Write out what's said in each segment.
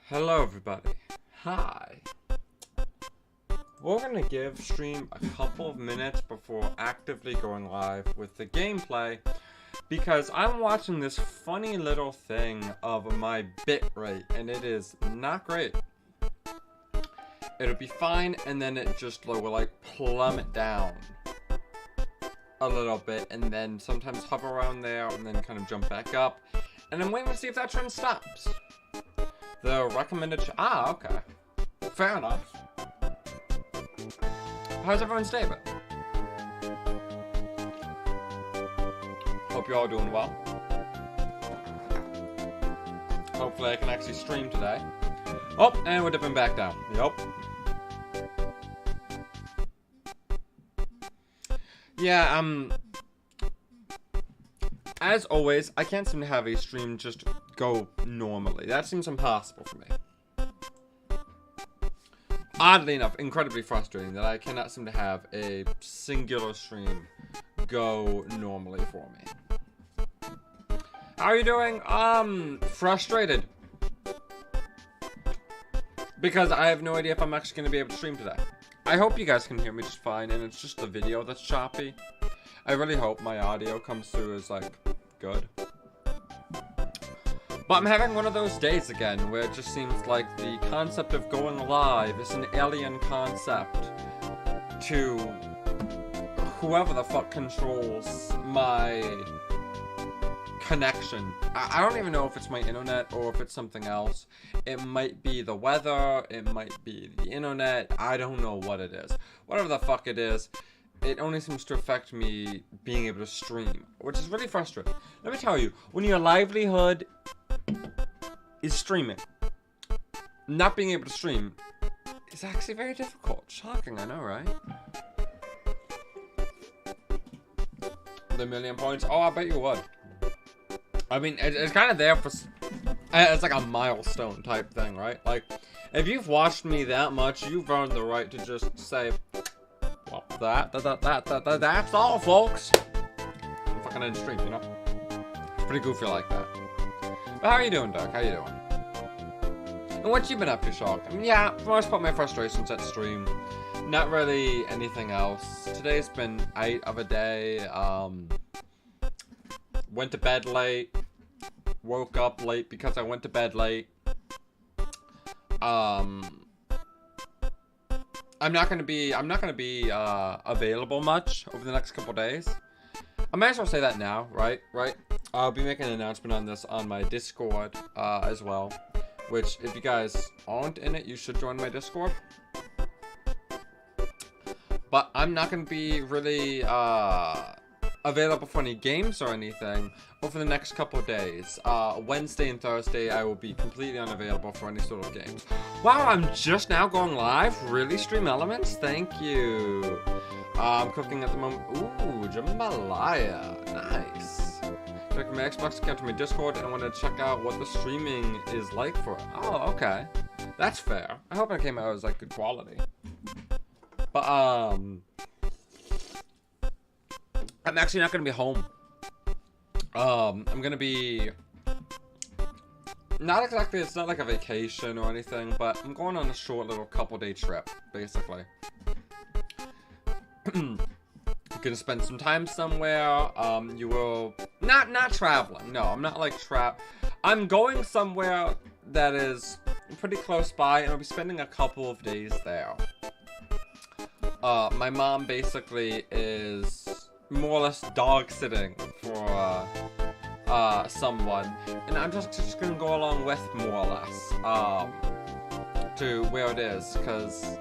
Hello everybody. Hi. We're gonna give stream a couple of minutes before actively going live with the gameplay because I'm watching this funny little thing of my bit rate and it is not great. It'll be fine and then it just will like plummet down a little bit and then sometimes hover around there and then kind of jump back up, and I'm waiting to see if that trend stops. The recommended okay. Fair enough. How's everyone's day been? Hope you're all doing well. Hopefully I can actually stream today. Oh, and we're dipping back down. Yup. Yeah, as always, I can't seem to have a stream just go normally. That seems impossible for me. Oddly enough, incredibly frustrating that I cannot seem to have a singular stream go normally for me. How are you doing? Frustrated. Because I have no idea if I'm actually going to be able to stream today. I hope you guys can hear me just fine, and it's just the video that's choppy. I really hope my audio comes through as, like, good. But I'm having one of those days again, where it just seems like the concept of going live is an alien concept to whoever the fuck controls my connection. I don't even know if it's my internet or if it's something else. It might be the weather, it might be the internet, I don't know what it is. Whatever the fuck it is, it only seems to affect me being able to stream, which is really frustrating. Let me tell you, when your livelihood is streaming, not being able to stream is actually very difficult. Shocking, I know, right? The million points? Oh, I bet you would. I mean, it's kind of there for... It's like a milestone type thing, right? Like, if you've watched me that much, you've earned the right to just say, well, that's all, folks. I'm fucking in stream, you know? It's pretty goofy like that. But how are you doing, Doug? How you doing? And what you been up to, Shark? I mean, yeah, for the most part, my frustrations at stream. Not really anything else. Today's been 8 of a day. Went to bed late. Woke up late because I went to bed late. I'm not gonna be available much over the next couple days. I might as well say that now, right? I'll be making an announcement on this on my Discord as well. Which, if you guys aren't in it, you should join my Discord. But I'm not gonna be really available for any games or anything over the next couple of days. Wednesday and Thursday, I will be completely unavailable for any sort of games. Wow, I'm just now going live? Really, Stream Elements? Thank you. I'm cooking at the moment. Ooh, jambalaya. Nice. Check my Xbox account to my Discord, and I want to check out what the streaming is like for it. Oh, okay. That's fair. I hope it came out as, like, good quality. But, I'm actually not going to be home. I'm going to be... Not exactly, it's not like a vacation or anything, but I'm going on a short little couple-day trip, basically. I'm going to spend some time somewhere. You will... Not traveling. No, I'm not like I'm going somewhere that is pretty close by, and I'll be spending a couple of days there. My mom basically is more or less dog sitting for someone, and I'm just gonna go along with more or less to where it is, because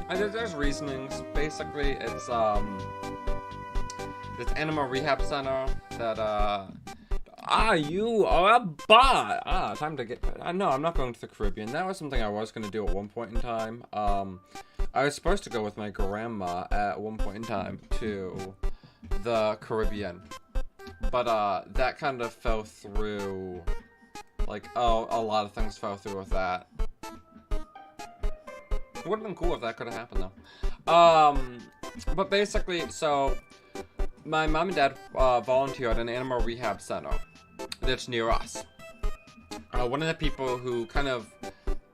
there's reasonings. Basically, it's this animal rehab center that you are a bot. Time to get... no, I'm not going to the Caribbean. That was something I was going to do at one point in time. I was supposed to go with my grandma at one point in time to the Caribbean. But, that kind of fell through. Like, a lot of things fell through with that. It would have been cool if that could have happened, though. But basically, so... My mom and dad volunteered at an animal rehab center that's near us. One of the people who kind of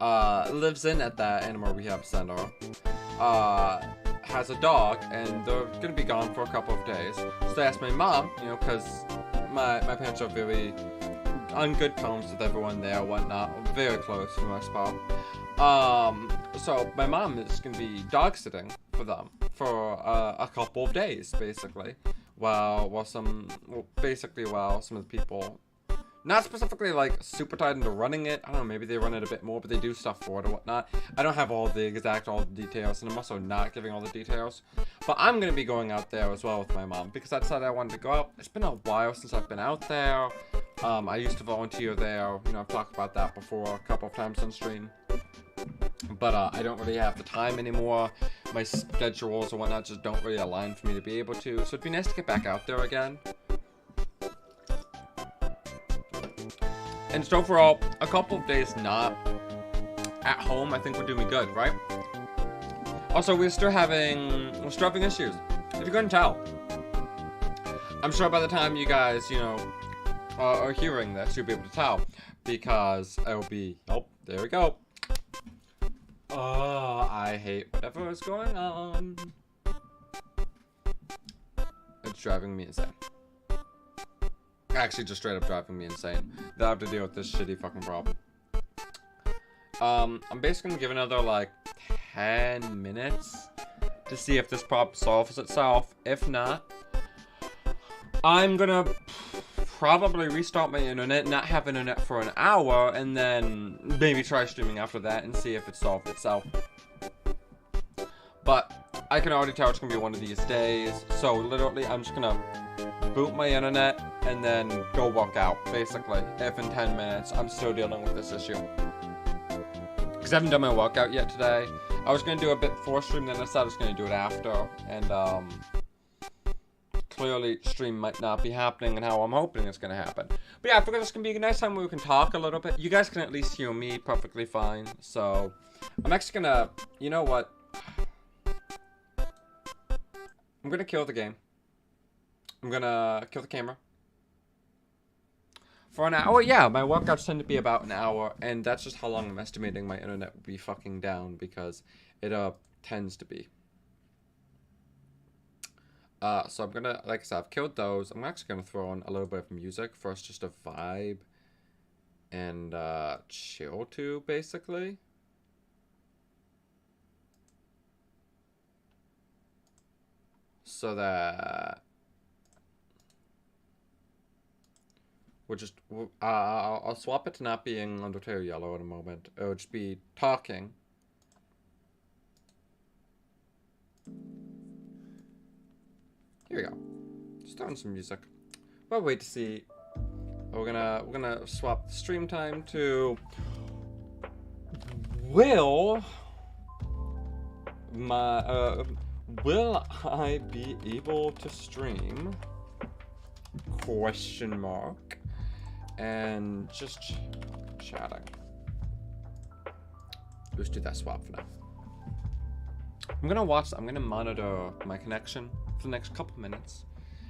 lives in at that animal rehab center, has a dog, and they're gonna be gone for a couple of days. So they asked my mom, you know, because my parents are very on good terms with everyone there, whatnot, very close for the most part. So my mom is gonna be dog sitting for them for a couple of days, basically, while some of the people, not specifically like super tied into running it. I don't know, maybe they run it a bit more, but they do stuff for it or whatnot. I don't have all the details, and I'm also not giving all the details. But I'm gonna be going out there as well with my mom because I decided I wanted to go out. It's been a while since I've been out there. I used to volunteer there. You know, I've talked about that before a couple of times on stream. But I don't really have the time anymore. My schedules and whatnot just don't really align for me to be able to. So it'd be nice to get back out there again. And so overall, a couple of days not at home, I think would do me good, right? Also, we're still having issues. If you couldn't tell, I'm sure by the time you guys, you know, are hearing this, you'll be able to tell, because it'll be, oh, there we go. Oh, I hate whatever is going on. It's driving me insane. Actually, just straight up driving me insane that I have to deal with this shitty fucking problem. I'm basically gonna give another like 10 minutes to see if this problem solves itself. If not, I'm gonna probably restart my internet, not have internet for an hour, and then maybe try streaming after that and see if it solved itself. But I can already tell it's gonna be one of these days, so literally I'm just gonna boot my internet and then go work out, basically, if in 10 minutes I'm still dealing with this issue. Because I haven't done my workout yet today. I was going to do a bit before stream, then I decided I was going to do it after, and clearly stream might not be happening and how I'm hoping it's going to happen. But yeah, I figured it's going to be a nice time where we can talk a little bit. You guys can at least hear me perfectly fine, so I'm actually going to, you know what? I'm going to kill the game. I'm going to kill the camera. For an hour? Yeah, my workouts tend to be about an hour, and that's just how long I'm estimating my internet will be fucking down, because it tends to be. So I'm gonna, like I said, I've killed those. I'm actually gonna throw on a little bit of music for us just to vibe and chill to, basically. So that we'll just, I'll swap it to not being Undertale Yellow in a moment. It'll just be talking. Here we go. Just throwing some music. We'll wait to see. We're gonna swap the stream time to will I be able to stream? Question mark. And just chatting. Let's do that swap for now. I'm gonna monitor my connection for the next couple minutes,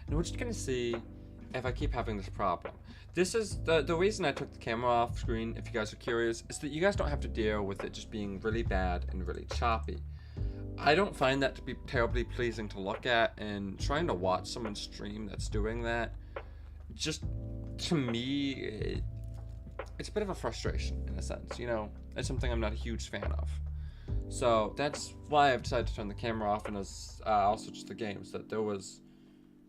and we're just gonna see if I keep having this problem. This is the reason I took the camera off screen, if you guys are curious, is that you guys don't have to deal with it just being really bad and really choppy. I don't find that to be terribly pleasing to look at, and trying to watch someone stream that's doing that, just to me, it's a bit of a frustration in a sense, you know? It's something I'm not a huge fan of. So that's why I've decided to turn the camera off, and also just the games, that there was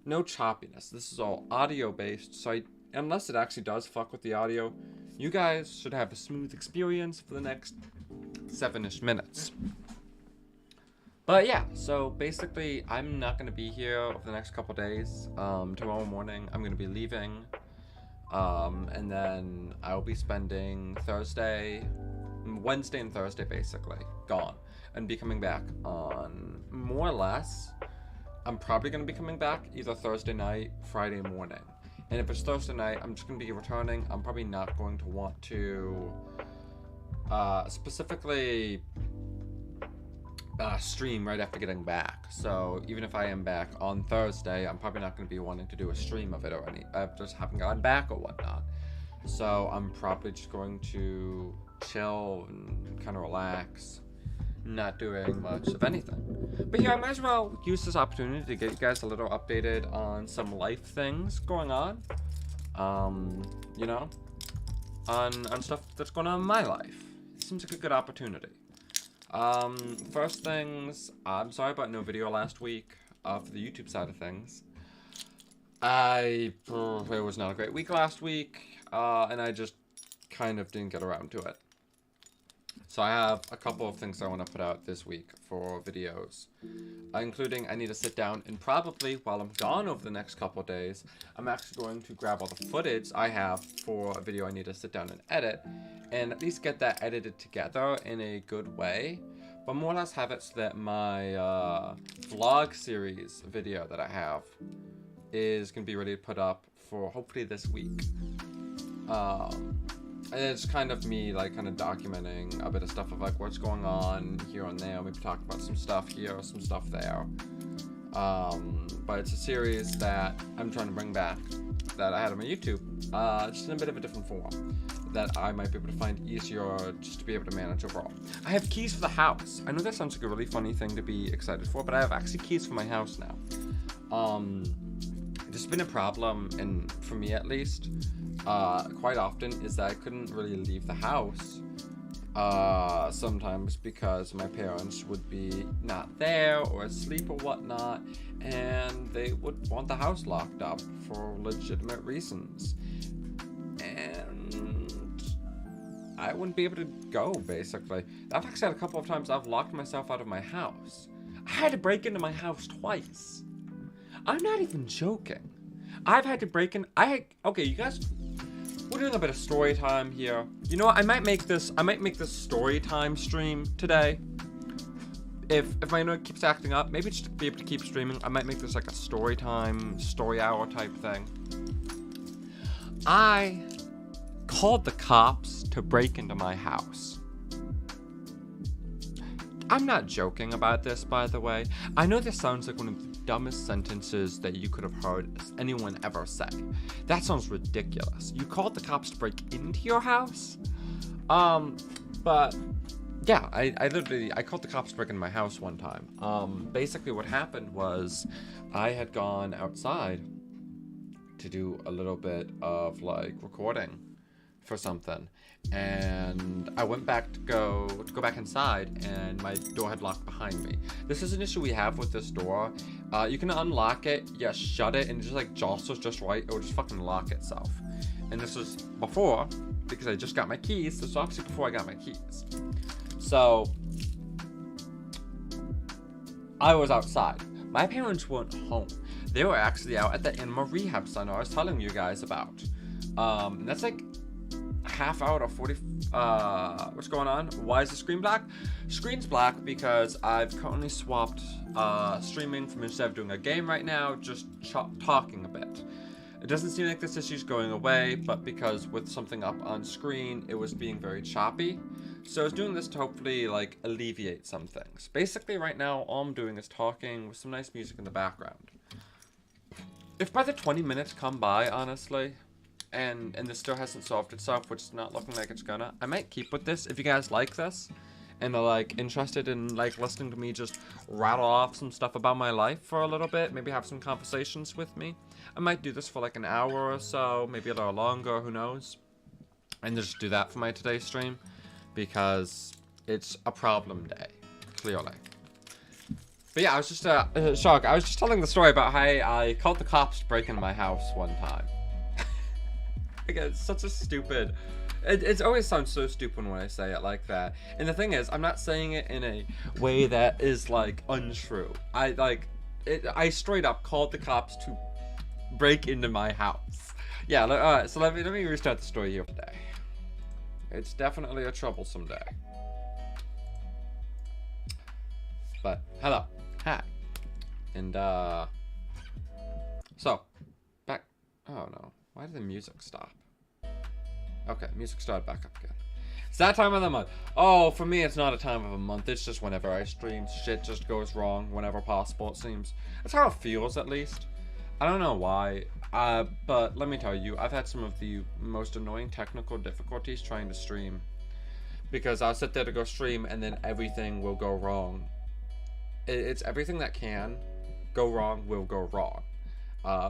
no choppiness. This is all audio based, so unless it actually does fuck with the audio, you guys should have a smooth experience for the next 7-ish minutes. But yeah, so basically I'm not going to be here over the next couple days. Tomorrow morning I'm going to be leaving, and then I'll be spending Wednesday and Thursday basically gone, and be coming back on more or less. I'm probably going to be coming back either Thursday night, Friday morning. And if it's Thursday night, I'm just going to be returning. I'm probably not going to want to specifically stream right after getting back. So even if I am back on Thursday, I'm probably not going to be wanting to do a stream of it or just haven't gotten back or whatnot. So I'm probably just going to chill and kind of relax, not doing much of anything. But yeah, I might as well use this opportunity to get you guys a little updated on some life things going on. You know, on stuff that's going on in my life. It seems like a good opportunity. First things, I'm sorry about no video last week for the YouTube side of things. It was not a great week last week, and I just kind of didn't get around to it. So I have a couple of things I want to put out this week for videos, including I need to sit down and probably, while I'm gone over the next couple of days, I'm actually going to grab all the footage I have for a video I need to sit down and edit, and at least get that edited together in a good way, but more or less have it so that my vlog series video that I have is going to be ready to put up for hopefully this week. And it's kind of me, like, kind of documenting a bit of stuff of, like, what's going on here and there. Maybe talk about some stuff here, some stuff there. But it's a series that I'm trying to bring back that I had on my YouTube, just in a bit of a different form that I might be able to find easier just to be able to manage overall. I have keys for the house. I know that sounds like a really funny thing to be excited for, but I have actually keys for my house now. There's been a problem, and for me at least, quite often, is that I couldn't really leave the house sometimes because my parents would be not there or asleep or whatnot, and they would want the house locked up for legitimate reasons, and I wouldn't be able to go, basically. I've actually had a couple of times I've locked myself out of my house. I had to break into my house twice. I'm not even joking. I've had to break in. Okay, you guys, we're doing a bit of story time here. You know what? I might make this story time stream today. If my internet keeps acting up, maybe just to be able to keep streaming, I might make this like a story time, story hour type thing. I called the cops to break into my house. I'm not joking about this, by the way. I know this sounds like one of the dumbest sentences that you could have heard anyone ever say. That sounds ridiculous. You called the cops to break into your house? But yeah, I called the cops to break into my house one time. Basically what happened was I had gone outside to do a little bit of like recording for something, and I went back to go back inside, and my door had locked behind me. This is an issue we have with this door. You can unlock it, shut it, and it just like jostles just right. It will just fucking lock itself. And this was before, because I just got my keys. This was obviously before I got my keys. So I was outside. My parents weren't home. They were actually out at the animal rehab center I was telling you guys about. That's like half hour to 40. What's going on? Why is the screen black? Screen's black because I've currently swapped streaming from, instead of doing a game right now, just talking a bit. It doesn't seem like this issue's going away, but because with something up on screen, it was being very choppy. So I was doing this to hopefully like alleviate some things. Basically right now, all I'm doing is talking with some nice music in the background. If by the 20 minutes come by, honestly, and this still hasn't solved itself, which is not looking like it's gonna, I might keep with this if you guys like this and are like interested in like listening to me just rattle off some stuff about my life for a little bit, maybe have some conversations with me. I might do this for like an hour or so, maybe a little longer, who knows, and just do that for my today's stream because it's a problem day, clearly. But yeah, I was just shocked. I was just telling the story about how I called the cops to break into my house one time. Again, it's such a stupid... It always sounds so stupid when I say it like that. And the thing is, I'm not saying it in a way that is, like, untrue. I straight up called the cops to break into my house. Yeah, alright, so let me restart the story here today. It's definitely a troublesome day. But, hello. Hi. And, so, back... Oh, no. Why did the music stop? Okay, music started back up again. It's that time of the month. Oh, for me, it's not a time of a month. It's just whenever I stream, shit just goes wrong whenever possible, it seems. That's how it feels, at least. I don't know why, but let me tell you, I've had some of the most annoying technical difficulties trying to stream. because I'll sit there to go stream and then everything will go wrong. It's everything that can go wrong will go wrong.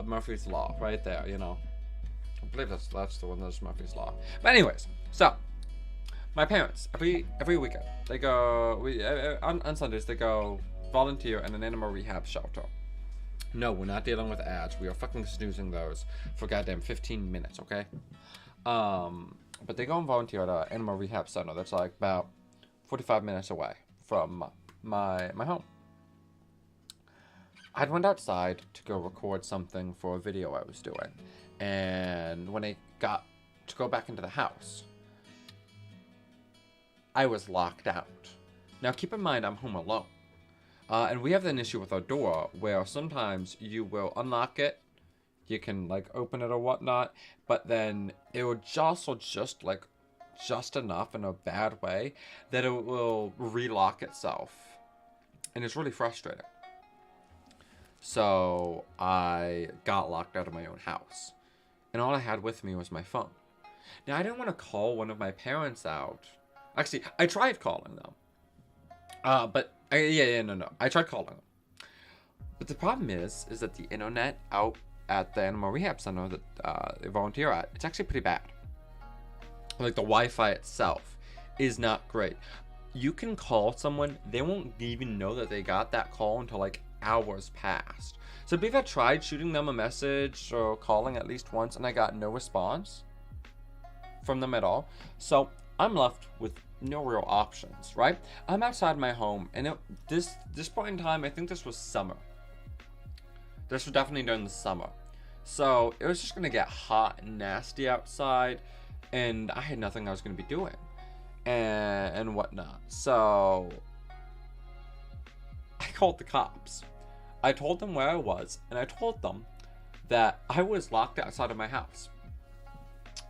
Murphy's Law, right there, you know. I believe that's the one that's Murphy's Law. But anyways, so my parents every weekend they go on Sundays they go volunteer in an animal rehab shelter. No, we're not dealing with ads. We are fucking snoozing those for goddamn 15 minutes, okay? But they go and volunteer at an animal rehab center that's like about 45 minutes away from my home. I went outside to go record something for a video I was doing. And when I got to go back into the house, I was locked out. Now keep in mind I'm home alone. And we have an issue with our door where sometimes you will unlock it, you can like open it or whatnot, but then it will just enough in a bad way that it will relock itself. And it's really frustrating. So I got locked out of my own house. And all I had with me was my phone. Now I didn't want to call one of my parents out. Actually, I tried calling them. I tried calling them. But the problem is that the internet out at the animal rehab center that they volunteer at, it's actually pretty bad. Like the Wi-Fi itself is not great. You can call someone, they won't even know that they got that call until like hours past. So I believe I tried shooting them a message or calling at least once and I got no response from them at all. So I'm left with no real options, right? I'm outside my home and this point in time, I think this was summer. This was definitely during the summer. So it was just gonna get hot and nasty outside and I had nothing I was gonna be doing and whatnot. So I called the cops. I told them where I was, and I told them that I was locked outside of my house.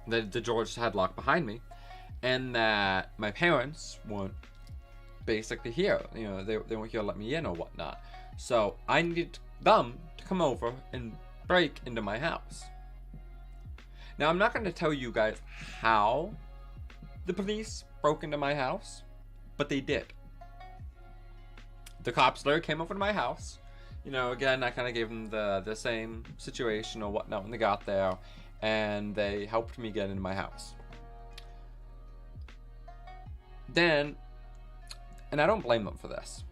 The door just had locked behind me, and that my parents weren't basically here. You know, they weren't here to let me in or whatnot. So I needed them to come over and break into my house. Now, I'm not going to tell you guys how the police broke into my house, but they did. The cops there came over to my house. You know, again, I kind of gave them the same situation or whatnot when they got there, and they helped me get into my house. Then, and I don't blame them for this,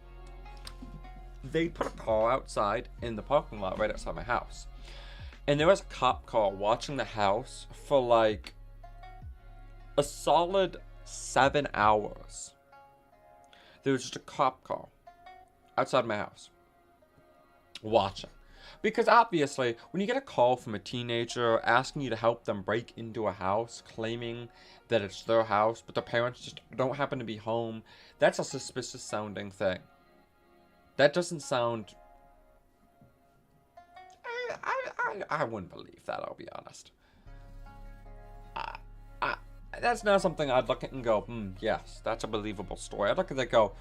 they put a car outside in the parking lot right outside my house. And there was a cop car watching the house for like a solid 7 hours. There was just a cop car outside my house watching. Because obviously, when you get a call from a teenager asking you to help them break into a house, claiming that it's their house, but their parents just don't happen to be home, that's a suspicious sounding thing. That doesn't sound... I wouldn't believe that, I'll be honest. That's not something I'd look at and go, yes, that's a believable story. I'd look at that and go,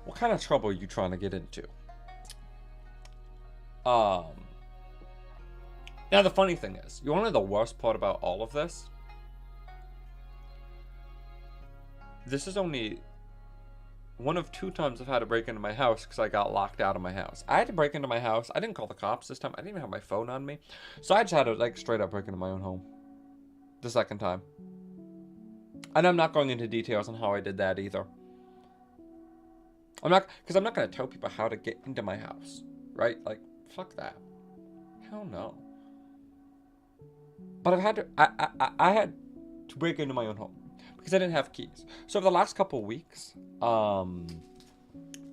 what kind of trouble are you trying to get into? Now the funny thing is, you want to know the worst part about all of this? This is only one of 2 times I've had to break into my house because I got locked out of my house. I had to break into my house. I didn't call the cops this time. I didn't even have my phone on me. So I just had to like straight up break into my own home. The second time. And I'm not going into details on how I did that either. Because I'm not going to tell people how to get into my house. Right? Like, fuck that. Hell no. But I had to break into my own home. Because I didn't have keys. So for the last couple of weeks, I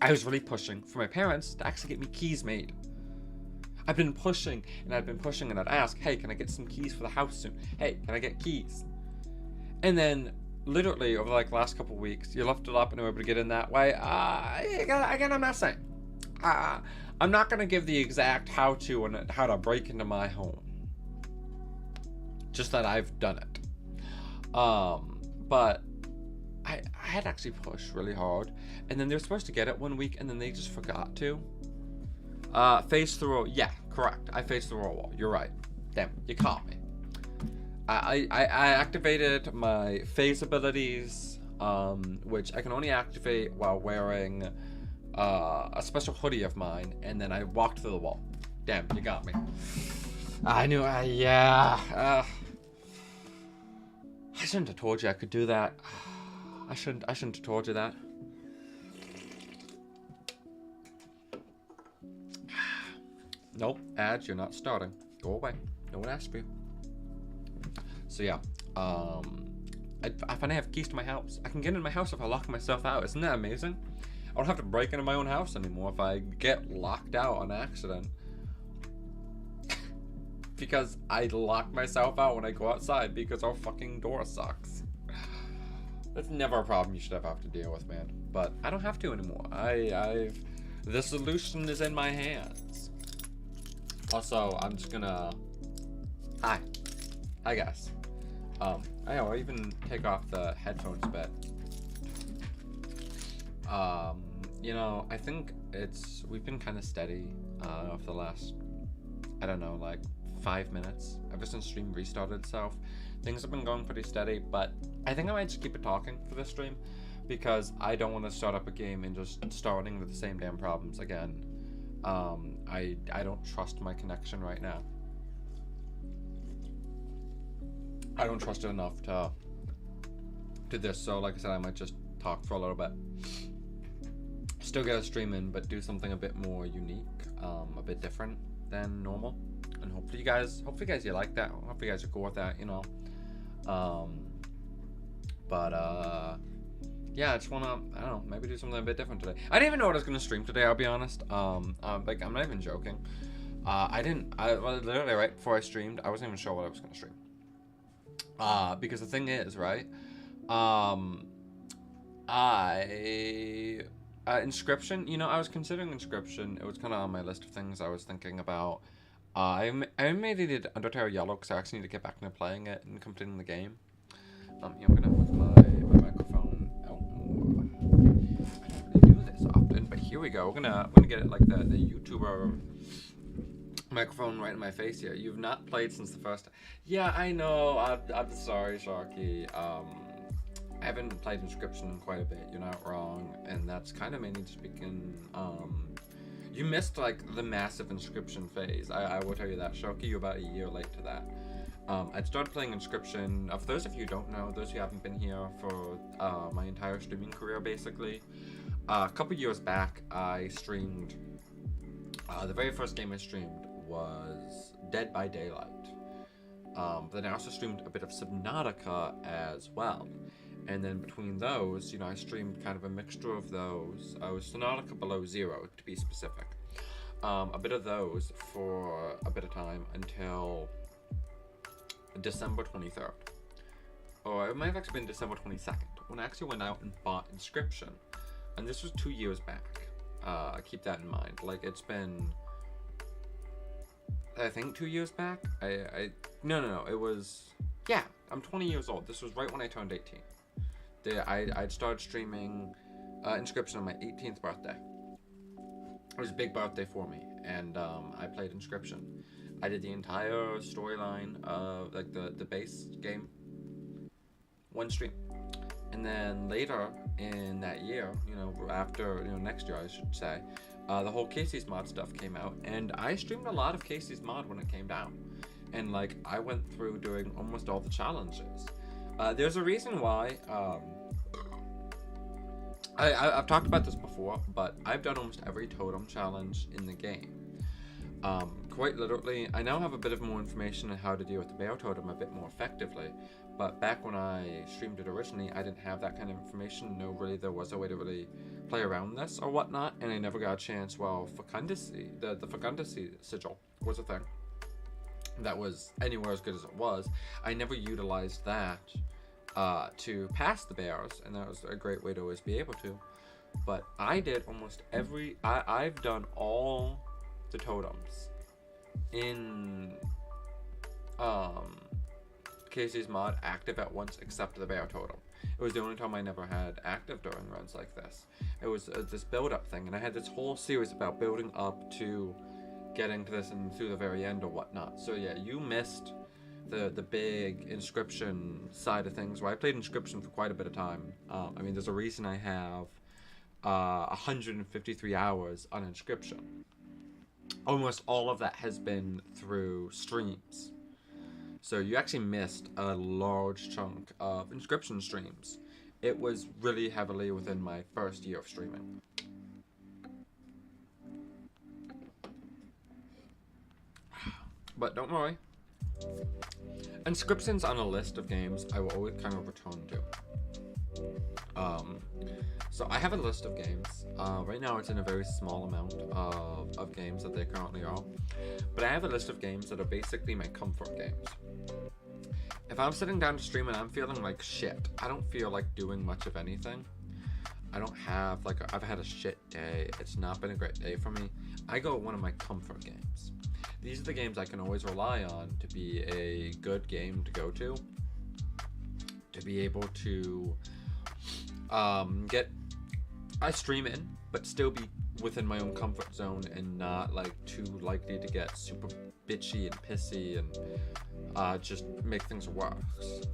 was really pushing for my parents to actually get me keys made. I've been pushing, and I'd ask, hey, can I get some keys for the house soon? Hey, can I get keys? And then, literally, over like the last couple of weeks, you left it up and you were able to get in that way. Again, I'm not saying. I'm not going to give the exact how-to on how to break into my home. Just that I've done it. But I had actually pushed really hard, and then they were supposed to get it one week, and then they just forgot to. Phase through, yeah, correct. I phased through a wall. You're right. Damn, you caught me. I activated my phase abilities which I can only activate while wearing a special hoodie of mine, and then I walked through the wall. Damn, you got me. I knew, yeah. I shouldn't have told you I could do that. I shouldn't have told you that. Nope, ads, you're not starting. Go away. No one asked for you. So yeah, I finally have keys to my house. I can get into my house if I lock myself out. Isn't that amazing? I don't have to break into my own house anymore if I get locked out on accident. Because I lock myself out when I go outside because our fucking door sucks. That's never a problem you should ever have to deal with, man. But I don't have to anymore. The solution is in my hands. Also, I'm just gonna... Hi, guys. I'll even take off the headphones a bit. You know, I think we've been kind of steady for the last, I don't know, like 5 minutes ever since stream restarted itself. Things have been going pretty steady, but I think I might just keep it talking for this stream because I don't want to start up a game and just starting with the same damn problems again. I don't trust my connection right now. I don't trust it enough to do this, so like I said, I might just talk for a little bit. Still get a stream in, but do something a bit more unique, a bit different than normal. And hopefully you guys you like that. Hopefully you guys are cool with that, you know. Yeah, I just wanna, I don't know, maybe do something a bit different today. I didn't even know what I was gonna stream today, I'll be honest. Like, I'm not even joking. Literally right before I streamed, I wasn't even sure what I was gonna stream. Because the thing is, right, Inscription, you know, I was considering Inscription. It was kind of on my list of things I was thinking about. I mainly did Undertale Yellow because I actually need to get back into playing it and completing the game. Yeah, I'm gonna move my microphone out more. I don't really do this often, but here we go. We're gonna get it like the YouTuber microphone right in my face here. You've not played since the first. Yeah, I know. I'm sorry, Sharky. I haven't played Inscription in quite a bit. You're not wrong, and that's kind of mainly just because you missed like the massive Inscription phase. I will tell you that, Sharky. You're about a year late to that. I started playing Inscription. For those of you who don't know, those who haven't been here for my entire streaming career, basically, a couple years back, I streamed. The very first game I streamed was Dead by Daylight. But then I also streamed a bit of Subnautica as well. And then between those, you know, I streamed kind of a mixture of those. I was Subnautica Below Zero, to be specific. A bit of those for a bit of time until December 23rd. Or it might have actually been December 22nd, when I actually went out and bought Inscription. And this was 2 years back. Keep that in mind. Like, it's been, I think 2 years back. No, it was, yeah, I'm 20 years old. This was right when I turned 18. I'd started streaming Inscription on my 18th birthday. It was a big birthday for me, and I played Inscription. I did the entire storyline of like the base game, one stream. And then later in that year, you know, after, you know, next year I should say, the whole Casey's Mod stuff came out, and I streamed a lot of Casey's Mod when it came down. And like, I went through doing almost all the challenges. There's a reason why, I've talked about this before, but I've done almost every totem challenge in the game. Quite literally, I now have a bit of more information on how to deal with the bear totem a bit more effectively, but back when I streamed it originally, I didn't have that kind of information. No, really, there was a way to really play around this or whatnot, and I never got a chance. Well, fecundity, the fecundity sigil was a thing that was anywhere as good as it was. I never utilized that to pass the bears, and that was a great way to always be able to. But I did almost every, I've done all the totems in Casey's Mod active at once except the bear totem. It was the only time I never had active during runs like this. It was this build up thing, and I had this whole series about building up to getting to this and through the very end or whatnot. So yeah, you missed the big Inscription side of things, where I played Inscription for quite a bit of time. I mean, there's a reason I have 153 hours on Inscription. Almost all of that has been through streams. So you actually missed a large chunk of Inscription streams. It was really heavily within my first year of streaming. But don't worry. Inscription's on a list of games I will always kind of return to. So I have a list of games. Right now it's in a very small amount of games that they currently are. But I have a list of games that are basically my comfort games. If I'm sitting down to stream and I'm feeling like shit, I don't feel like doing much of anything. I don't have, like, I've had a shit day. It's not been a great day for me. I go with one of my comfort games. These are the games I can always rely on to be a good game to go to be able to get a stream in, but still be within my own comfort zone and not like too likely to get super bitchy and pissy and just make things worse.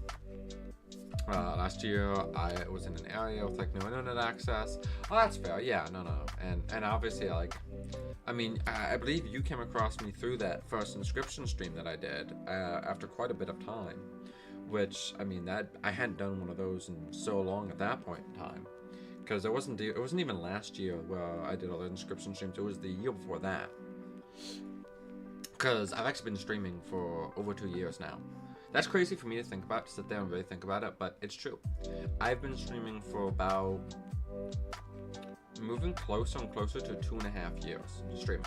Last year I was in an area with like no internet access. Oh, that's fair. Yeah, no. And obviously, like, I mean, I believe you came across me through that first Inscription stream that I did after quite a bit of time, which, I mean, that I hadn't done one of those in so long at that point in time, because it wasn't even last year where I did all the Inscription streams. It was the year before that, because I've actually been streaming for over 2 years now. That's crazy for me to think about, to sit there and really think about it, but it's true. I've been streaming for about, moving closer and closer to 2.5 years streaming.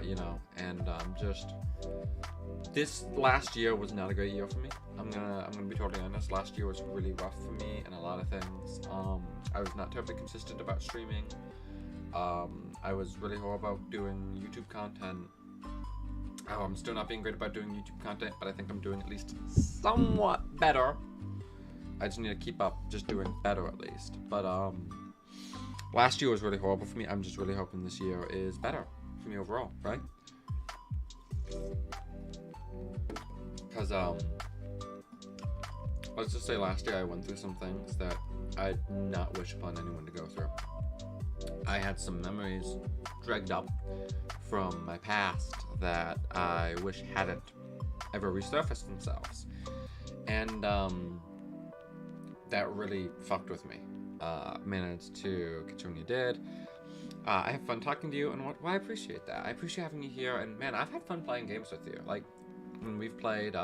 You know, and just, this last year was not a great year for me. I'm gonna be totally honest. Last year was really rough for me in a lot of things. I was not terribly consistent about streaming. I was really horrible about doing YouTube content. I'm still not being great about doing YouTube content, but I think I'm doing at least somewhat better. I just need to keep up just doing better at least. But last year was really horrible for me. I'm just really hoping this year is better for me overall, right? Because let's just say last year I went through some things that I'd not wish upon anyone to go through. I had some memories dragged up from my past that I wish hadn't ever resurfaced themselves, and that really fucked with me. Managed to get you when you did. I have fun talking to you, and I appreciate that. I appreciate having you here, and man, I've had fun playing games with you. Like, when we've played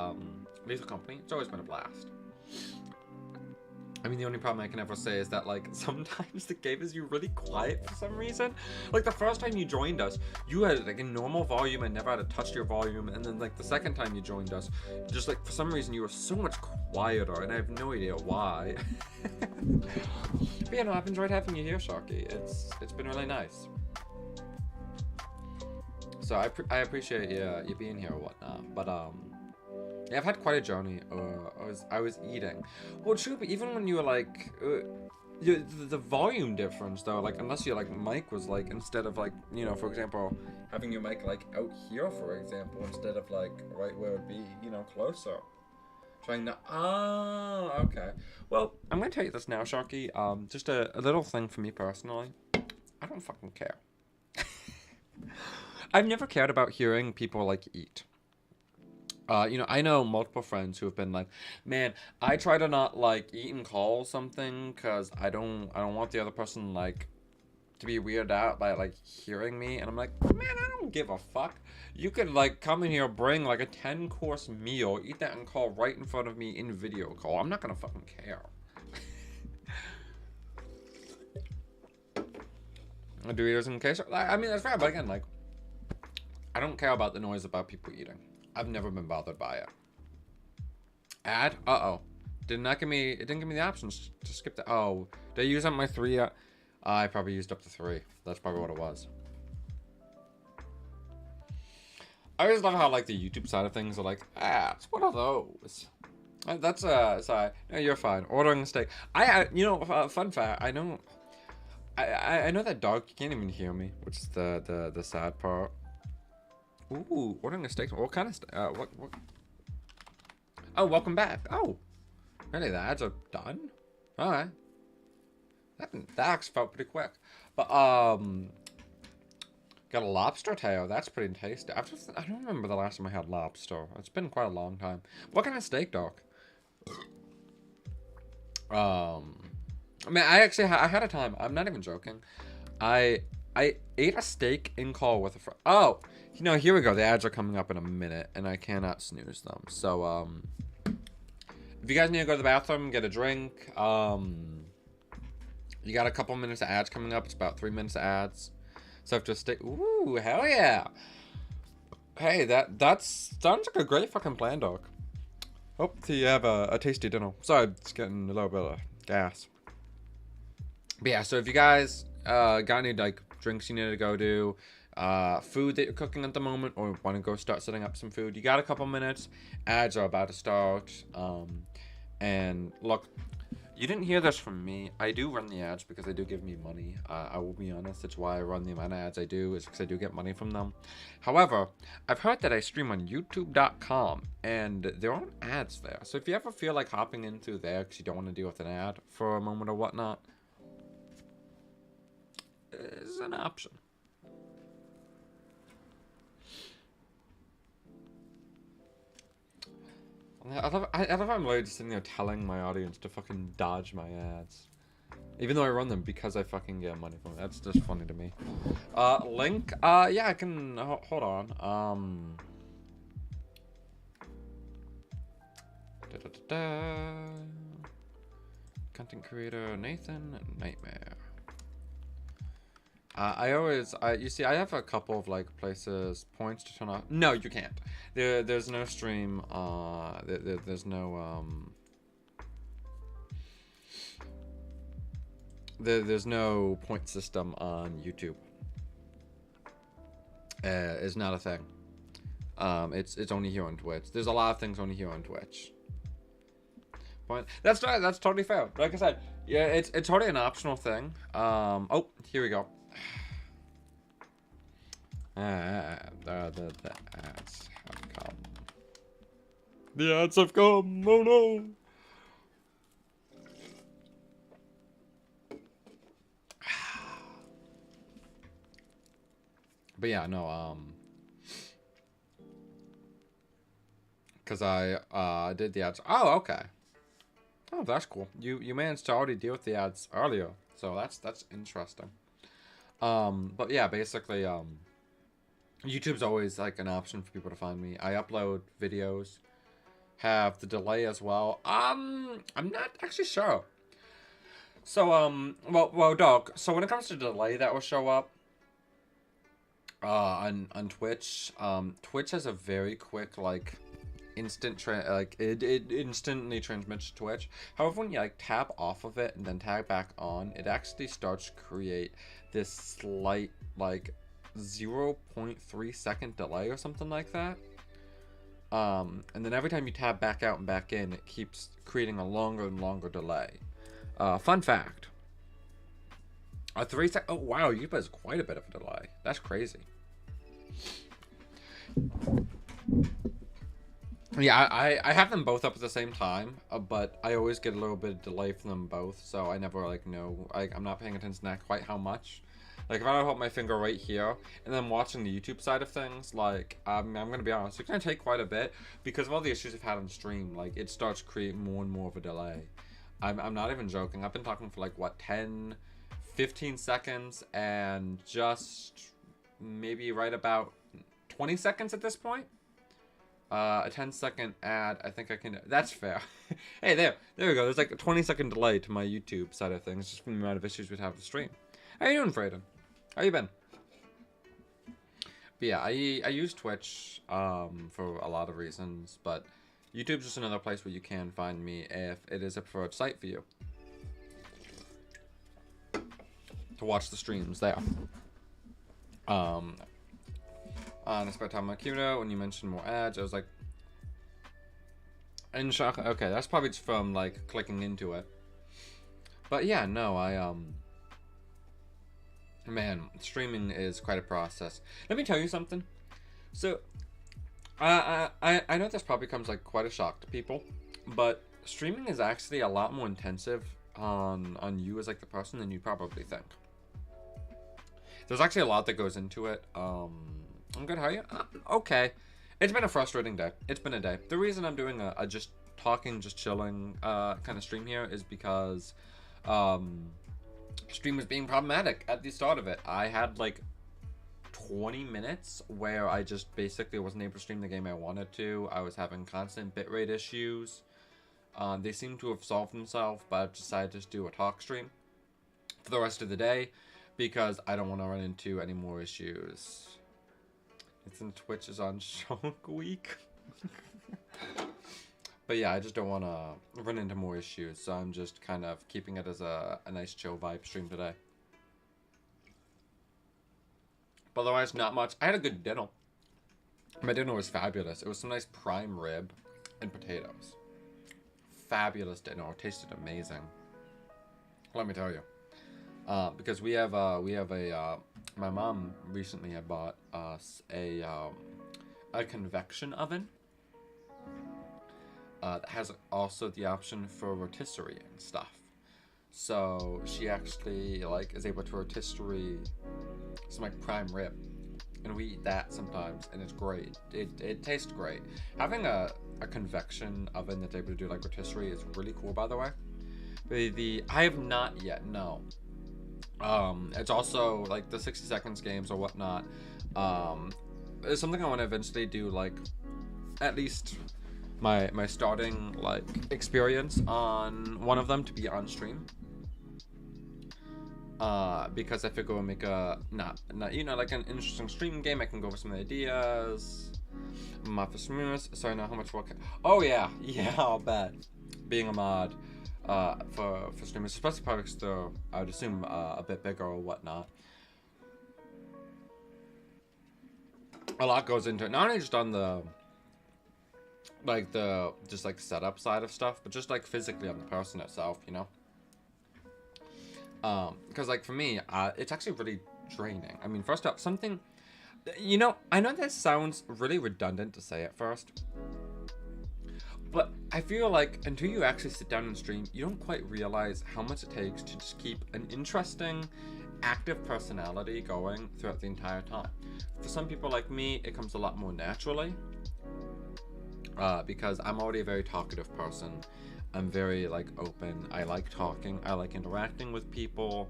Lethal Company, it's always been a blast. I mean, the only problem I can ever say is that, like, sometimes the game is really quiet for some reason. Like, the first time you joined us, you had, like, a normal volume and never had to touch your volume. And then, like, the second time you joined us, just, like, for some reason, you were so much quieter. And I have no idea why. But, you know, I've enjoyed having you here, Sharky. It's been really nice. So, I appreciate you being here or whatnot. But, yeah, I've had quite a journey. I was eating. Well, true, but even when you were like, the volume difference though, like unless your like mic was like, instead of like, you know, for example, having your mic like out here, for example, instead of like right where it would be, you know, closer. Trying to, okay. Well, I'm gonna tell you this now, Sharky. Just a little thing for me personally. I don't fucking care. I've never cared about hearing people like eat. You know, I know multiple friends who have been like, man, I try to not like eat and call something because I don't want the other person like to be weirded out by like hearing me. And I'm like, man, I don't give a fuck. You could like come in here, bring like a 10-course meal, eat that and call right in front of me in video call. I'm not gonna fucking care. I do eaters in case. I mean, that's fair, but again, like, I don't care about the noise about people eating. I've never been bothered by it. Add? Uh-oh. It didn't give me the options to skip the... Oh, did I use up my 3? I probably used up the 3. That's probably what it was. I always love how, like, the YouTube side of things are like, it's one of those. That's, sorry. No, you're fine. Ordering a steak. You know, fun fact, I know that dog can't even hear me, which is the sad part. Ooh, ordering a steak. What kind of steak? Oh, welcome back. Oh, really? The ads are done? Alright. That actually felt pretty quick. But, got a lobster tail. That's pretty tasty. I don't remember the last time I had lobster. It's been quite a long time. What kind of steak, dog? I mean, I had a time. I'm not even joking. I ate a steak in call with a friend. Oh, here we go. The ads are coming up in a minute, and I cannot snooze them. So, if you guys need to go to the bathroom, get a drink, you got a couple minutes of ads coming up. It's about 3 minutes of ads. So if just stay. Ooh, hell yeah! Hey, that sounds like a great fucking plan, dog. Hope you have a tasty dinner. Sorry, it's getting a little bit of gas. But yeah, so if you guys got any like drinks you need to go do, food that you're cooking at the moment, or want to go start setting up some food, you got a couple minutes. Ads are about to start. And look, you didn't hear this from me. I do run the ads because they do give me money. I will be honest. That's why I run the amount of ads I do, is because I do get money from them. However, I've heard that I stream on YouTube.com, and there aren't ads there. So if you ever feel like hopping in through there because you don't want to deal with an ad for a moment or whatnot, is an option. I love I'm literally just sitting there telling my audience to fucking dodge my ads. Even though I run them because I fucking get money from it. That's just funny to me. Link? Yeah, I can... hold on. Content creator Nathan Nightmare. You see, I have a couple of like places, points to turn off. No, you can't. There's no stream. There's no there's no point system on YouTube. It's not a thing. It's only here on Twitch. There's a lot of things only here on Twitch. Point. That's totally fair. Like I said, yeah, it's totally an optional thing. Oh, here we go. The ads have come. The ads have come. Oh no. But yeah, no, because I did the ads. Oh, okay. Oh, that's cool. You managed to already deal with the ads earlier, so that's interesting. But yeah, basically, YouTube's always like an option for people to find me. I upload videos, have the delay as well. I'm not actually sure. So well, dog. So when it comes to delay, that will show up on Twitch. Twitch has a very quick like it instantly transmits to Twitch. However, when you like tap off of it and then tap back on, it actually starts to create this slight like 0.3 second delay or something like that. And then every time you tap back out and back in, it keeps creating a longer and longer delay. Fun fact. A 3 sec. Oh wow, YouTube has quite a bit of a delay. That's crazy. Yeah, I have them both up at the same time, but I always get a little bit of delay from them both, so I never like know. I'm not paying attention to quite how much. Like if I hold my finger right here and then watching the YouTube side of things, like I'm gonna be honest, it's gonna take quite a bit because of all the issues I've had on stream. Like it starts creating more and more of a delay. I'm not even joking. I've been talking for like what 10, 15 seconds and just maybe right about 20 seconds at this point. A 10-second ad. I think I can. That's fair. Hey, there we go. There's like a 20-second delay to my YouTube side of things, just from the amount of issues we'd have with stream. How you doing, Frayden? How you been? But yeah, I use Twitch for a lot of reasons, but YouTube's just another place where you can find me if it is a preferred site for you to watch the streams there. On a spare time on Q-Note, when you mentioned more ads, I was like, in shock. Okay, that's probably just from like clicking into it. But yeah, no, man, streaming is quite a process. Let me tell you something. So, I know this probably comes like quite a shock to people, but streaming is actually a lot more intensive on you as like the person than you probably think. There's actually a lot that goes into it. I'm good. How are you? Okay. It's been a frustrating day. It's been a day. The reason I'm doing a just talking, just chilling kind of stream here is because stream was being problematic at the start of it. I had like 20 minutes where I just basically wasn't able to stream the game I wanted to. I was having constant bitrate issues. They seem to have solved themselves, but I've decided to just do a talk stream for the rest of the day because I don't want to run into any more issues. It's in Twitch is on Shulk Week. But yeah, I just don't want to run into more issues, so I'm just kind of keeping it as a nice chill vibe stream today. But otherwise, not much. I had a good dinner. My dinner was fabulous. It was some nice prime rib and potatoes. Fabulous dinner. It tasted amazing. Let me tell you. Because we have a my mom recently had bought us a convection oven that has also the option for rotisserie and stuff. So she actually like is able to rotisserie some like prime rib, and we eat that sometimes, and it's great. It tastes great. Having a convection oven that's able to do like rotisserie is really cool, by the way. I have not yet, no. It's also like the 60 seconds games or whatnot. It's something I want to eventually do, like at least my starting like experience on one of them to be on stream. Because I figure we'll make a not like an interesting stream game. I can go over some ideas. So I know how much work. Oh yeah, I'll bet. Being a mod. For streamers, especially products though, I would assume a bit bigger or whatnot. A lot goes into it, not only just on the just like setup side of stuff, but just like physically on the person itself, you know. Because like for me, it's actually really draining. I mean, first up, something, you know, I know that sounds really redundant to say at first. But I feel like until you actually sit down and stream, you don't quite realize how much it takes to just keep an interesting, active personality going throughout the entire time. For some people like me, it comes a lot more naturally. Because I'm already a very talkative person. I'm very like open. I like talking. I like interacting with people.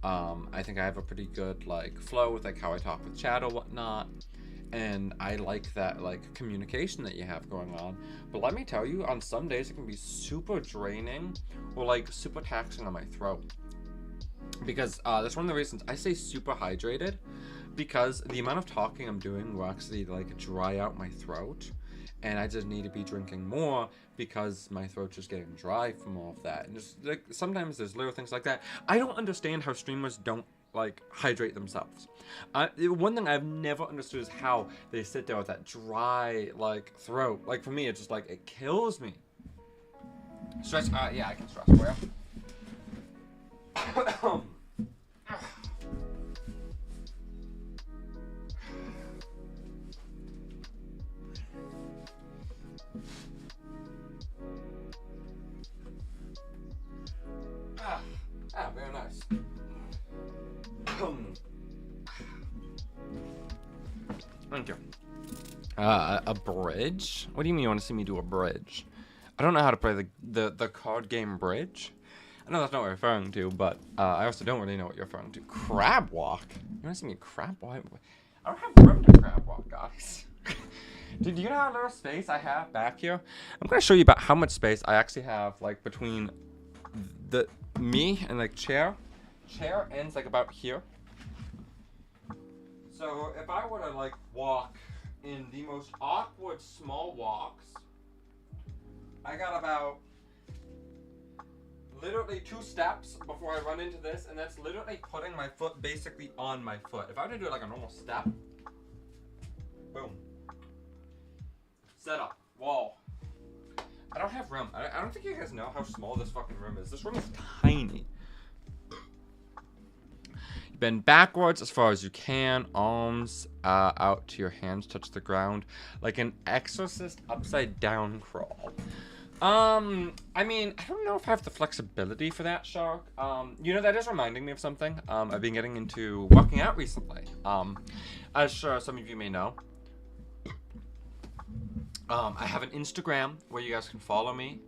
I think I have a pretty good like flow with like how I talk with chat or whatnot. And I like that like communication that you have going on. But let me tell you, on some days it can be super draining or like super taxing on my throat. Because that's one of the reasons I stay super hydrated, because the amount of talking I'm doing will actually like dry out my throat, and I just need to be drinking more because my throat's just getting dry from all of that. And just like sometimes there's little things like that. I don't understand how streamers don't like hydrate themselves. One thing I've never understood is how they sit there with that dry like throat. Like for me, it's just like it kills me. Stress. Yeah, I can stress for you. Very nice. Thank you. A bridge? What do you mean you want to see me do a bridge? I don't know how to play the card game bridge. I know that's not what you're referring to, but I also don't really know what you're referring to. Crab walk? You want to see me crab walk? I don't have room to crab walk, guys. Dude, do you know how little space I have back here? I'm going to show you about how much space I actually have, like, between me and, like, chair. Chair ends, like, about here. So, if I were to, like, walk in the most awkward small walks, I got about literally 2 steps before I run into this, and that's literally putting my foot basically on my foot. If I were to do it like a normal step, boom. Set up, wall. I don't have room. I don't think you guys know how small this fucking room is. This room is tiny. bend backwards as far as you can. Arms out to your hands touch the ground. Like an exorcist upside down crawl. I mean, I don't know if I have the flexibility for that, Shark. You know, that is reminding me of something. I've been getting into working out recently. As sure some of you may know. I have an Instagram where you guys can follow me.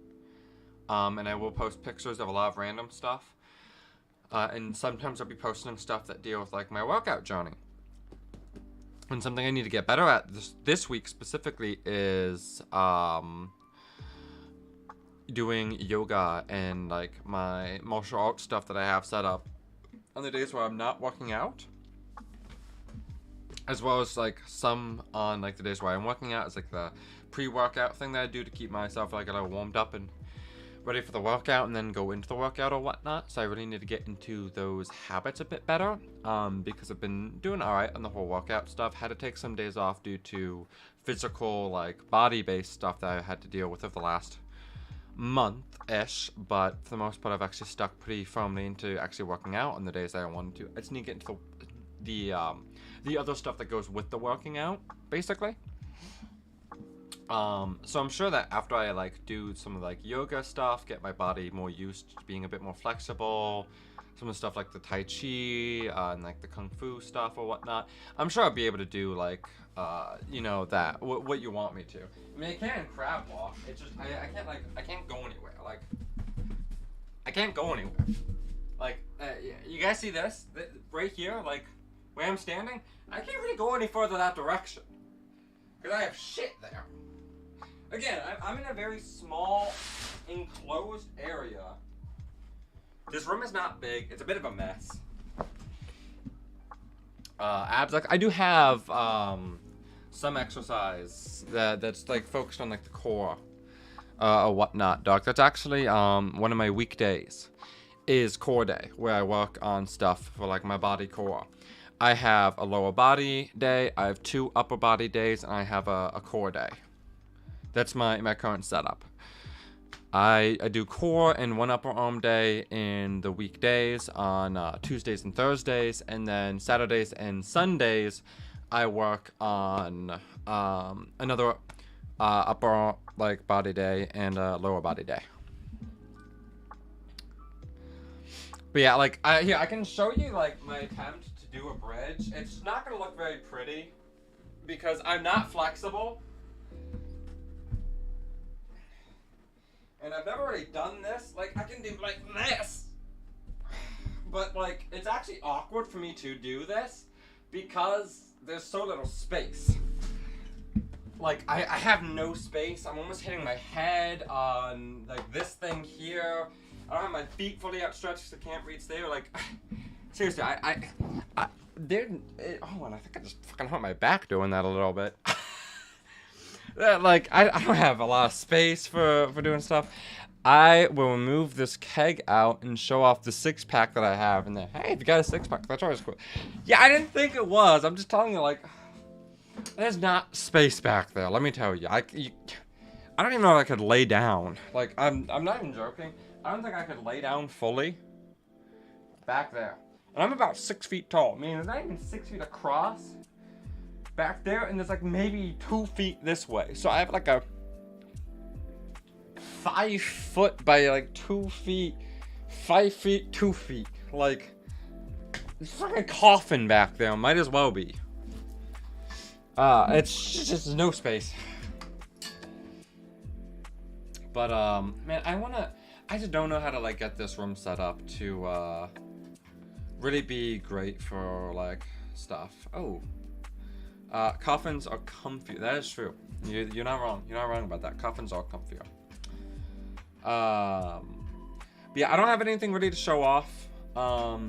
And I will post pictures of a lot of random stuff. And sometimes I'll be posting stuff that deal with, like, my workout journey. And something I need to get better at this week specifically is, doing yoga and, like, my martial arts stuff that I have set up on the days where I'm not working out. As well as, like, some on, like, the days where I'm working out. It's, like, the pre-workout thing that I do to keep myself, like, a little warmed up and ready for the workout and then go into the workout or whatnot. So I really need to get into those habits a bit better, because I've been doing alright on the whole workout stuff. Had to take some days off due to physical, like, body-based stuff that I had to deal with over the last month-ish, but for the most part I've actually stuck pretty firmly into actually working out on the days that I wanted to. I just need to get into the other stuff that goes with the working out, basically. So I'm sure that after I, like, do some of, like, yoga stuff, get my body more used to being a bit more flexible, some of the stuff like the Tai Chi, and, like, the Kung Fu stuff or whatnot, I'm sure I'll be able to do, like, you know, that, what you want me to. I mean, I can crab walk, it's just, I can't go anywhere, like, I can't go anywhere. Like, you guys see this? Right here, like, where I'm standing? I can't really go any further that direction. Because I have shit there. Again, I'm in a very small, enclosed area. This room is not big. It's a bit of a mess. Abs, like, I do have some exercise that's, like, focused on, like, the core or whatnot, Doc. That's actually one of my weekdays is core day, where I work on stuff for, like, my body core. I have a lower body day, I have 2 upper body days, and I have a core day. That's my current setup. I do core and 1 upper arm day in the weekdays on Tuesdays and Thursdays, and then Saturdays and Sundays I work on another upper, like, body day and a lower body day. But yeah, like, here, I can show you, like, my attempt to do a bridge. It's not gonna look very pretty because I'm not flexible. And I've never really done this. Like, I can do, like, this. But, like, it's actually awkward for me to do this because there's so little space. Like, I have no space. I'm almost hitting my head on, like, this thing here. I don't have my feet fully outstretched because I can't reach there. Like, seriously, and I think I just fucking hurt my back doing that a little bit. Like, I don't have a lot of space for doing stuff. I will move this keg out and show off the 6-pack that I have. And then, hey, if you got a 6-pack, that's always cool. Yeah, I didn't think it was. I'm just telling you, like, there's not space back there. Let me tell you. I don't even know if I could lay down. Like, I'm not even joking. I don't think I could lay down fully back there. And I'm about 6 feet tall. I mean, it's not even 6 feet across back there, and there's, like, maybe 2 feet this way. So I have, like, a 5 foot by, like, 2 feet, 5 feet, 2 feet. Like, it's like a coffin back there. Might as well be. It's just no space. But, man, I just don't know how to, like, get this room set up to, really be great for, like, stuff. Oh. Coffins are comfy. That is true. You're not wrong. You're not wrong about that. Coffins are comfier. But yeah, I don't have anything ready to show off for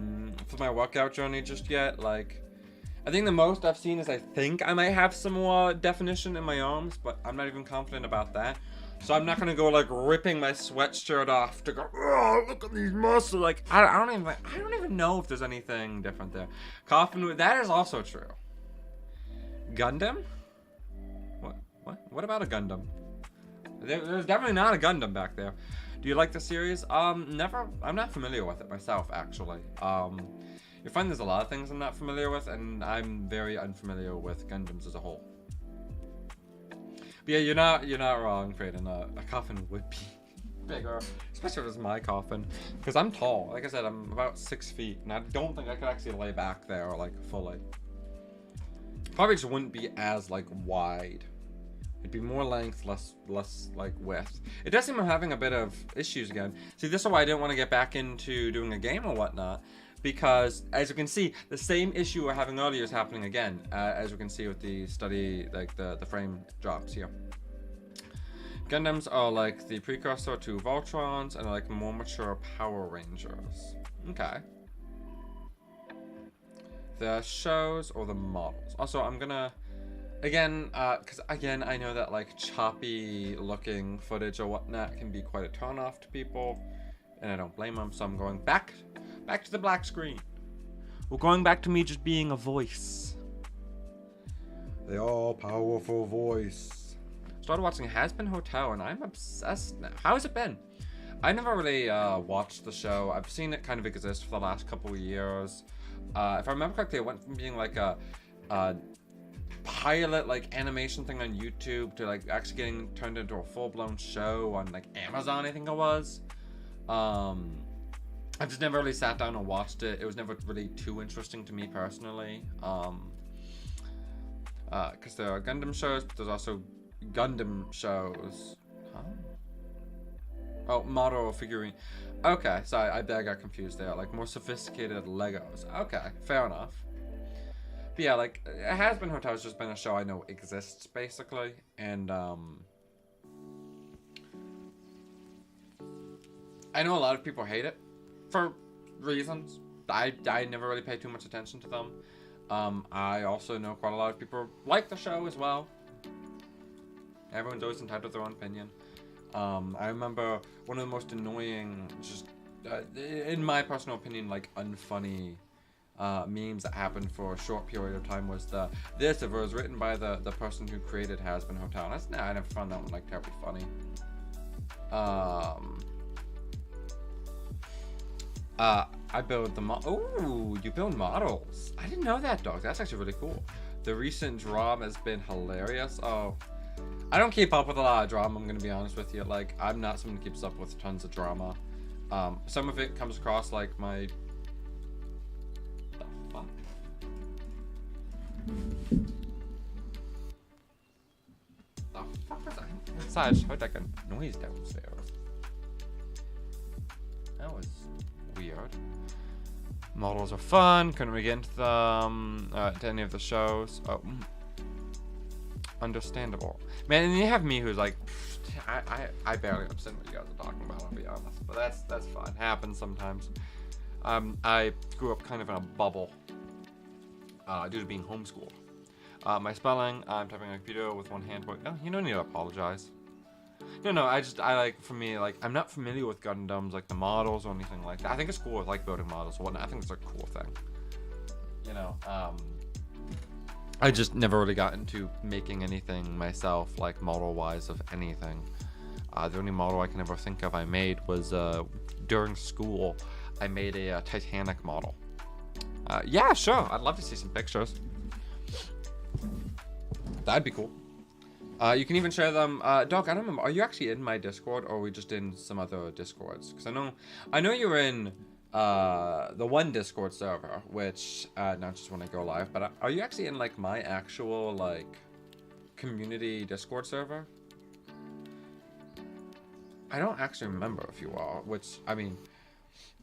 my workout journey just yet. Like, I think the most I've seen is I think I might have some more definition in my arms, but I'm not even confident about that. So I'm not gonna go, like, ripping my sweatshirt off to go, oh, look at these muscles. Like, I don't even know if there's anything different there. Coffin, that is also true. Gundam? What about a Gundam? There's definitely not a Gundam back there. Do you like the series? Never. I'm not familiar with it myself, actually. You find there's a lot of things I'm not familiar with, and I'm very unfamiliar with Gundams as a whole. But yeah, you're not wrong, Freyden. A coffin would be bigger, especially if it was my coffin, because I'm tall. Like I said, I'm about 6 feet, and I don't think I could actually lay back there like fully. Probably just wouldn't be as like wide. It'd be more length, less like width. It does seem I'm having a bit of issues again. See, this is why I didn't want to get back into doing a game or whatnot, because as you can see, the same issue we're having earlier is happening again. As you can see with the study, like the frame drops here. Gundams are like the precursor to Voltrons and are like more mature Power Rangers. Okay. The shows or the models. Also, I'm gonna, again, because again, I know that like choppy looking footage or whatnot can be quite a turn off to people, and I don't blame them, so I'm going back to the black screen. We're going back to me just being a voice. The all-powerful voice. Started watching Hazbin Hotel, and I'm obsessed now. How has it been? I never really watched the show. I've seen it kind of exist for the last couple of years. If I remember correctly, it went from being like a pilot like animation thing on YouTube to like actually getting turned into a full-blown show on like Amazon, I think it was. I've just never really sat down and watched it. It was never really too interesting to me personally. Because there are Gundam shows, but there's also Gundam shows. Huh? Oh, model figurine. Okay, so I got confused there. Like more sophisticated Legos. Okay, fair enough. But yeah, like Hazbin Hotel has just been a show I know exists basically, and I know a lot of people hate it for reasons. I never really pay too much attention to them. I also know quite a lot of people like the show as well. Everyone's always entitled to their own opinion. I remember one of the most annoying, just in my personal opinion, like unfunny memes that happened for a short period of time was this was written by the person who created Hazbin Hotel. And I never found that one like terribly funny. I build the ooh, you build models. I didn't know that, dog. That's actually really cool. The recent drama has been hilarious. Oh, I don't keep up with a lot of drama, I'm gonna be honest with you. Like, I'm not someone who keeps up with tons of drama. Some of it comes across like my... The fuck? The fuck was I? Inside, I just heard like a noise downstairs. That was weird. Models are fun. Couldn't we get into them, to any of the shows? Oh, understandable. Man, and you have me who's like, I barely understand what you guys are talking about, I'll be honest. But that's fun. Happens sometimes. I grew up kind of in a bubble due to being homeschooled. My spelling, I'm typing on a computer with one hand. Oh, you don't need to apologize. No, I like, for me, like, I'm not familiar with Gundams, like, the models or anything like that. I think it's cool with, like, building models or whatnot. I think it's a cool thing. You know, I just never really got into making anything myself, like, model-wise of anything. The only model I can ever think of I made was, during school, I made a Titanic model. Yeah, sure, I'd love to see some pictures. That'd be cool. You can even share them. Doc, I don't remember. Are you actually in my Discord, or are we just in some other Discords? Because I know you're in the one Discord server, which not just when I go live, but are you actually in like my actual like community Discord server? I don't actually remember if you are. Which, I mean,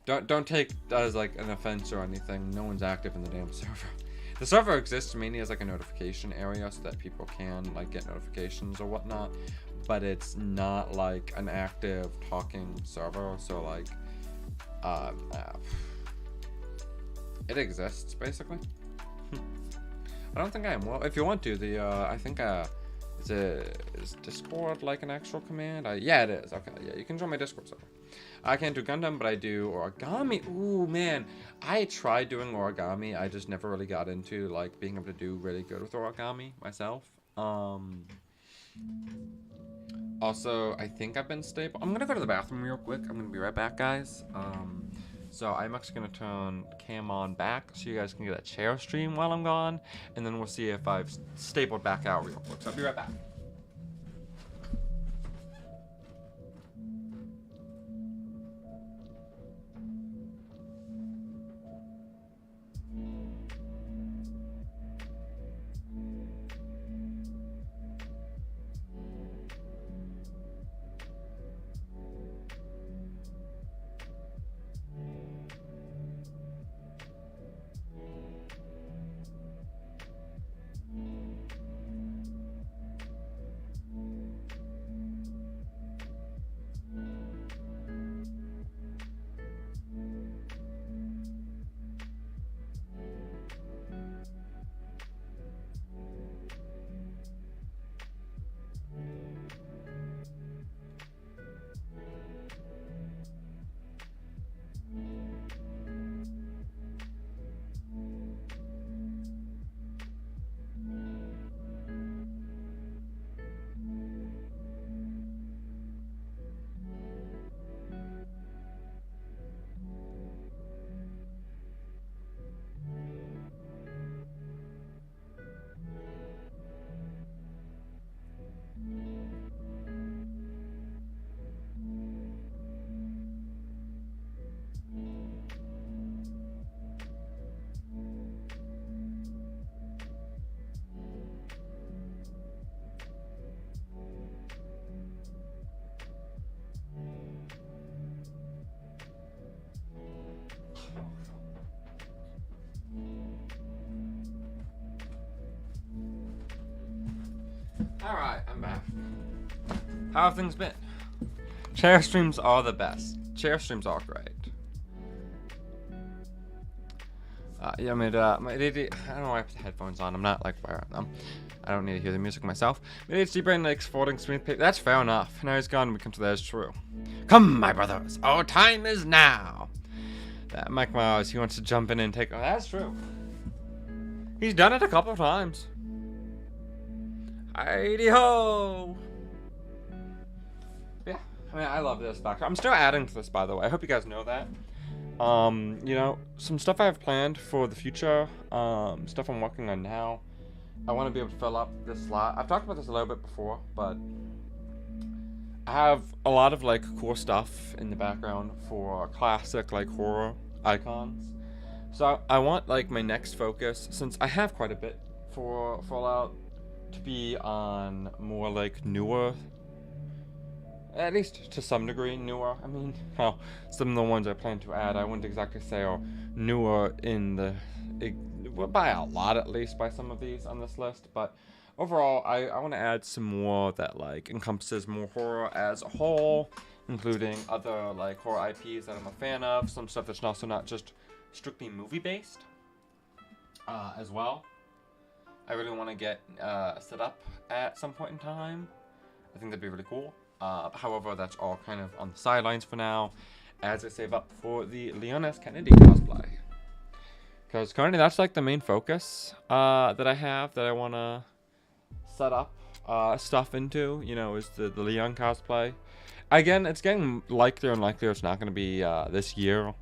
don't take that as like an offense or anything. No one's active in the damn server. The server exists mainly as like a notification area so that people can like get notifications or whatnot, but it's not like an active talking server. So like, it exists basically. I don't think I am. Well, if you want to, I think is Discord like an actual command? Yeah, it is. Okay, yeah, you can join my Discord server. I can't do Gundam, but I do origami. Ooh, man. I tried doing origami. I just never really got into, like, being able to do really good with origami myself. Also, I think I've been stable. I'm gonna go to the bathroom real quick. I'm gonna be right back, guys. So I'm actually gonna turn cam on back so you guys can get a chair stream while I'm gone, and then we'll see if I've stapled back out real quick. So I'll be right back. Alright, I'm back. How have things been? Chair streams are the best. Chair streams are great. Yeah, I don't know why I put the headphones on. I'm not like wearing them. I don't need to hear the music myself. My ADHD brain likes folding screen paper. That's fair enough. Now he's gone and we come to that is true. Come, my brothers. Our time is now. That Mike Myers, he wants to jump in and take. Oh, that's true. He's done it a couple of times. Heidi ho! Yeah, I mean, I love this background. I'm still adding to this, by the way. I hope you guys know that. You know, some stuff I have planned for the future, stuff I'm working on now. I want to be able to fill up this slot. I've talked about this a little bit before, but I have a lot of, like, cool stuff in the background for classic, like, horror icons. So I want, like, my next focus, since I have quite a bit for Fallout, to be on more, like, newer, at least to some degree newer. I mean, well, some of the ones I plan to add, I wouldn't exactly say are newer in the, by a lot at least, by some of these on this list, but overall, I want to add some more that, like, encompasses more horror as a whole, including other, like, horror IPs that I'm a fan of, some stuff that's also not just strictly movie-based, as well. I really want to get set up at some point in time. I think that'd be really cool. However, that's all kind of on the sidelines for now, as I save up for the Leon S. Kennedy cosplay. Because currently that's like the main focus that I have, that I want to set up stuff into, you know, is the Leon cosplay. Again, it's getting likelier and likelier it's not going to be this year.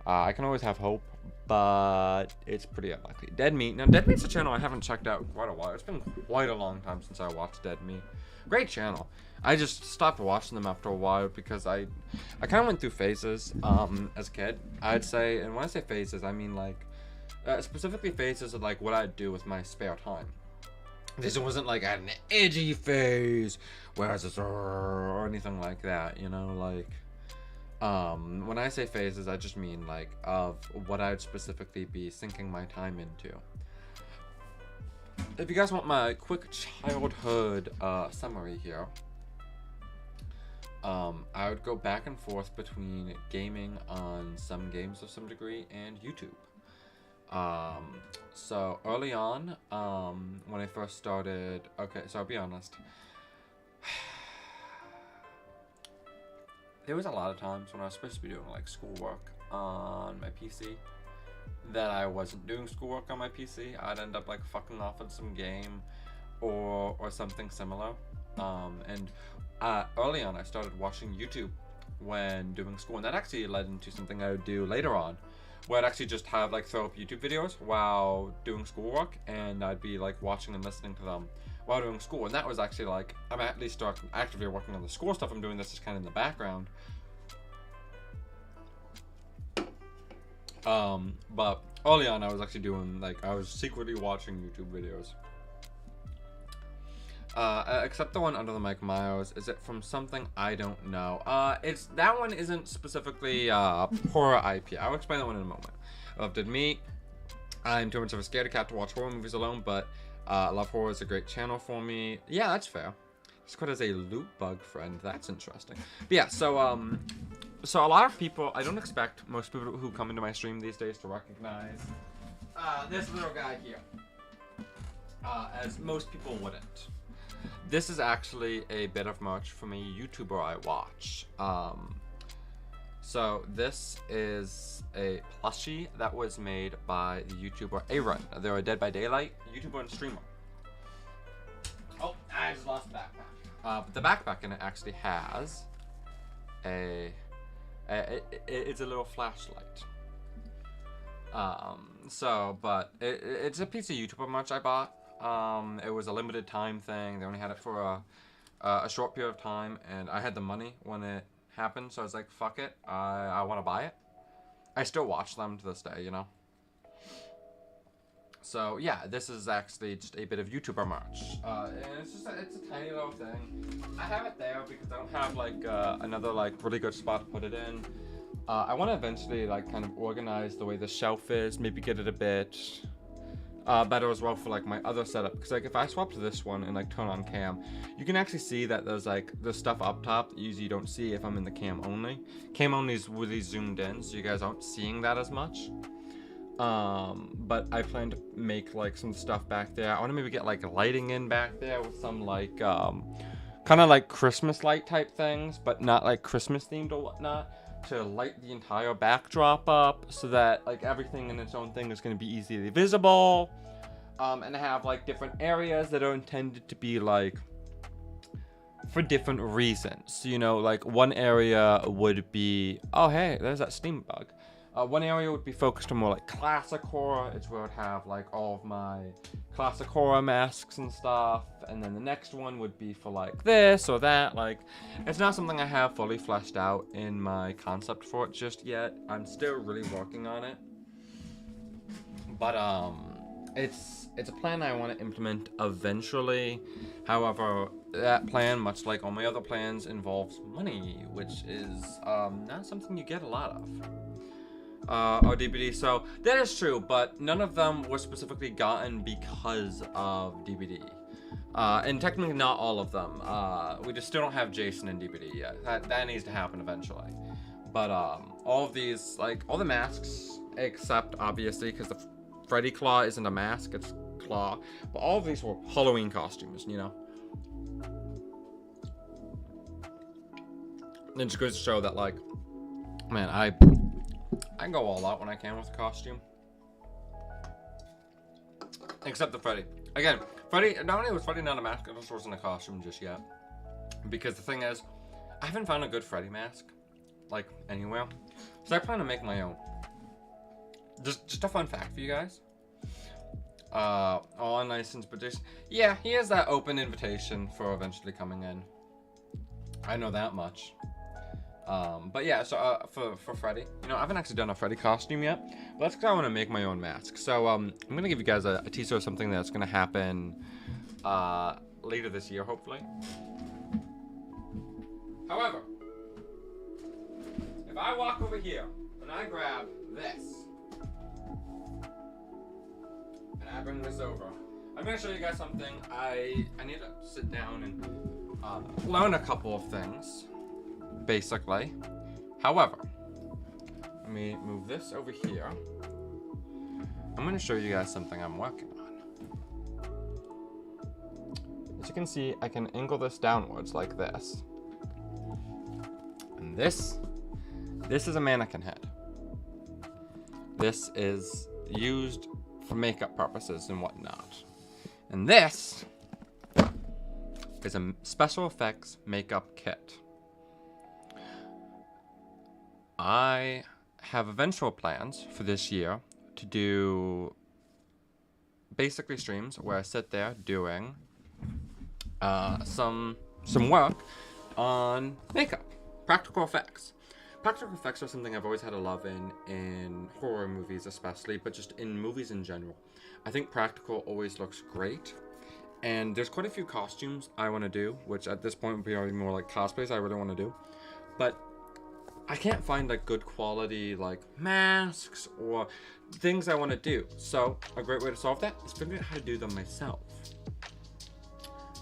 I can always have hope, but it's pretty unlikely. Dead Meat. Now, Dead Meat's a channel I haven't checked out in quite a while. It's been quite a long time since I watched Dead Meat. Great channel. I just stopped watching them after a while because I kind of went through phases as a kid, I'd say. And when I say phases, I mean, like, specifically phases of, like, what I'd do with my spare time. This wasn't, like, an edgy phase, where I was just, or anything like that, you know, like, when I say phases, I just mean, like, of what I'd specifically be sinking my time into. If you guys want my quick childhood summary here, I would go back and forth between gaming on some games of some degree and YouTube. So early on, when I first started, okay, so I'll be honest, there was a lot of times when I was supposed to be doing, like, schoolwork on my PC that I wasn't doing schoolwork on my PC. I'd end up, like, fucking off on some game or something similar. And early on, I started watching YouTube when doing school, and that actually led into something I would do later on, where I'd actually just have like throw up YouTube videos while doing schoolwork, and I'd be like watching and listening to them while doing school. And that was actually like, I'm at least actively working on the school stuff. I'm doing this just kind of in the background. But early on I was actually doing, like, I was secretly watching YouTube videos. Except the one under the Mike Myers. Is it from something I don't know? That one isn't specifically horror IP. I'll explain that one in a moment. Did me. I'm too much of a scaredy cat to watch horror movies alone, but Love Horror is a great channel for me. Yeah, that's fair. Discord has a loot bug friend. That's interesting. But yeah, so a lot of people, I don't expect most people who come into my stream these days to recognize this little guy here, as most people wouldn't. This is actually a bit of merch from a YouTuber I watch. So this is a plushie that was made by the YouTuber Aaron. They're a Dead by Daylight YouTuber and streamer. Oh, I just lost the backpack. But the backpack in it actually has it's a little flashlight. But it's a piece of YouTuber merch I bought. It was a limited time thing. They only had it for a short period of time, and I had the money when it happened, so I was like, fuck it, I want to buy it. I still watch them to this day, you know? So yeah, this is actually just a bit of YouTuber merch. And it's a tiny little thing. I have it there because I don't have like another like really good spot to put it in. I want to eventually like kind of organize the way the shelf is, maybe get it a bit better as well for like my other setup, because like if I swap to this one and like turn on cam, you can actually see that there's like the stuff up top that you usually don't see if I'm in the cam only. Cam only is really zoomed in, so you guys aren't seeing that as much. But I plan to make like some stuff back there. I want to maybe get like lighting in back there with some like kind of like Christmas light type things, but not like Christmas themed or whatnot, to light the entire backdrop up so that like everything in its own thing is going to be easily visible, and have like different areas that are intended to be like for different reasons. You know, like one area would be, oh hey, there's that steam bug. One area would be focused on more like classic horror. It's where I'd have like all of my classic horror masks and stuff. And then the next one would be for like this or that. Like, it's not something I have fully fleshed out in my concept for it just yet. I'm still really working on it. But it's a plan I want to implement eventually. However, that plan, much like all my other plans, involves money, which is not something you get a lot of. Or DBD, so that is true, but none of them were specifically gotten because of DBD. And technically not all of them. We just still don't have Jason in DBD yet. That needs to happen eventually. But all of these, like all the masks, except obviously because the Freddy Claw isn't a mask, it's Claw. But all of these were Halloween costumes, you know? And it just goes to show that, like, man, I go all out when I can with a costume. Except the Freddy. Again, Freddy, not only was Freddy not a mask, it also wasn't a costume just yet. Because the thing is, I haven't found a good Freddy mask, like, anywhere. So I plan to make my own. Just a fun fact for you guys. All unlicensed, but just, yeah, he has that open invitation for eventually coming in. I know that much. But yeah, so for Freddy, you know, I haven't actually done a Freddy costume yet, but that's because I want to make my own mask. So I'm gonna give you guys a teaser of something that's gonna happen later this year, hopefully. However, if I walk over here and I grab this and I bring this over, I'm gonna show you guys something. I need to sit down and learn a couple of things. Basically. However, let me move this over here. I'm going to show you guys something I'm working on. As you can see, I can angle this downwards like this. And this is a mannequin head. This is used for makeup purposes and whatnot. And this is a special effects makeup kit. I have eventual plans for this year to do basically streams where I sit there doing some work on makeup, practical effects. Practical effects are something I've always had a love in horror movies especially, but just in movies in general. I think practical always looks great. And there's quite a few costumes I want to do, which at this point would be more like cosplays I really want to do. But I can't find like good quality like masks or things I want to do. So a great way to solve that is figuring out how to do them myself.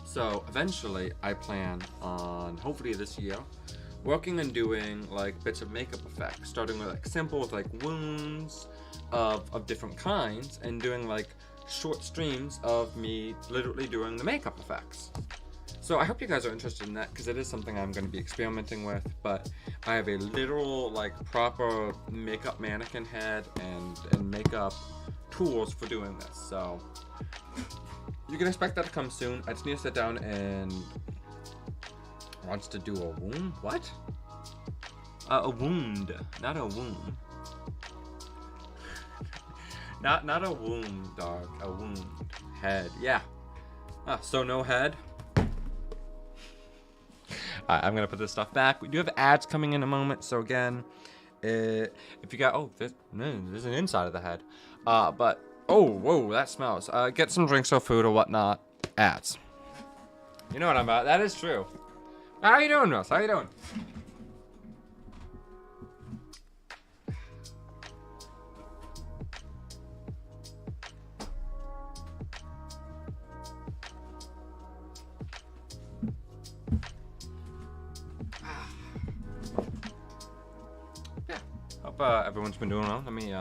So eventually I plan on, hopefully this year, working on doing like bits of makeup effects, starting with like simple with like wounds of different kinds, and doing like short streams of me literally doing the makeup effects. So I hope you guys are interested in that, because it is something I'm going to be experimenting with, but I have a literal like proper makeup mannequin head and makeup tools for doing this. So you can expect that to come soon. I just need to sit down and wants to do a wound? What? A wound, not a wound. Not a wound, dog. A wound. Head. Yeah. So no head. I'm gonna put this stuff back. We do have ads coming in a moment, so again, if you got there's an inside of the head. But whoa, that smells. Get some drinks or food or whatnot. Ads. You know what I'm about. That is true. How you doing, Russ? How you doing? Yeah. Hope everyone's been doing well. Let me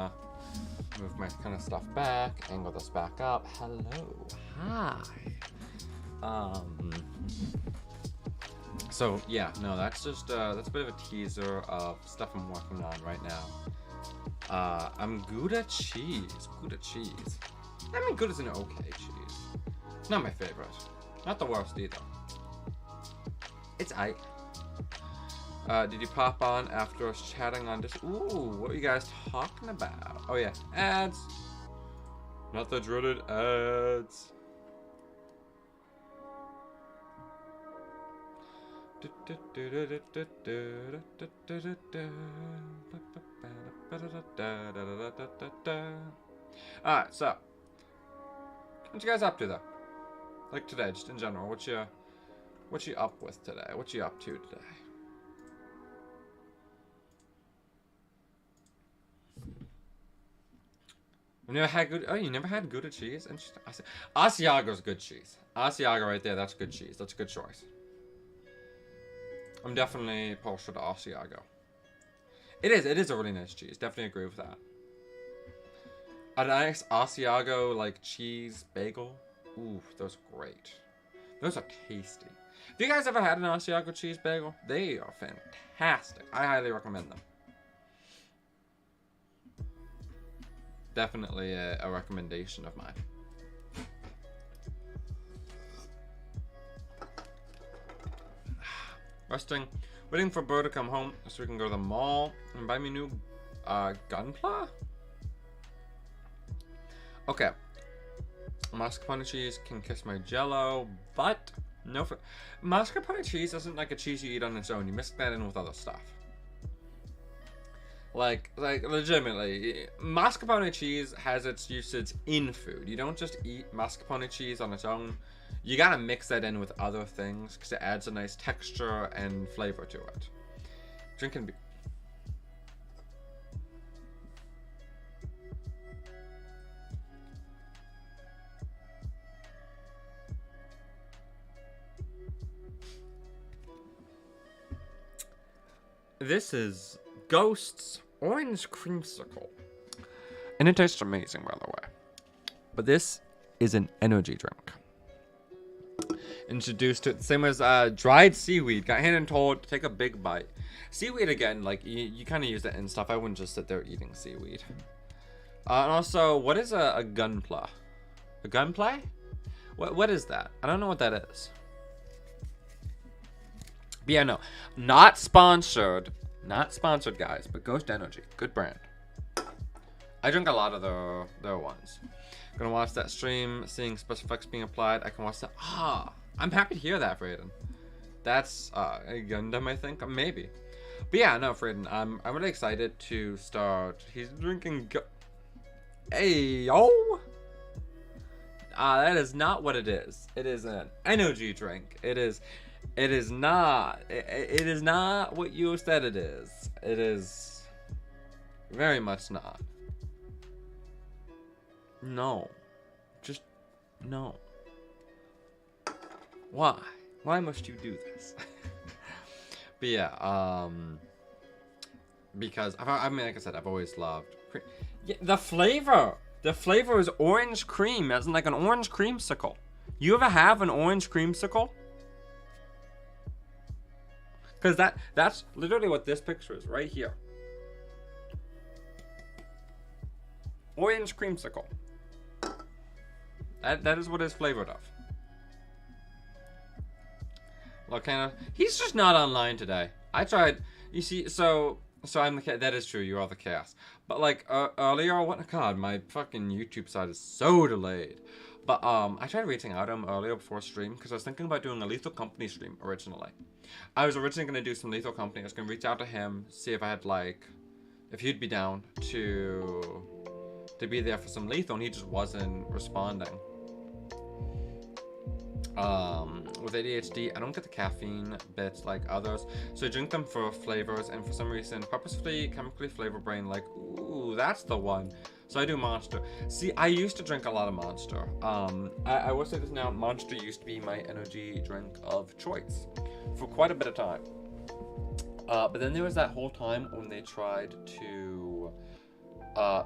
move my kind of stuff back, angle this back up. Hello. Hi. So yeah, no, that's just that's a bit of a teaser of stuff I'm working on right now. I'm good at cheese. Good at cheese. I mean, good as an okay cheese. Not my favorite. Not the worst either. It's aight. Did you pop on after us chatting on this? Ooh, what are you guys talking about? Oh yeah, ads. Not the dreaded ads. Alright, so what you guys up to though? Like today, just in general. What you up with today? What you up to today? I've never had good. Oh, you never had Gouda cheese? Interesting. Asiago's good cheese. Asiago right there. That's good cheese. That's a good choice. I'm definitely partial to Asiago. It is a really nice cheese. Definitely agree with that. A nice Asiago like cheese bagel. Ooh, those are great. Those are tasty. Have you guys ever had an Asiago cheese bagel? They are fantastic. I highly recommend them. Definitely a recommendation of mine. Resting, waiting for Burr to come home so we can go to the mall and buy me new gunpla. Okay. Mascarpone cheese can kiss my jello, but no. Mascarpone cheese isn't like a cheese you eat on its own. You mix that in with other stuff. Like legitimately, mascarpone cheese has its usage in food. You don't just eat mascarpone cheese on its own. You gotta mix that in with other things because it adds a nice texture and flavor to it. Drinking beer. This is Ghost's Orange Creamsicle. And it tastes amazing, by the way. But this is an energy drink. Introduced to it, same as dried seaweed. Got hand and told to take a big bite. Seaweed, again, like, you kind of use that in stuff. I wouldn't just sit there eating seaweed. And also, what is a gunpla? A gunplay? What is that? I don't know what that is. But yeah, no. Not sponsored. Not sponsored, guys, but Ghost Energy. Good brand. I drink a lot of their ones. Gonna watch that stream, seeing special effects being applied. I can watch that. I'm happy to hear that, Frayden. That's a Gundam, I think, maybe. But yeah, no, Frayden, I'm really excited to start. He's drinking. Hey, yo! That is not what it is. It is an energy drink. It is not. It is not what you said it is. It is very much not. No. Just no. Why? Why must you do this? But yeah, because I mean, like I said, I've always loved cream. Yeah, the flavor. The flavor is orange cream, as in like an orange creamsicle. You ever have an orange creamsicle? Because that's literally what this picture is right here. Orange creamsicle. That is what it's flavored of. Look, he's just not online today. I tried. You see, so I'm the that is true. You are the chaos. But like earlier, what? God, my fucking YouTube side is so delayed. But I tried reaching out to him earlier before stream because I was thinking about doing a Lethal Company stream originally. I was originally gonna do some Lethal Company. I was gonna reach out to him, see if I had like, if he'd be down to be there for some Lethal, and he just wasn't responding. With ADHD, I don't get the caffeine bits like others, so I drink them for flavors, and for some reason, purposefully chemically flavor brain like, ooh, that's the one. So I do Monster. See, I used to drink a lot of Monster. I will say this now, Monster used to be my energy drink of choice for quite a bit of time. But then there was that whole time when they tried to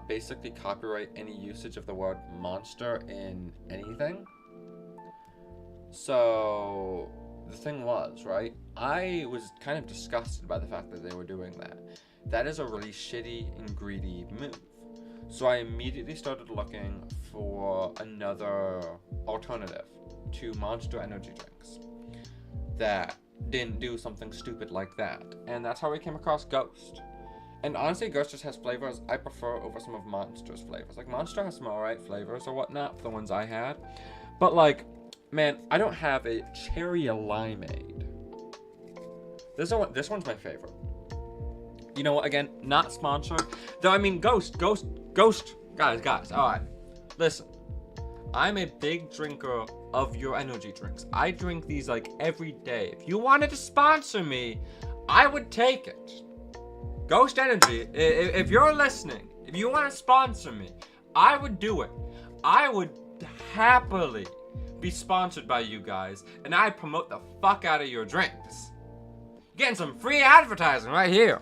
basically copyright any usage of the word monster in anything. So the thing was, right, I was kind of disgusted by the fact that they were doing that. That is a really shitty and greedy move. So I immediately started looking for another alternative to Monster energy drinks that didn't do something stupid like that. And that's how we came across Ghost. And honestly, Ghost just has flavors I prefer over some of Monster's flavors. Like, Monster has some alright flavors or whatnot for the ones I had. But like, man, I don't have a cherry limeade. This one's my favorite. You know what, again, not sponsored. Though, I mean, Ghost. Guys, alright. Listen, I'm a big drinker of your energy drinks. I drink these like every day. If you wanted to sponsor me, I would take it. Ghost Energy, if you're listening, if you want to sponsor me, I would do it. I would happily be sponsored by you guys, and I promote the fuck out of your drinks. Getting some free advertising right here.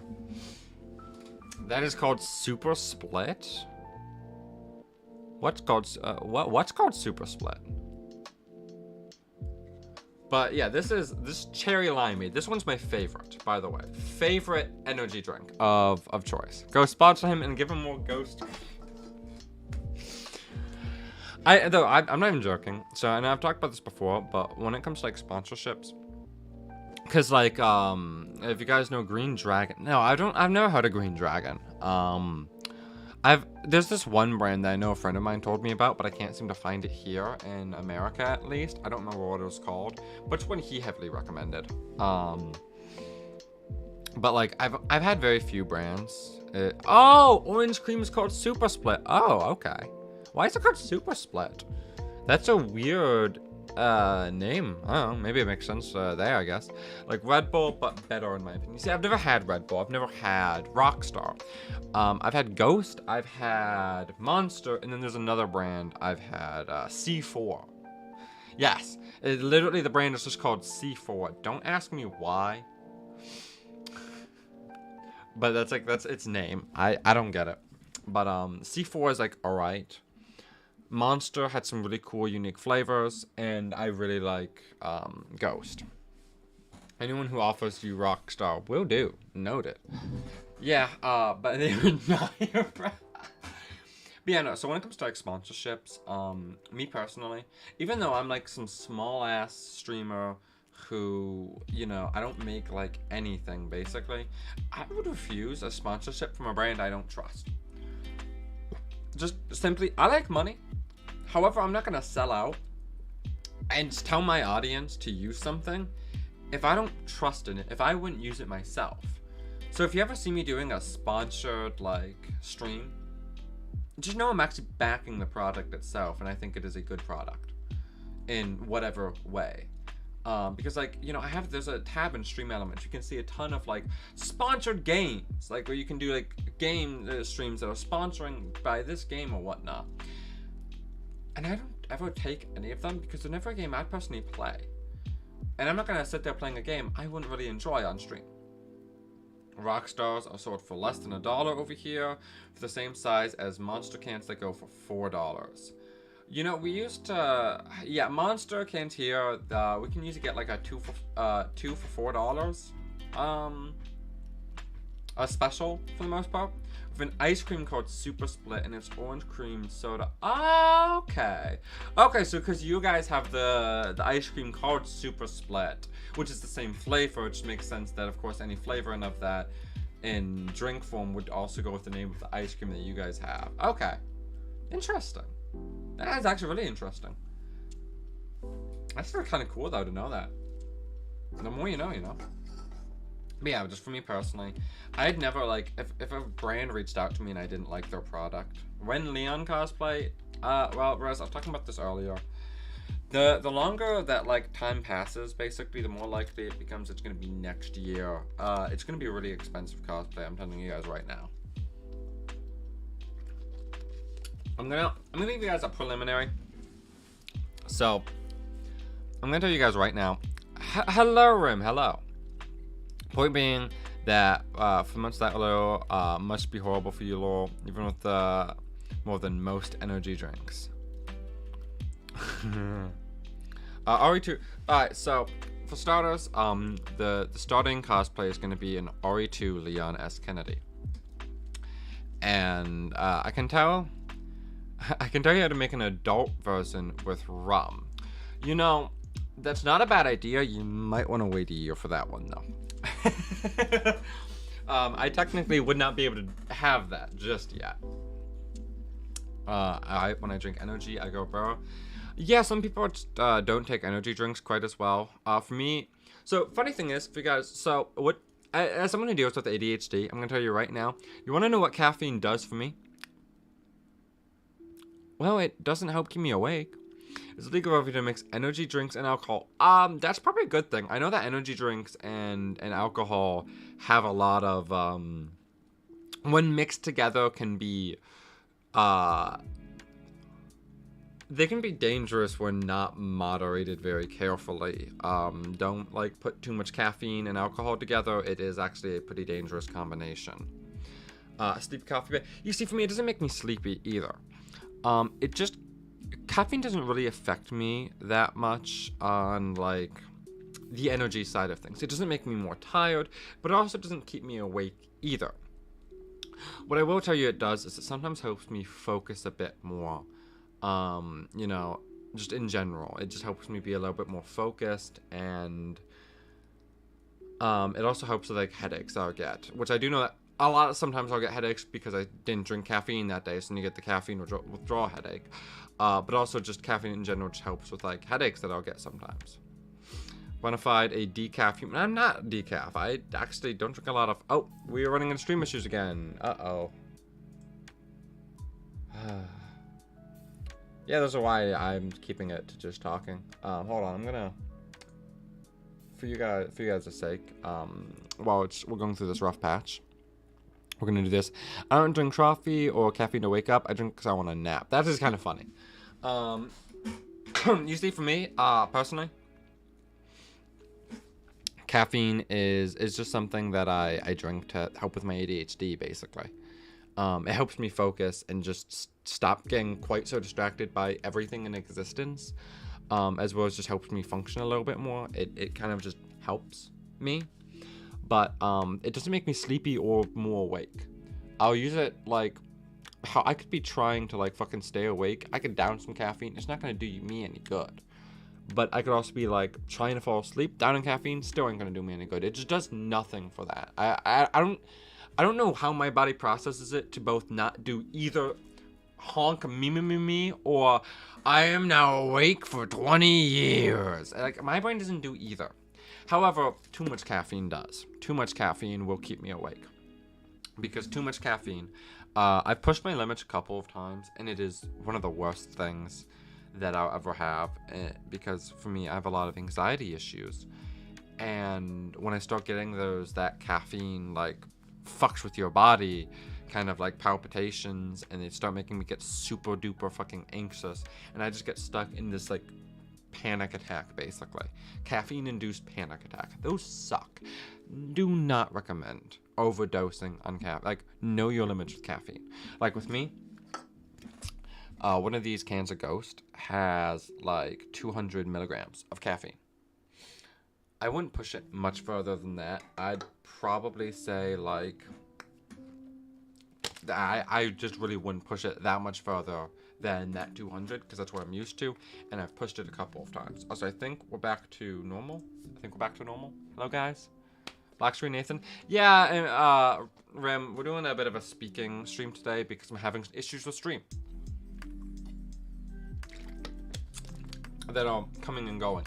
That is called Super Split. What's called Super Split? But yeah, this cherry limeade. This one's my favorite, by the way. Favorite energy drink of choice. Go sponsor him and give him more Ghost. I'm not even joking. So, and I've talked about this before, but when it comes to like sponsorships, because like if you guys know Green Dragon, no, I've never heard of Green Dragon. There's this one brand that I know a friend of mine told me about, but I can't seem to find it here in America at least. I don't remember what it was called, but it's one he heavily recommended. But like I've had very few brands. Orange cream is called Super Split. Oh, okay. Why is it called Super Split? That's a weird name. I don't know, maybe it makes sense there, I guess. Like Red Bull, but better in my opinion. See, I've never had Red Bull. I've never had Rockstar. I've had Ghost. I've had Monster. And then there's another brand I've had, C4. Yes, literally the brand is just called C4. Don't ask me why. But that's its name. I don't get it. But C4 is like alright. Monster had some really cool, unique flavors, and I really like Ghost. Anyone who offers you Rockstar will do. Note it. Yeah, but they were not your friend. But yeah, no, so when it comes to like sponsorships, me personally, even though I'm like some small ass streamer who, you know, I don't make like anything basically, I would refuse a sponsorship from a brand I don't trust. Just simply, I like money. However, I'm not gonna sell out and just tell my audience to use something if I don't trust in it, if I wouldn't use it myself. So if you ever see me doing a sponsored like stream, just know I'm actually backing the product itself, and I think it is a good product in whatever way. Because like, you know, there's a tab in Stream Elements. You can see a ton of like sponsored games, like where you can do like game streams that are sponsoring by this game or whatnot. And I don't ever take any of them because they're never a game I personally play. And I'm not gonna sit there playing a game I wouldn't really enjoy on stream. Rockstars are sold for less than $1 over here, for the same size as monster cans that go for $4. You know, we used to, yeah, monster cans here. We can usually get like a two for $4. A special for the most part, with an ice cream called Super Split, and it's orange cream soda. Okay, so because you guys have the ice cream called Super Split, which is the same flavor, which makes sense that of course any flavoring of that in drink form would also go with the name of the ice cream that you guys have. Okay, interesting. That is actually really interesting. That's really kind of cool though to know that. The more you know, you know. But yeah, just for me personally, I'd never like, if a brand reached out to me and I didn't like their product. When Leon cosplay, well, Rose, I was talking about this earlier. The longer that like time passes, basically, the more likely it becomes it's gonna be next year. It's gonna be a really expensive cosplay, I'm telling you guys right now. I'm gonna give you guys a preliminary. So, I'm gonna tell you guys right now. Hello, Rim, hello. Point being that for months that low must be horrible for you, lol, even with more than most energy drinks. RE2. Alright, so for starters, the starting cosplay is going to be an RE2 Leon S. Kennedy, and I can tell you how to make an adult version with rum. You know, that's not a bad idea. You might want to wait a year for that one though. I technically would not be able to have that just yet. When I drink energy, I go bro. Yeah, some people don't take energy drinks quite as well. For me, so funny thing is, for you guys, so what? As someone who deals with ADHD, I'm gonna tell you right now. You want to know what caffeine does for me? Well, it doesn't help keep me awake. It's legal over here to mix energy drinks and alcohol. That's probably a good thing. I know that energy drinks and alcohol have a lot of, when mixed together can be, they can be dangerous when not moderated very carefully. Don't, like, put too much caffeine and alcohol together. It is actually a pretty dangerous combination. Sleepy coffee. You see, for me, it doesn't make me sleepy either. Caffeine doesn't really affect me that much on, like, the energy side of things. It doesn't make me more tired, but it also doesn't keep me awake either. What I will tell you it does is it sometimes helps me focus a bit more. You know, just in general. It just helps me be a little bit more focused, and it also helps with, like, headaches I'll get, which I do know that sometimes I'll get headaches because I didn't drink caffeine that day, so then you get the caffeine withdrawal headache. But also just caffeine in general just helps with, like, headaches that I'll get sometimes. Bonafide a decaf human. I'm not decaf. I actually don't drink a lot of. Oh, we are running into stream issues again. Uh-oh. Yeah, those are why I'm keeping it to just talking. Hold on, I'm gonna, for you guys' sake, while we're going through this rough patch, we're gonna do this. I don't drink coffee or caffeine to wake up. I drink because I want to nap. That is kind of funny. You see, for me, personally, caffeine is just something that I drink to help with my ADHD, basically. It helps me focus and just stop getting quite so distracted by everything in existence, as well as just helps me function a little bit more. It kind of just helps me, but it doesn't make me sleepy or more awake. I'll use it like how I could be trying to, like, fucking stay awake. I could down some caffeine. It's not gonna do me any good. But I could also be like trying to fall asleep, down in caffeine, still ain't gonna do me any good. It just does nothing for that. I don't know how my body processes it to both not do either honk me or I am now awake for 20 years. Like, my brain doesn't do either. However, too much caffeine does. Too much caffeine will keep me awake. Because too much caffeine, I've pushed my limits a couple of times, and it is one of the worst things that I'll ever have. Because for me, I have a lot of anxiety issues. And when I start getting that caffeine, like, fucks with your body, kind of like palpitations, and they start making me get super duper fucking anxious, and I just get stuck in this like panic attack, basically. Caffeine induced panic attack. Those suck. Do not recommend overdosing on caffeine. Like, know your limits with caffeine. Like with me, one of these cans of Ghost has like 200 milligrams of caffeine. I wouldn't push it much further than that. I'd probably say like I just really wouldn't push it that much further than that 200, because that's what I'm used to, and I've pushed it a couple of times. Also, I think we're back to normal. Hello, guys. Black screen Nathan. Yeah, and Rem, we're doing a bit of a speaking stream today because I'm having issues with stream that are coming and going.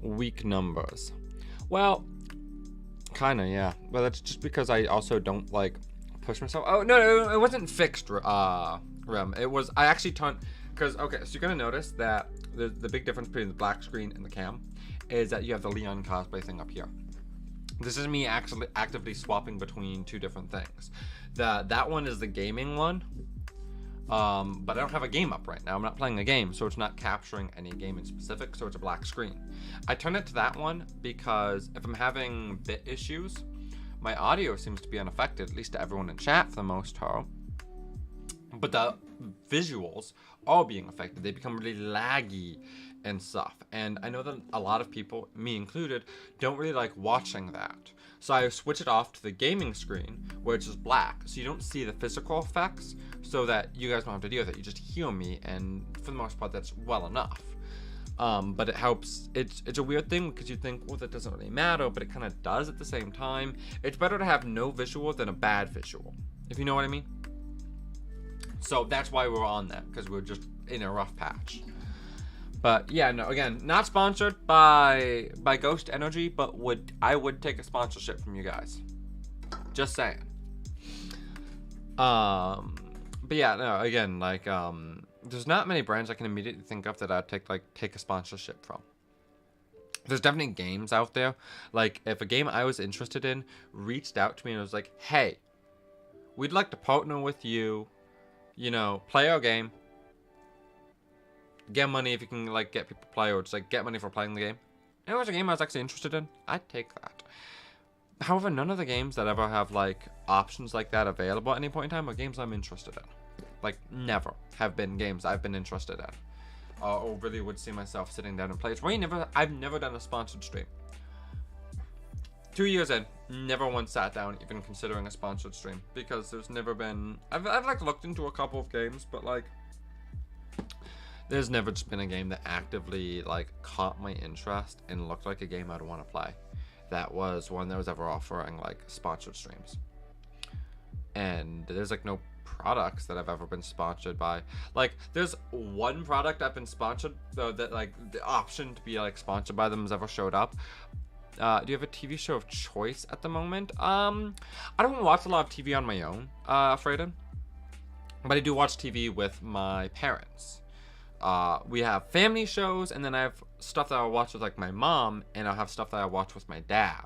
Weak numbers. Well, kinda, yeah. But that's just because I also don't like push myself. Oh no, it wasn't fixed, Rem. It was, I actually turned, because okay, so you're gonna notice that the big difference between the black screen and the cam is that you have the Leon cosplay thing up here. This is me actually actively swapping between two different things. That one is the gaming one. But I don't have a game up right now. I'm not playing a game, so it's not capturing any game in specific, so it's a black screen. I turn it to that one because if I'm having bit issues, my audio seems to be unaffected, at least to everyone in chat for the most part. But the visuals are being affected. They become really laggy and stuff. And I know that a lot of people, me included, don't really like watching that. So I switch it off to the gaming screen, where it's just black, so you don't see the physical effects, so that you guys don't have to deal with it. You just hear me, and for the most part, that's well enough. But it helps. It's a weird thing, because you think, well, that doesn't really matter, but it kind of does at the same time. It's better to have no visual than a bad visual, if you know what I mean. So that's why we're on that, because we're just in a rough patch. But yeah, no, again, not sponsored by Ghost Energy, but I would take a sponsorship from you guys. Just saying. But yeah, no, again, like, there's not many brands I can immediately think of that I'd take a sponsorship from. There's definitely games out there. Like, if a game I was interested in reached out to me and was like, hey, we'd like to partner with you, you know, play our game, get money if you can, like, get people to play, or just, like, get money for playing the game. And it was a game I was actually interested in. I'd take that. However, none of the games that ever have, like, options like that available at any point in time are games I'm interested in. Like, never have been games I've been interested in. Or really would see myself sitting down and play. I've never done a sponsored stream. 2 years in, never once sat down even considering a sponsored stream. Because there's never been... I've like, looked into a couple of games, but, like... There's never just been a game that actively, like, caught my interest and looked like a game I'd want to play. That was one that was ever offering, like, sponsored streams. And there's, like, no products that I've ever been sponsored by. Like, there's one product I've been sponsored, though, that, like, the option to be, like, sponsored by them has ever showed up. Do you have a TV show of choice at the moment? I don't watch a lot of TV on my own, Freyden. But I do watch TV with my parents. We have family shows, and then I have stuff that I'll watch with, like, my mom, and I'll have stuff that I watch with my dad.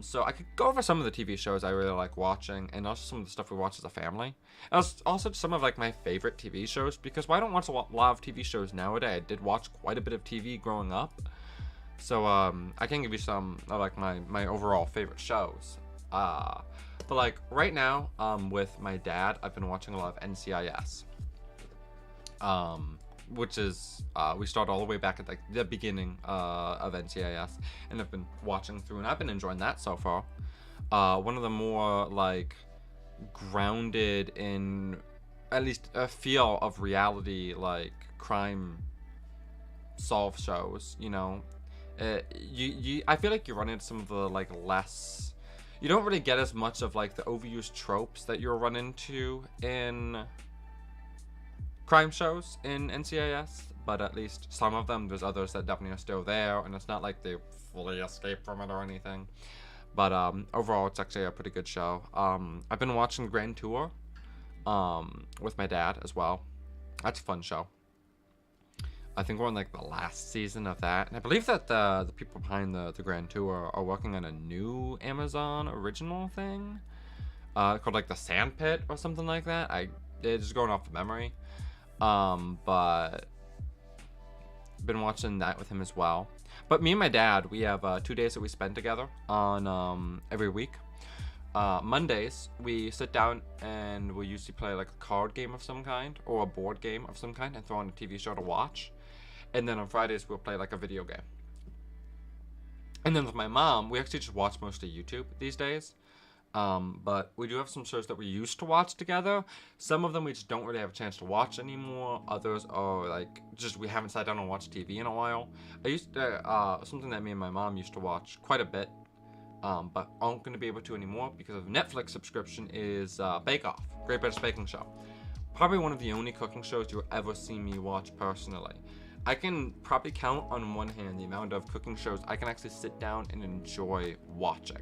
So I could go over some of the TV shows I really like watching, and also some of the stuff we watch as a family. And also some of, like, my favorite TV shows, because while I don't watch a lot of TV shows nowadays, I did watch quite a bit of TV growing up. So, I can give you some of, like, my overall favorite shows. But, like, right now, with my dad, I've been watching a lot of NCIS. Which is, we start all the way back at, like, the beginning of NCIS, and I've been watching through, and I've been enjoying that so far. One of the more, like, grounded in at least a feel of reality, like, crime solve shows, you know. I feel like you run into some of the like less, you don't really get as much of like the overused tropes that you'll run into in crime shows in NCIS, but at least some of them, there's others that definitely are still there, and it's not like they fully escape from it or anything. But overall, it's actually a pretty good show. I've been watching Grand Tour with my dad as well. That's a fun show. I think we're on like the last season of that, and I believe that the people behind the Grand Tour are working on a new Amazon original thing called like the Sand Pit or something like that. It's just going off of memory, but been watching that with him as well. But me and my dad, we have 2 days that we spend together on every week. Mondays we sit down and we'll usually play like a card game of some kind or a board game of some kind and throw on a TV show to watch. And then on Fridays, we'll play like a video game. And then with my mom, we actually just watch mostly YouTube these days. But we do have some shows that we used to watch together. Some of them we just don't really have a chance to watch anymore. Others are like, just we haven't sat down and watched TV in a while. I used to, something that me and my mom used to watch quite a bit, but aren't going to be able to anymore because of Netflix subscription is Bake Off, Great British Baking Show. Probably one of the only cooking shows you'll ever see me watch personally. I can probably count on one hand the amount of cooking shows I can actually sit down and enjoy watching.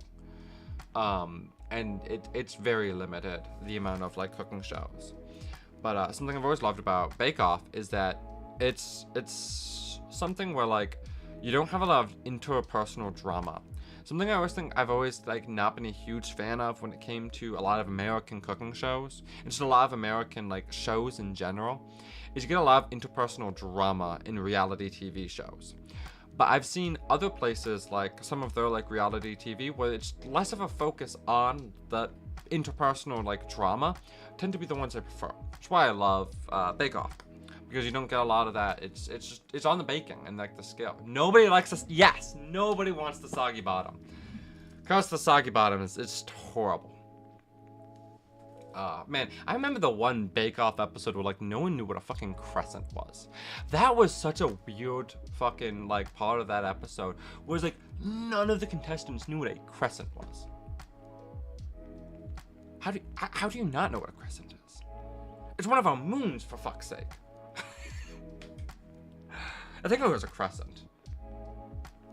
And it's very limited, the amount of like cooking shows. But something I've always loved about Bake Off is that it's something where like you don't have a lot of interpersonal drama. Something I always think I've always like not been a huge fan of when it came to a lot of American cooking shows, and just a lot of American like shows in general, is you get a lot of interpersonal drama in reality TV shows. But I've seen other places, like some of their like reality TV, where it's less of a focus on the interpersonal like drama, tend to be the ones I prefer. That's why I love Bake Off, because you don't get a lot of that. It's on the baking and like the skill. Nobody likes this. Yes, nobody wants the soggy bottom. Cause the soggy bottom it's just horrible. Man, I remember the one Bake Off episode where like no one knew what a fucking crescent was. That was such a weird fucking like part of that episode, whereas like none of the contestants knew what a crescent was. How do you not know what a crescent is? It's one of our moons, for fuck's sake. I think it was a crescent.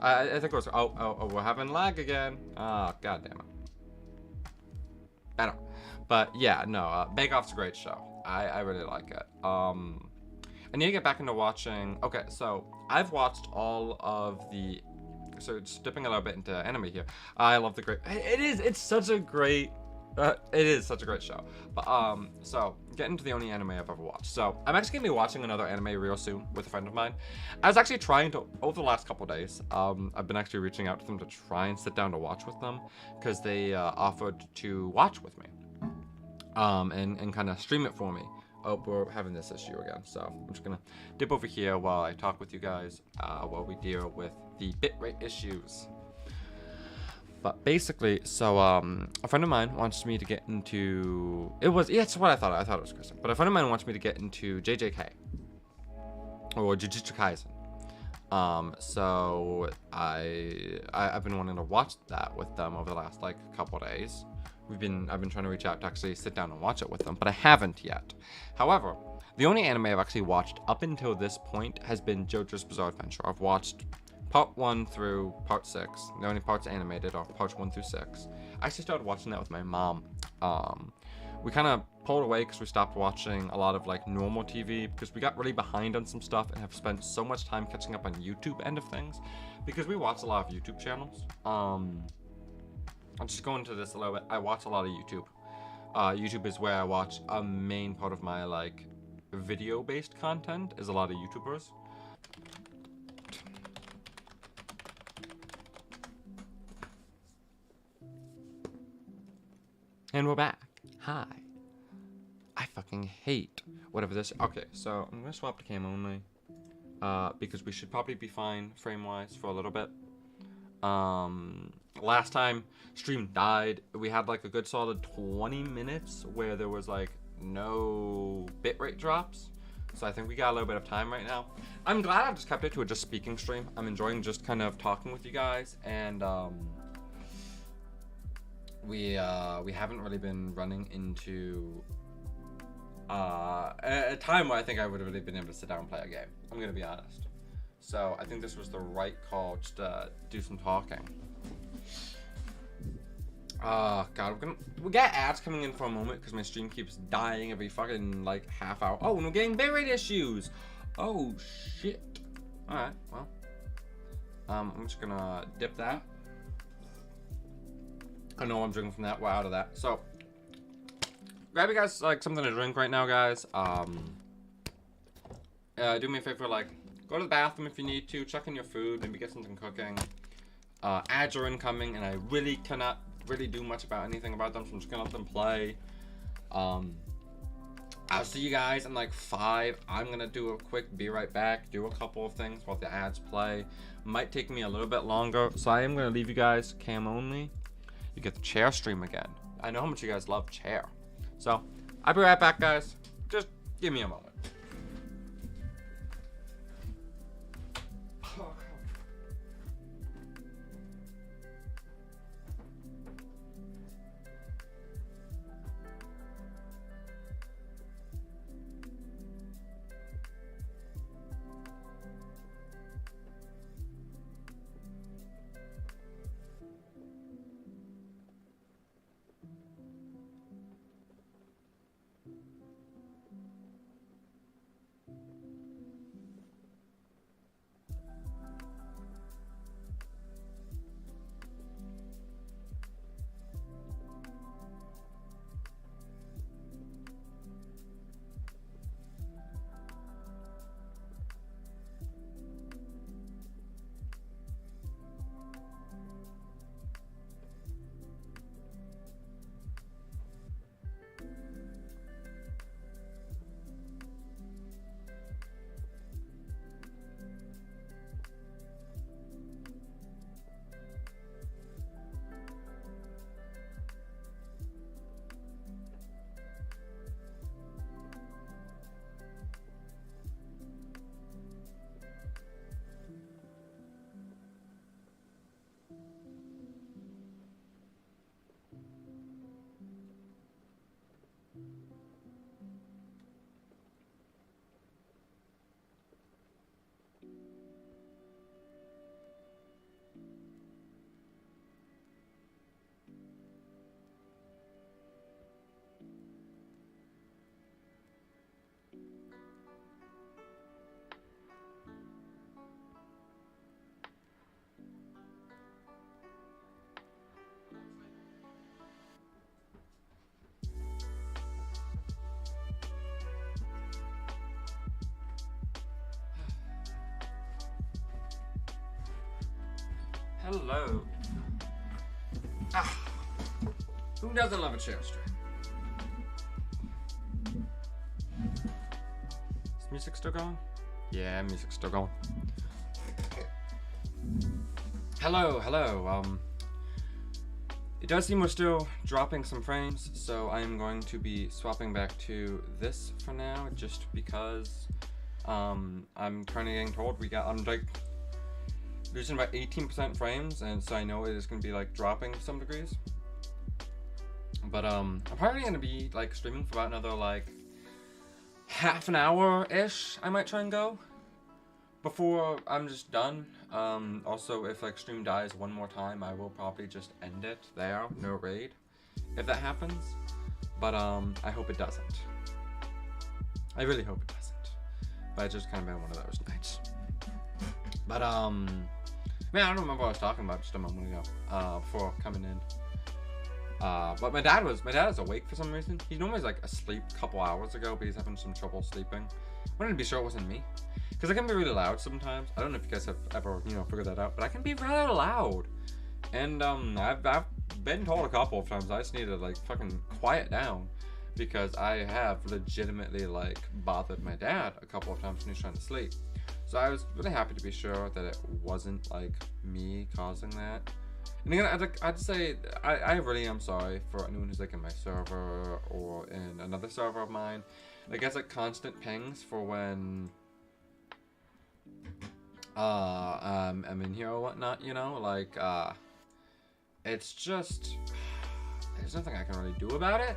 I think it was. Oh, we're having lag again. Oh, god damn it. Better. But yeah, no, Bake Off's a great show. I really like it. I need to get back into watching. Okay, so I've watched all of the. So just dipping a little bit into anime here. I love the great. It's such a great. It is such a great show. But so getting to the only anime I've ever watched. So I'm actually gonna be watching another anime real soon with a friend of mine. I was actually trying to over the last couple days. I've been actually reaching out to them to try and sit down to watch with them because they offered to watch with me. And kind of stream it for me. Oh, we're having this issue again, so I'm just gonna dip over here while I talk with you guys while we deal with the bitrate issues. But basically, so a friend of mine wants me to get into it's what I thought it was Kristen, but a friend of mine wants me to get into JJK or Jujutsu Kaisen. So I've been wanting to watch that with them over the last like couple days. I've been trying to reach out to actually sit down and watch it with them, but I haven't yet. However, the only anime I've actually watched up until this point has been JoJo's Bizarre Adventure. I've watched part 1 through part 6. The only parts animated are parts 1 through 6. I actually started watching that with my mom. We kind of pulled away because we stopped watching a lot of like normal TV because we got really behind on some stuff and have spent so much time catching up on YouTube end of things because we watch a lot of YouTube channels. I'll just go into this a little bit. I watch a lot of YouTube. YouTube is where I watch a main part of my like video-based content is a lot of YouTubers. And we're back. Hi. I fucking hate whatever this. Okay, so I'm gonna swap to cam only because we should probably be fine frame-wise for a little bit. Last time stream died, we had like a good solid 20 minutes where there was like no bitrate drops. So I think we got a little bit of time right now. I'm glad I just kept it to a just speaking stream. I'm enjoying just kind of talking with you guys, and we haven't really been running into a time where I think I would have really been able to sit down and play a game. I'm gonna be honest. So I think this was the right call just to do some talking. God, we got ads coming in for a moment because my stream keeps dying every fucking like half hour. Oh, and we're getting bitrate issues. Oh shit. All right, well, I'm just gonna dip that. I know I'm drinking from that. We're out of that. So, grab you guys like something to drink right now, guys. Do me a favor, like go to the bathroom if you need to. Check in your food. Maybe get something cooking. Ads are incoming, and I really cannot really do much about anything about them, so I'm just gonna let them play. I'll see you guys in like 5. I'm gonna do a quick be right back, do a couple of things while the ads play. Might take me a little bit longer, so I am gonna leave you guys cam only. You get the chair stream again. I know how much you guys love chair, so I'll be right back, guys. Just give me a moment. Hello. Who doesn't love a chair stream? Is music still going? Yeah, music's still going. Hello. It does seem we're still dropping some frames, so I am going to be swapping back to this for now, just because I'm kind of getting told I'm like losing about 18% frames, and so I know it is going to be like dropping some degrees. But I'm probably going to be like streaming for about another like half an hour-ish. I might try and go before I'm just done. Also, if like stream dies one more time, I will probably just end it there, no raid, if that happens. But I hope it doesn't. I really hope it doesn't. But it's just kind of been one of those nights. But man, I don't remember what I was talking about just a moment ago before coming in. But my dad is awake for some reason. He normally was like asleep a couple hours ago, but he's having some trouble sleeping. I wanted to be sure it wasn't me, because I can be really loud sometimes. I don't know if you guys have ever figured that out, but I can be rather loud. And I've been told a couple of times I just need to like fucking quiet down, because I have legitimately like bothered my dad a couple of times when he's trying to sleep. So I was really happy to be sure that it wasn't like me causing that. And again, I'd say I really am sorry for anyone who's like in my server or in another server of mine. Like, it's like constant pings for when I'm in here or whatnot, you know? Like, it's just, there's nothing I can really do about it.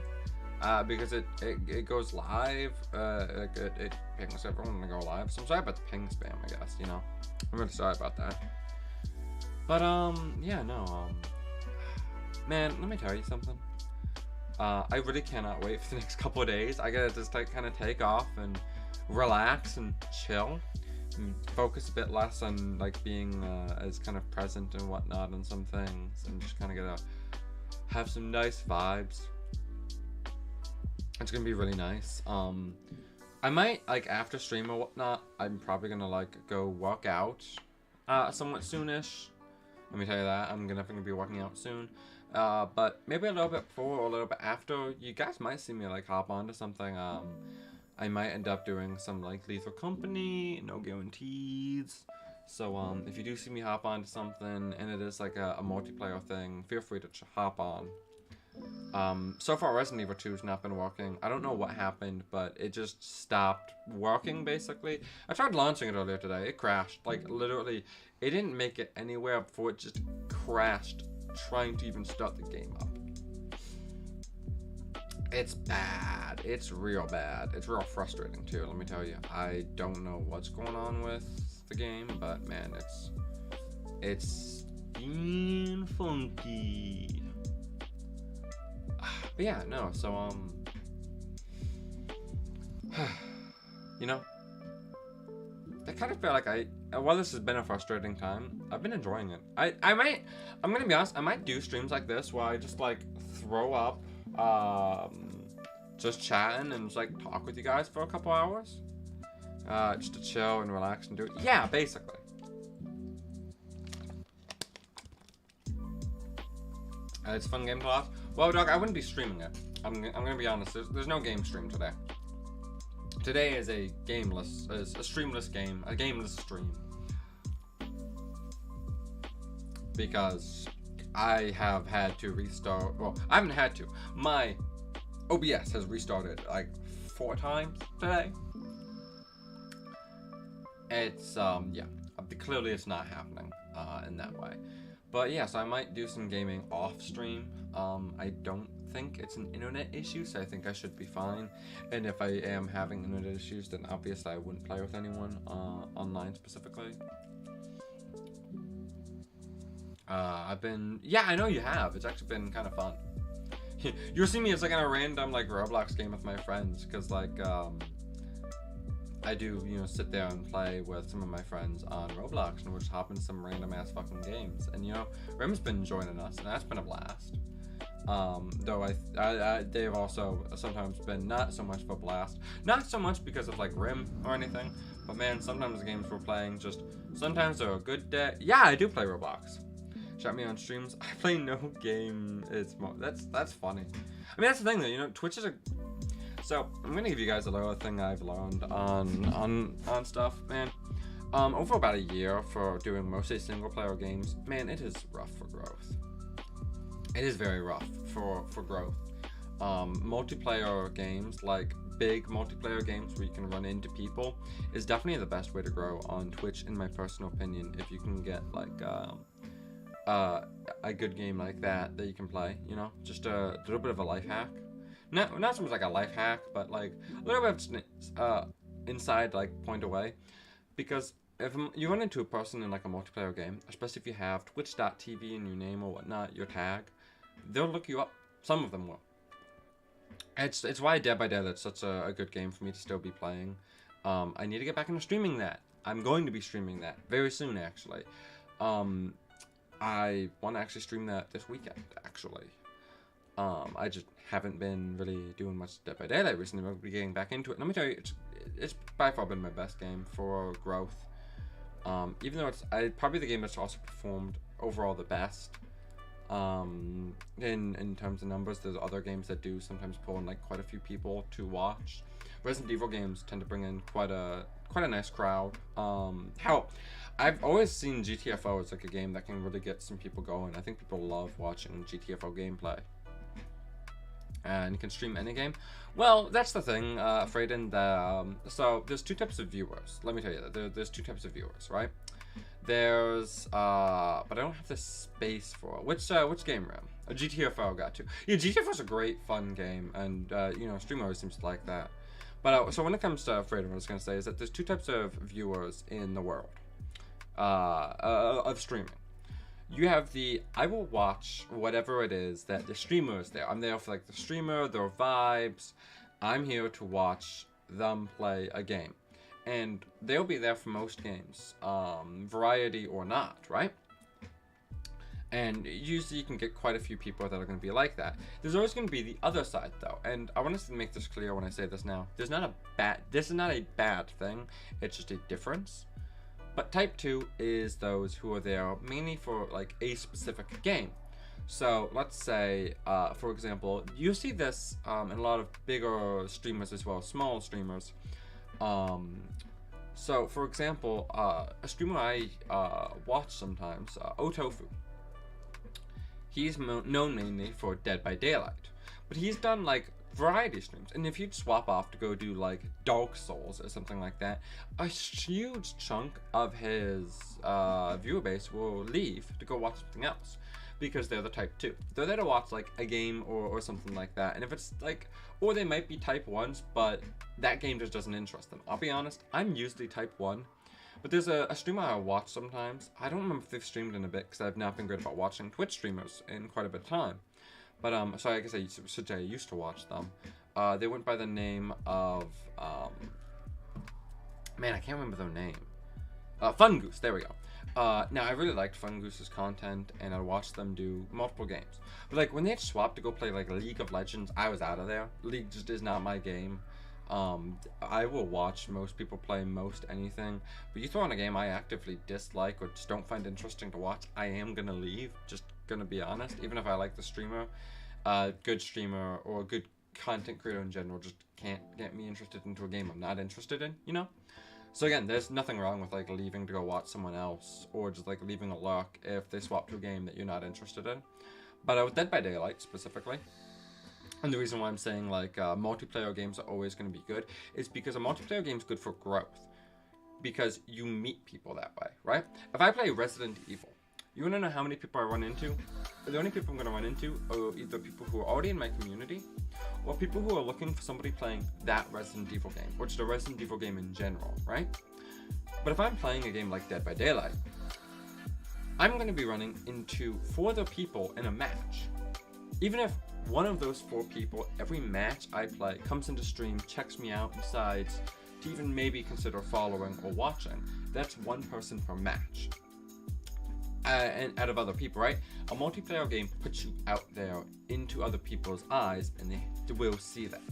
Because it goes live, it pings everyone when they go live. So I'm sorry about the ping spam, I guess, you know? I'm really sorry about that. But, yeah, no, man, let me tell you something. I really cannot wait for the next couple of days. I gotta just like kind of take off and relax and chill and focus a bit less on like being as kind of present and whatnot on some things, and just kind of gotta have some nice vibes. It's gonna be really nice. I might, like, after stream or whatnot, I'm probably gonna like go work out somewhat soonish. Let me tell you that. I'm definitely gonna be working out soon. But maybe a little bit before or a little bit after, you guys might see me like hop onto something. I might end up doing some like Lethal Company, no guarantees. So if you do see me hop onto something and it is like a multiplayer thing, feel free to hop on. So far Resident Evil 2 has not been working. I don't know what happened, but it just stopped working basically. I tried launching it earlier today. It crashed. Like, literally, it didn't make it anywhere before it just crashed trying to even start the game up. It's bad. It's real bad. It's real frustrating too, let me tell you. I don't know what's going on with the game, but man, it's being funky. But yeah, no, so you know, I kind of feel like while this has been a frustrating time, I've been enjoying it. I'm gonna be honest, I might do streams like this where I just like throw up, just chatting and just like talk with you guys for a couple hours, just to chill and relax and do it. Yeah, basically. It's a fun game to watch. Well, dog, I wouldn't be streaming it. I'm gonna be honest. There's no game stream today. Today is a streamless game, a gameless stream. Because I have had to restart, well, I haven't had to. My OBS has restarted like 4 times today. It's, yeah, clearly it's not happening in that way. But yeah, so I might do some gaming off stream. I don't think it's an internet issue, so I think I should be fine. And if I am having internet issues, then obviously I wouldn't play with anyone online specifically. Yeah, I know you have. It's actually been kind of fun. You'll see me as like in a random like Roblox game with my friends, because like I do, you know, sit there and play with some of my friends on Roblox, and we'll just hop into some random ass fucking games. And you know, Rim's been joining us, and that's been a blast. Though they've also sometimes been not so much of a blast. Not so much because of like Rim or anything, but man, sometimes the games we're playing just, sometimes they're a good day. Yeah, I do play Roblox. Shout me on streams. I play no game. That's funny. I mean, that's the thing though, you know, Twitch is a, so I'm gonna give you guys a little thing I've learned on stuff, man. Over about a year for doing mostly single player games, man, it is rough for growth. It is very rough for growth. Multiplayer games, like big multiplayer games where you can run into people, is definitely the best way to grow on Twitch, in my personal opinion. If you can get like a good game like that you can play, you know, just a little bit of a life hack. Not so much like a life hack, but like a little bit of inside like point away, because if you run into a person in like a multiplayer game, especially if you have twitch.tv in your name or whatnot, your tag, they'll look you up. Some of them will. It's why Dead by Daylight's such a good game for me to still be playing. I need to get back into streaming that. I'm going to be streaming that very soon, actually. I want to actually stream that this weekend, actually. I just haven't been really doing much Dead by Daylight recently. I'll be getting back into it. Let me tell you, it's by far been my best game for growth. Even though it's probably the game that's also performed overall the best. In terms of numbers, there's other games that do sometimes pull in like quite a few people to watch. Resident Evil games tend to bring in quite a nice crowd. Hell, I've always seen GTFO as like a game that can really get some people going. I think people love watching GTFO gameplay. and you can stream any game. Well, that's the thing, Frayden. So there's two types of viewers. Let me tell you that there's two types of viewers, right? There's but I don't have the space for it. Which game room? A GTFO got to. Yeah, GTFO is a great fun game, and you know, streamer always seems to like that. But so when it comes to Frayden, what I was gonna say is that there's two types of viewers in the world of streaming. You have the, I will watch whatever it is that the streamer is there. I'm there for like the streamer, their vibes. I'm here to watch them play a game. And they'll be there for most games, variety or not, right? And usually you can get quite a few people that are going to be like that. There's always going to be the other side though. And I want us to make this clear when I say this now. This is not a bad thing. It's just a difference. But type 2 is those who are there mainly for like a specific game. So let's say, for example, you see this in a lot of bigger streamers as well, small streamers. So for example, a streamer I watch sometimes, Otofu. He's known mainly for Dead by Daylight, but he's done like variety streams, and if you'd swap off to go do like Dark Souls or something like that, a huge chunk of his viewer base will leave to go watch something else, because they're the type 2. They're there to watch like a game or something like that, and if it's like, or they might be type 1s, but that game just doesn't interest them. I'll be honest, I'm usually type 1, but there's a streamer I watch sometimes. I don't remember if they've streamed in a bit, because I've not been good about watching Twitch streamers in quite a bit of time. But, so I guess I used to watch them. They went by the name of, man, I can't remember their name. Fun Goose, there we go. Now, I really liked Fun Goose's content, and I watched them do multiple games. But, like, when they had swapped to go play, like, League of Legends, I was out of there. League just is not my game. I will watch most people play most anything, but you throw in a game I actively dislike or just don't find interesting to watch, I am gonna leave, just gonna be honest. Even if I like the streamer, good streamer or good content creator in general just can't get me interested into a game I'm not interested in, you know? So again, there's nothing wrong with like leaving to go watch someone else, or just like leaving a lurk if they swap to a game that you're not interested in. But with Dead by Daylight specifically, and the reason why I'm saying like multiplayer games are always going to be good is because a multiplayer game is good for growth, because you meet people that way, right? If I play Resident Evil, you want to know how many people I run into? The only people I'm going to run into are either people who are already in my community, or people who are looking for somebody playing that Resident Evil game, or just a Resident Evil game in general, right? But if I'm playing a game like Dead by Daylight, I'm going to be running into 4 other people in a match. Even if one of those 4 people, every match I play, comes into stream, checks me out, and decides to even maybe consider following or watching, that's 1 person per match. And out of other people, right? A multiplayer game puts you out there into other people's eyes, and they will see that.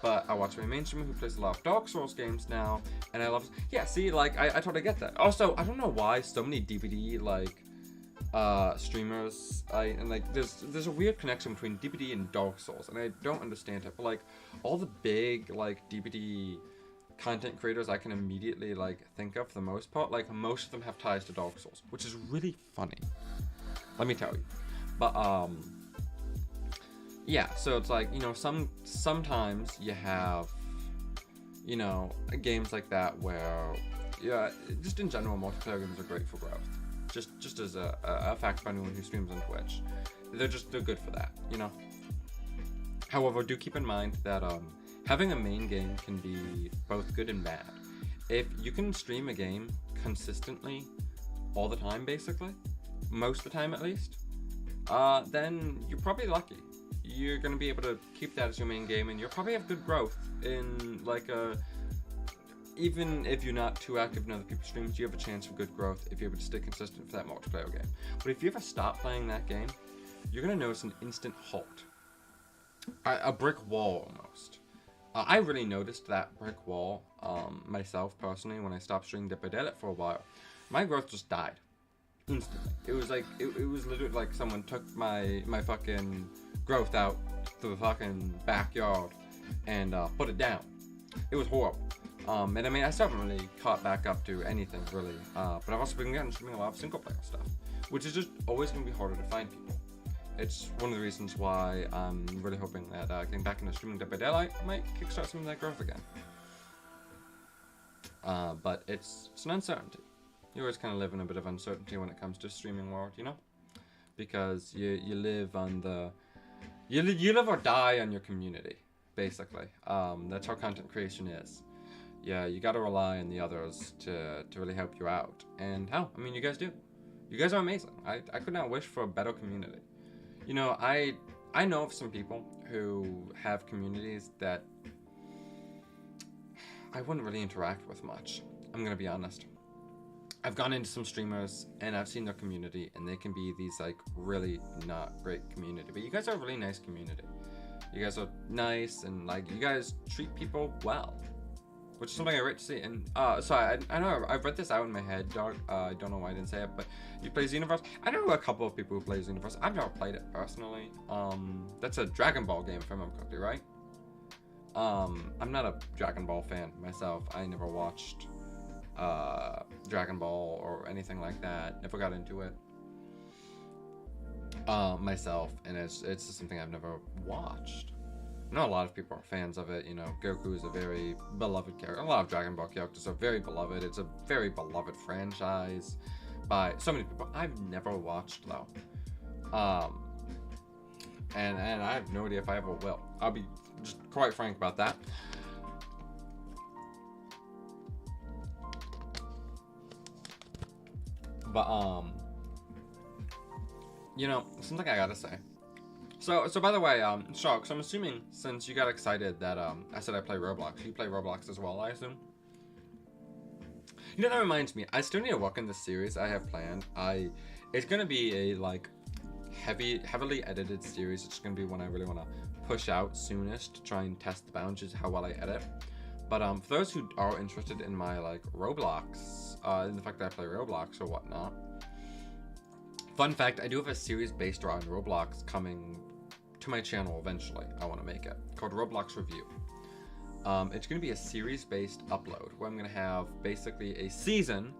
But I watch my main streamer who plays a lot of Dark Souls games now, and I love, yeah, see, like, I totally get that. Also, I don't know why so many DVD, like, streamers, and like, there's a weird connection between DVD and Dark Souls, and I don't understand it, but like, all the big, like, DVD content creators I can immediately, like, think of for the most part, like, most of them have ties to Dark Souls, which is really funny, let me tell you. But, yeah, so it's like, you know, sometimes you have, you know, games like that where, yeah, just in general, multiplayer games are great for growth. Just as a fact for anyone who streams on Twitch. They're good for that, you know? However, do keep in mind that, having a main game can be both good and bad. If you can stream a game consistently, all the time basically, most of the time at least, then you're probably lucky. You're going to be able to keep that as your main game, and you'll probably have good growth in like even if you're not too active in other people's streams, you have a chance of good growth if you're able to stay consistent for that multiplayer game. But if you ever stop playing that game, you're going to notice an instant halt. A brick wall almost. I really noticed that brick wall myself personally when I stopped streaming Dead by Daylight for a while. My growth just died instantly. It was like it was literally like someone took my fucking growth out to the fucking backyard and put it down. It was horrible. And I mean, I still haven't really caught back up to anything really. But I've also been streaming a lot of single player stuff, which is just always going to be harder to find people. it's one of the reasons why I'm really hoping that getting back into streaming Dead by Daylight might kickstart some of that growth again. But it's an uncertainty. You always kind of live in a bit of uncertainty when it comes to streaming world, you know, because you live on the you live or die on your community, basically. That's how content creation is. Yeah, you got to rely on the others to really help you out, and how? I mean, you guys do. You guys are amazing. I could not wish for a better community. You know, I know of some people who have communities that I wouldn't really interact with much. I'm gonna be honest. I've gone into some streamers and I've seen their community, and they can be these like really not great community. But you guys are a really nice community. You guys are nice, and like you guys treat people well, which is something I rate to see. And so I know I've read this out in my head, dog. I don't know why I didn't say it, but you play Xenoverse. I know a couple of people who play Xenoverse. I've never played it personally. That's a Dragon Ball game, if I remember correctly, right? I'm not a Dragon Ball fan myself. I never watched Dragon Ball or anything like that. Never got into it myself, and it's just something I've never watched. I know a lot of people are fans of it. You know, Goku is a very beloved character. A lot of Dragon Ball characters are very beloved. It's a very beloved franchise by so many people. I've never watched though, and I have no idea if I ever will. I'll be just quite frank about that. But you know, something I gotta say. So by the way, Shark, so I'm assuming since you got excited that I said I play Roblox, you play Roblox as well, I assume? You know, that reminds me, I still need to work on this series I have planned. It's gonna be a like heavily edited series. It's gonna be one I really wanna push out soonest to try and test the boundaries of how well I edit. But for those who are interested in my like Roblox, in the fact that I play Roblox or whatnot, fun fact, I do have a series based around Roblox coming to my channel eventually. I want to make it called Roblox Review. It's going to be a series-based upload where I'm going to have basically a season,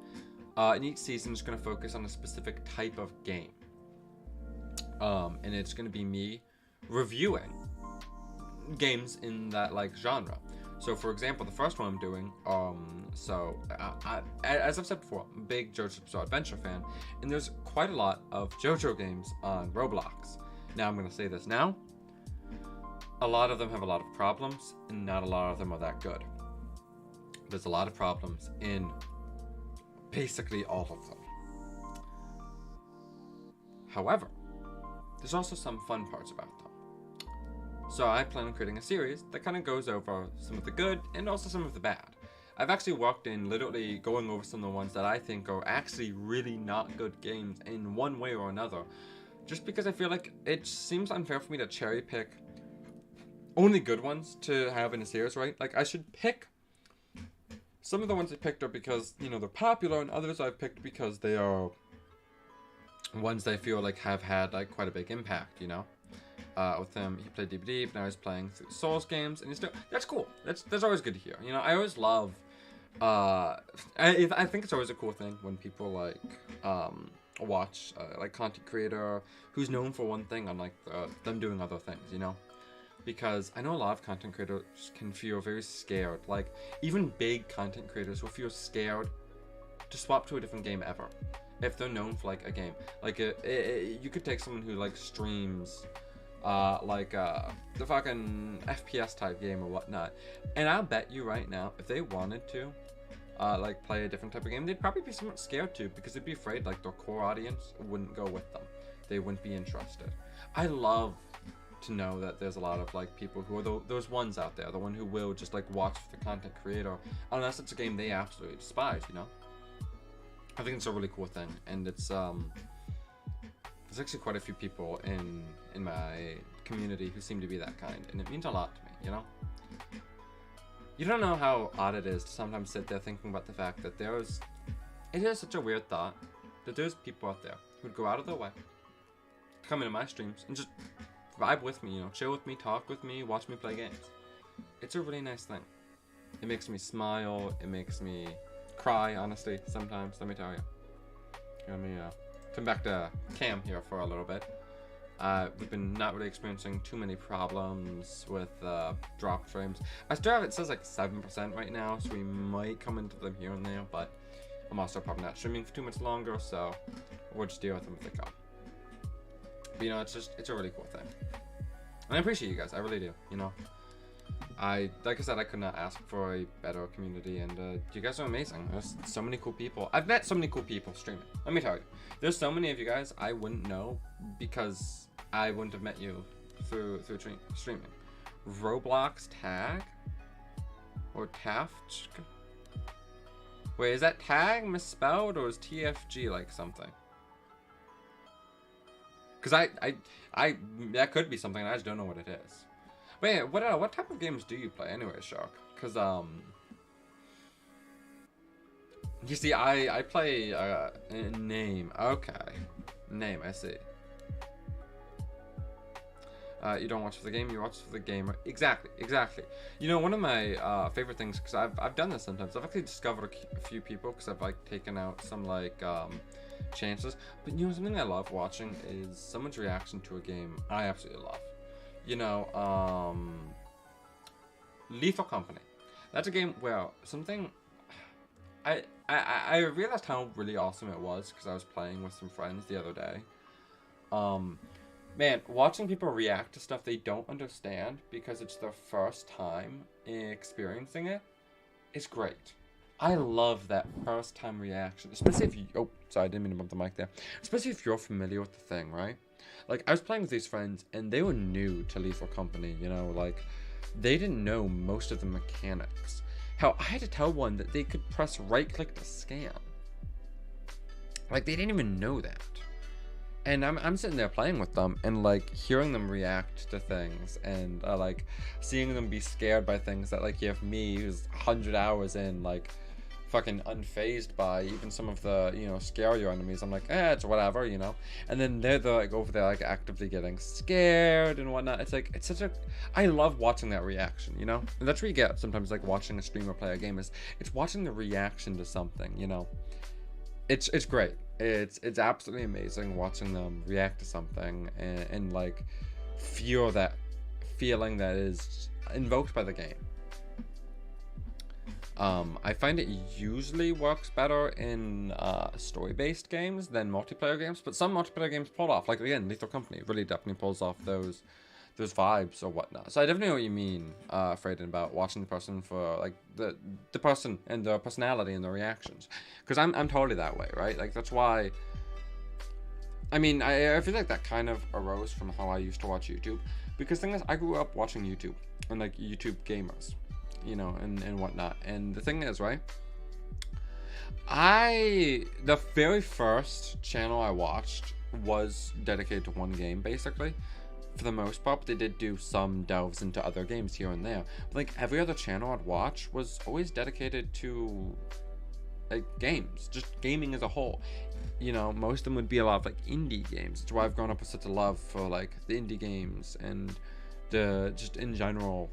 and each season is going to focus on a specific type of game. And it's going to be me reviewing games in that like genre. So for example, the first one I'm doing, as I've said before, I'm a big JoJo's Bizarre Adventure fan, and there's quite a lot of JoJo games on Roblox. Now I'm going to say this now, a lot of them have a lot of problems, and not a lot of them are that good. There's a lot of problems in basically all of them. However, there's also some fun parts about them. So I plan on creating a series that kind of goes over some of the good and also some of the bad. I've actually worked in literally going over some of the ones that I think are actually really not good games in one way or another. Just because I feel like it seems unfair for me to cherry pick only good ones to have in a series, right? Like I should pick some of the ones I picked are because, you know, they're popular, and others I've picked because they are ones that I feel like have had like quite a big impact, you know? With him, he played DBD, but now he's playing through Souls games, and he's still, that's cool. That's always good to hear. You know, I always love, I think it's always a cool thing when people like, watch, like content creator who's known for one thing on like, them doing other things, you know? Because I know a lot of content creators can feel very scared, like, even big content creators will feel scared to swap to a different game ever. If they're known for like a game. Like, you could take someone who like streams, the fucking FPS type game or whatnot, and I'll bet you right now, if they wanted to, like play a different type of game, they'd probably be somewhat scared to, because they'd be afraid like their core audience wouldn't go with them. They wouldn't be interested. I love to know that there's a lot of like people who are those ones out there, the one who will just like watch the content creator unless it's a game they absolutely despise, you know? I think it's a really cool thing, and it's there's actually quite a few people in my community who seem to be that kind, and it means a lot to me, you know? You don't know how odd it is to sometimes sit there thinking about the fact that it is such a weird thought that there's people out there who'd go out of their way to come into my streams and just vibe with me, you know, chill with me, talk with me, watch me play games. It's a really nice thing. It makes me smile, it makes me cry, honestly, sometimes, let me tell you. Let me come back to Cam here for a little bit. We've been not really experiencing too many problems with drop frames. I still have, it says like 7% right now, so we might come into them here and there, but I'm also probably not streaming for too much longer, so we'll just deal with them as they come. But you know, it's a really cool thing. And I appreciate you guys, I really do, you know. Like I said, I could not ask for a better community, and you guys are amazing. There's so many cool people. I've met so many cool people streaming. Let me tell you, there's so many of you guys I wouldn't know because I wouldn't have met you through streaming. Roblox Tag or Taft? Wait, is that Tag misspelled or is TFG like something? Because I that could be something. I just don't know what it is. Wait, what type of games do you play anyway, Shark? Because you see, I play Name. Okay, Name. I see. You don't watch for the game, you watch for the gamer. Exactly. You know, one of my favorite things, because I've done this sometimes. I've actually discovered a few people because I've like taken out some like chances. But you know, something I love watching is someone's reaction to a game I absolutely love. You know, Lethal Company. That's a game where something I realized how really awesome it was because I was playing with some friends the other day. Man, watching people react to stuff they don't understand because it's their first time experiencing it is great. I love that first time reaction, especially if you, oh, sorry, I didn't mean to bump the mic there. Especially if you're familiar with the thing, right? Like, I was playing with these friends, and they were new to Lethal Company, you know, like, they didn't know most of the mechanics. Hell, I had to tell one that they could press right-click to scan. Like, they didn't even know that. And I'm sitting there playing with them, and, like, hearing them react to things, and, like, seeing them be scared by things that, like, you have me, who's 100 hours in, like, fucking unfazed by even some of the, you know, scarier enemies. I'm like, it's whatever, you know. And then they're like over there like actively getting scared and whatnot. It's like, it's such a, I love watching that reaction, you know. And that's what you get sometimes, like watching a streamer play a game, is it's watching the reaction to something, you know. It's great. It's absolutely amazing watching them react to something and like feel that feeling that is invoked by the game. I find it usually works better in story-based games than multiplayer games, but some multiplayer games pull off. Like again, Lethal Company really definitely pulls off those vibes or whatnot. So I definitely know what you mean, Frayden, about watching the person for like the person and their personality and their reactions. Because I'm totally that way, right? Like that's why. I mean, I feel like that kind of arose from how I used to watch YouTube. Because the thing is, I grew up watching YouTube and like YouTube gamers, you know, and whatnot. And the thing is, right, the very first channel I watched was dedicated to one game, basically. For the most part, they did do some delves into other games here and there. But like every other channel I'd watch was always dedicated to like games, just gaming as a whole. You know, most of them would be a lot of like indie games. That's why I've grown up with such a love for like the indie games and the just in general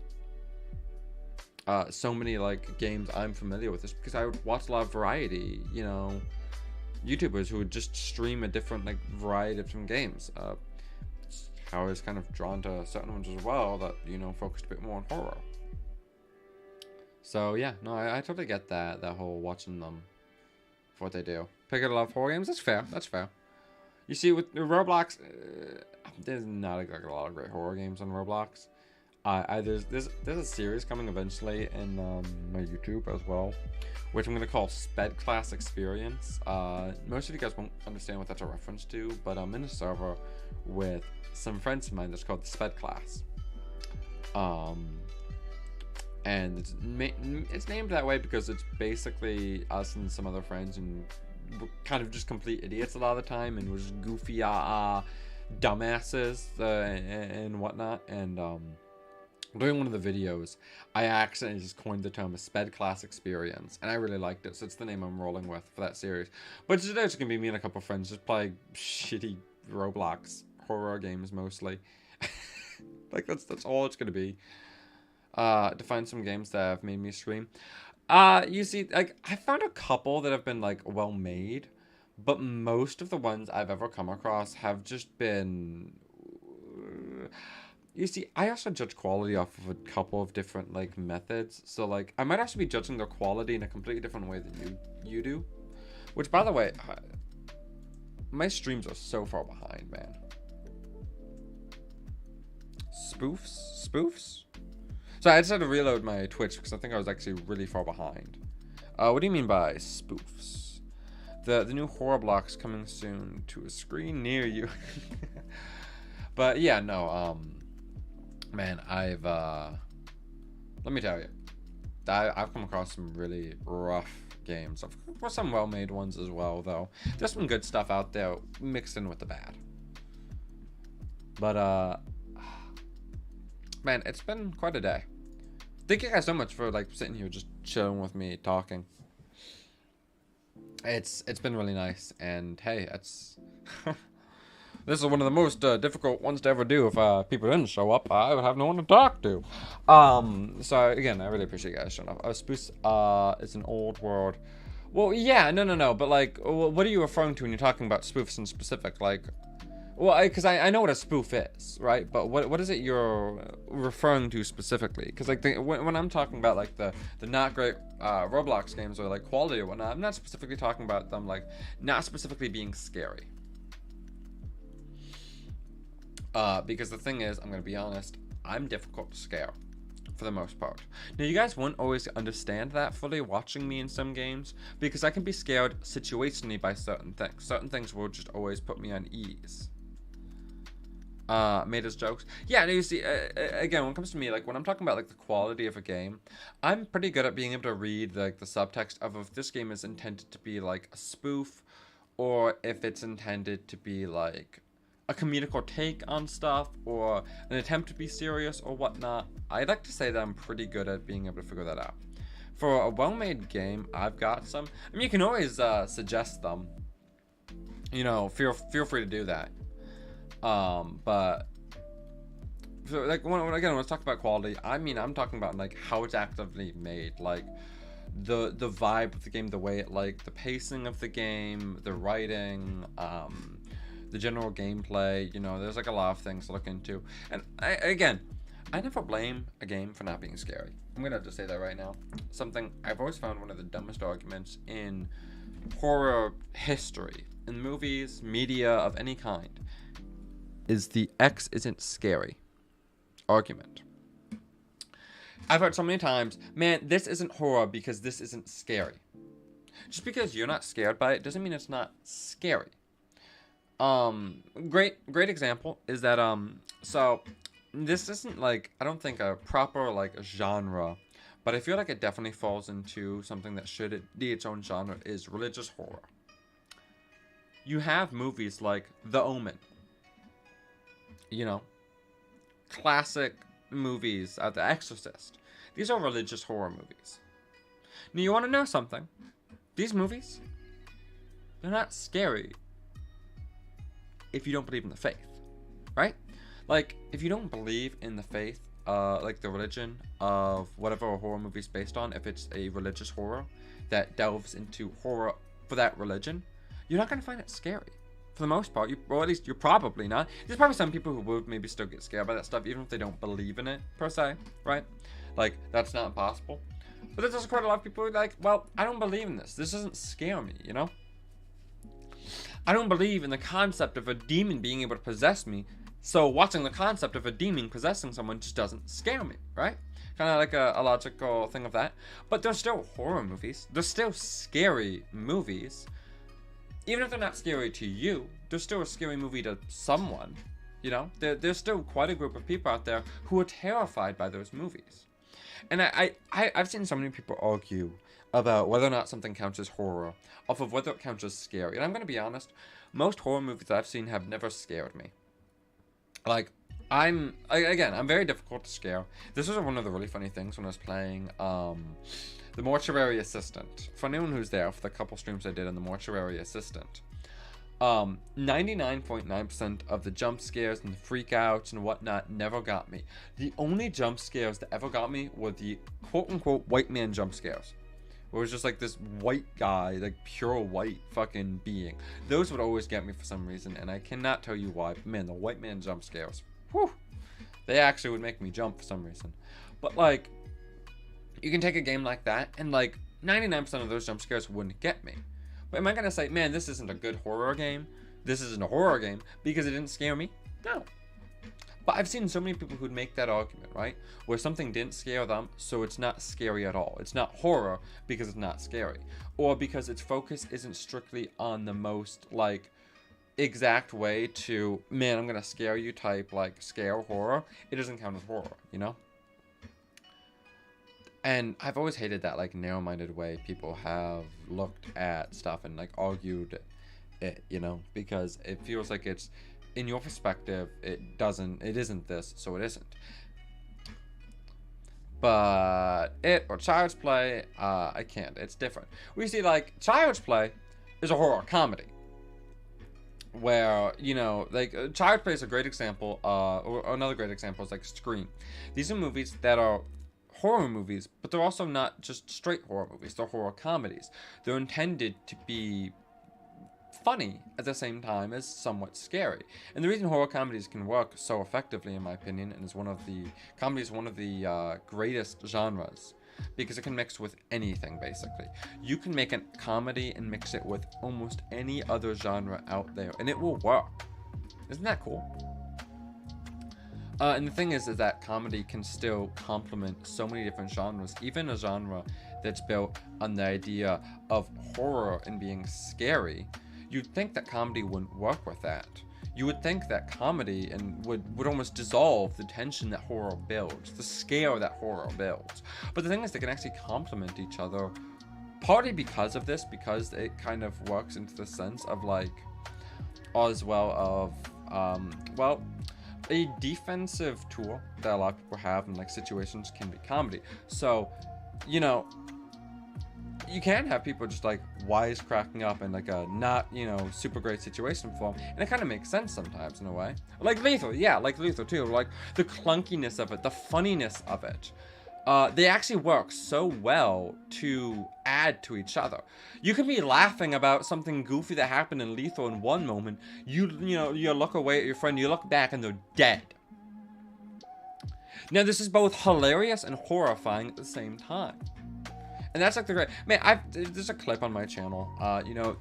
so many like games I'm familiar with, just because I would watch a lot of variety, you know, YouTubers who would just stream a different like variety of different games. I was kind of drawn to certain ones as well that, you know, focused a bit more on horror. So yeah, no, I totally get that whole watching them for what they do. Pick up a lot of horror games. That's fair. You see, with Roblox, there's not exactly a lot of great horror games on Roblox. There's a series coming eventually in my YouTube as well, which I'm gonna call Sped Class Experience. Most of you guys won't understand what that's a reference to, but I'm in a server with some friends of mine that's called the Sped Class. And it's named that way because it's basically us and some other friends, and we're kind of just complete idiots a lot of the time, and we're just goofy dumbasses and whatnot. And during one of the videos, I accidentally just coined the term a Sped Class Experience, and I really liked it, so it's the name I'm rolling with for that series. But today it's gonna be me and a couple friends just playing shitty Roblox horror games mostly. Like that's all it's gonna be. To find some games that have made me stream. You see, like I found a couple that have been like well made, but most of the ones I've ever come across have just been You see, I also judge quality off of a couple of different like methods. So like, I might also be judging their quality in a completely different way than you do. Which, by the way, my streams are so far behind, man. Spoofs? So I just had to reload my Twitch because I think I was actually really far behind. What do you mean by spoofs? The new horror blocks coming soon to a screen near you. But yeah, no, man, let me tell you, I've come across some really rough games. Of course, some well-made ones as well, though. There's some good stuff out there mixed in with the bad. But man, it's been quite a day. Thank you guys so much for like sitting here just chilling with me talking. It's been really nice, and hey, it's this is one of the most difficult ones to ever do. If people didn't show up, I would have no one to talk to. So again, I really appreciate you guys showing up. Spoofs, it's an old word. Well, yeah, no, but like, what are you referring to when you're talking about spoofs in specific? Like, well, because I know what a spoof is, right? But what is it you're referring to specifically? Because like when I'm talking about like the not great Roblox games or like quality or whatnot, I'm not specifically talking about them like not specifically being scary. Because the thing is, I'm gonna be honest, I'm difficult to scare for the most part. Now, you guys won't always understand that fully watching me in some games because I can be scared situationally by certain things. Certain things will just always put me on ease. Made as jokes. Yeah, no, you see, again, when it comes to me, like when I'm talking about like the quality of a game, I'm pretty good at being able to read like the subtext of if this game is intended to be like a spoof or if it's intended to be like a comedical take on stuff or an attempt to be serious or whatnot. I'd like to say that I'm pretty good at being able to figure that out. For a well-made game, I've got some. I mean, you can always suggest them. You know, feel free to do that. But so, like when I talk about quality, I mean I'm talking about like how it's actively made, like the vibe of the game, the way it like the pacing of the game, the writing, the general gameplay. You know, there's like a lot of things to look into. And I never blame a game for not being scary. I'm gonna just say that right now. Something I've always found one of the dumbest arguments in horror history, in movies, media of any kind, is the X isn't scary argument. I've heard so many times, man, this isn't horror because this isn't scary. Just because you're not scared by it doesn't mean it's not scary. Great example is that, so this isn't like, I don't think a proper like genre, but I feel like it definitely falls into something that should be its own genre, is religious horror. You have movies like The Omen. You know, classic movies, The Exorcist. These are religious horror movies. Now, you want to know something? These movies, they're not scary if you don't believe in the faith, right? Like, if you don't believe in the faith, like the religion of whatever a horror movie is based on, if it's a religious horror that delves into horror for that religion, you're not going to find it scary. For the most part, or at least you're probably not. There's probably some people who would maybe still get scared by that stuff, even if they don't believe in it, per se, right? Like, that's not impossible. But there's also quite a lot of people who are like, well, I don't believe in this. This doesn't scare me, you know? I don't believe in the concept of a demon being able to possess me, so watching the concept of a demon possessing someone just doesn't scare me, right? Kind of like a logical thing of that. But there's still horror movies. There's still scary movies. Even if they're not scary to you, they're still a scary movie to someone. You know, there's still quite a group of people out there who are terrified by those movies. And I've seen so many people argue about whether or not something counts as horror, off of whether it counts as scary. And I'm going to be honest, most horror movies I've seen have never scared me. Like, I'm very difficult to scare. This was one of the really funny things when I was playing, The Mortuary Assistant. For anyone who's there, for the couple streams I did on The Mortuary Assistant, 99.9% of the jump scares and the freak outs and whatnot never got me. The only jump scares that ever got me were the quote-unquote white man jump scares. Where it was just like this white guy, like pure white fucking being. Those would always get me for some reason, and I cannot tell you why. But man, the white man jump scares. Whew. They actually would make me jump for some reason. But like, you can take a game like that, and like 99% of those jump scares wouldn't get me. But am I gonna say, man, this isn't a good horror game? This isn't a horror game because it didn't scare me? No. But I've seen so many people who'd make that argument, right? Where something didn't scare them, so it's not scary at all. It's not horror because it's not scary. Or because its focus isn't strictly on the most, like, exact way to, man, I'm gonna scare you type, like, scare horror. It doesn't count as horror, you know? And I've always hated that, like, narrow-minded way people have looked at stuff and, like, argued it, you know? Because it feels like it's, in your perspective, it isn't this, so it isn't. But it or Child's Play, I can't. It's different. We see, like, Child's Play is a horror comedy. Where, you know, like, Child's Play is a great example, or another great example is, like, Scream. These are movies that are horror movies, but they're also not just straight horror movies. They're horror comedies. They're intended to be funny at the same time as somewhat scary. And the reason horror comedies can work so effectively, in my opinion, and is one of the greatest genres, because it can mix with anything, basically. You can make a comedy and mix it with almost any other genre out there, and it will work. Isn't that cool? And the thing is that comedy can still complement so many different genres, even a genre that's built on the idea of horror and being scary. You'd think that comedy wouldn't work with that. You would think that comedy would almost dissolve the tension that horror builds, the scare that horror builds. But the thing is, they can actually complement each other, partly because of this, because it kind of works into the sense of, like, as well of, well, a defensive tool that a lot of people have in, like, situations can be comedy. So, you know, you can have people just, like, wisecracking up in, like, a not, you know, super great situation for them, and it kind of makes sense sometimes in a way. Like Lethal, yeah, like Lethal too. Like, the clunkiness of it, the funniness of it. They actually work so well to add to each other. You can be laughing about something goofy that happened in Lethal in one moment. You look away at your friend, you look back, and they're dead. Now, this is both hilarious and horrifying at the same time. And that's, like, the great... Man, there's a clip on my channel, you know,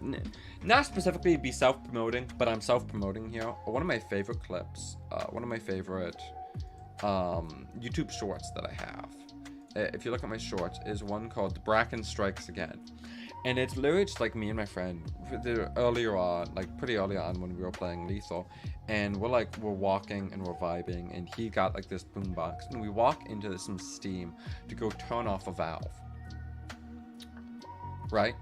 not specifically be self-promoting, but I'm self-promoting here. One of my favorite clips, one of my favorite YouTube shorts that I have, if you look at my shorts, is one called The Bracken Strikes Again. And it's literally just, like, me and my friend, earlier on, like, pretty early on when we were playing Lethal, and we're walking and we're vibing, and he got, like, this boombox, and we walk into some steam to go turn off a valve. Right?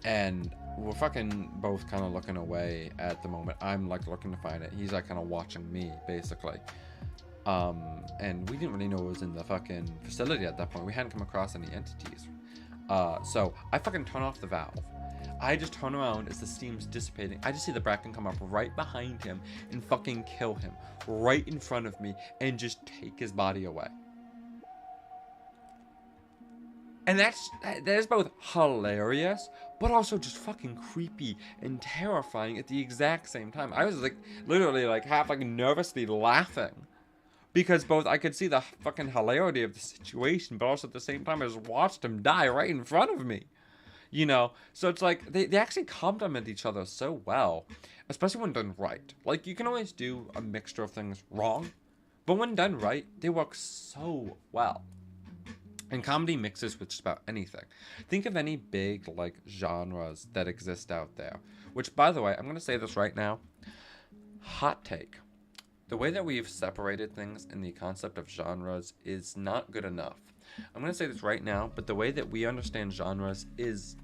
And we're fucking both kind of looking away at the moment. I'm, like, looking to find it. He's, like, kind of watching me, basically. And we didn't really know it was in the fucking facility at that point. We hadn't come across any entities. So I fucking turn off the valve. I just turn around as the steam's dissipating. I just see the Bracken come up right behind him and fucking kill him right in front of me and just take his body away. And that is both hilarious, but also just fucking creepy and terrifying at the exact same time. I was, like, literally, like, half, like, nervously laughing. Because both I could see the fucking hilarity of the situation, but also at the same time I just watched him die right in front of me. You know? So it's like, they actually complement each other so well. Especially when done right. Like, you can always do a mixture of things wrong, but when done right, they work so well. And comedy mixes with just about anything. Think of any big, like, genres that exist out there. Which, by the way, I'm going to say this right now. Hot take. The way that we've separated things in the concept of genres is not good enough. I'm going to say this right now, but the way that we understand genres is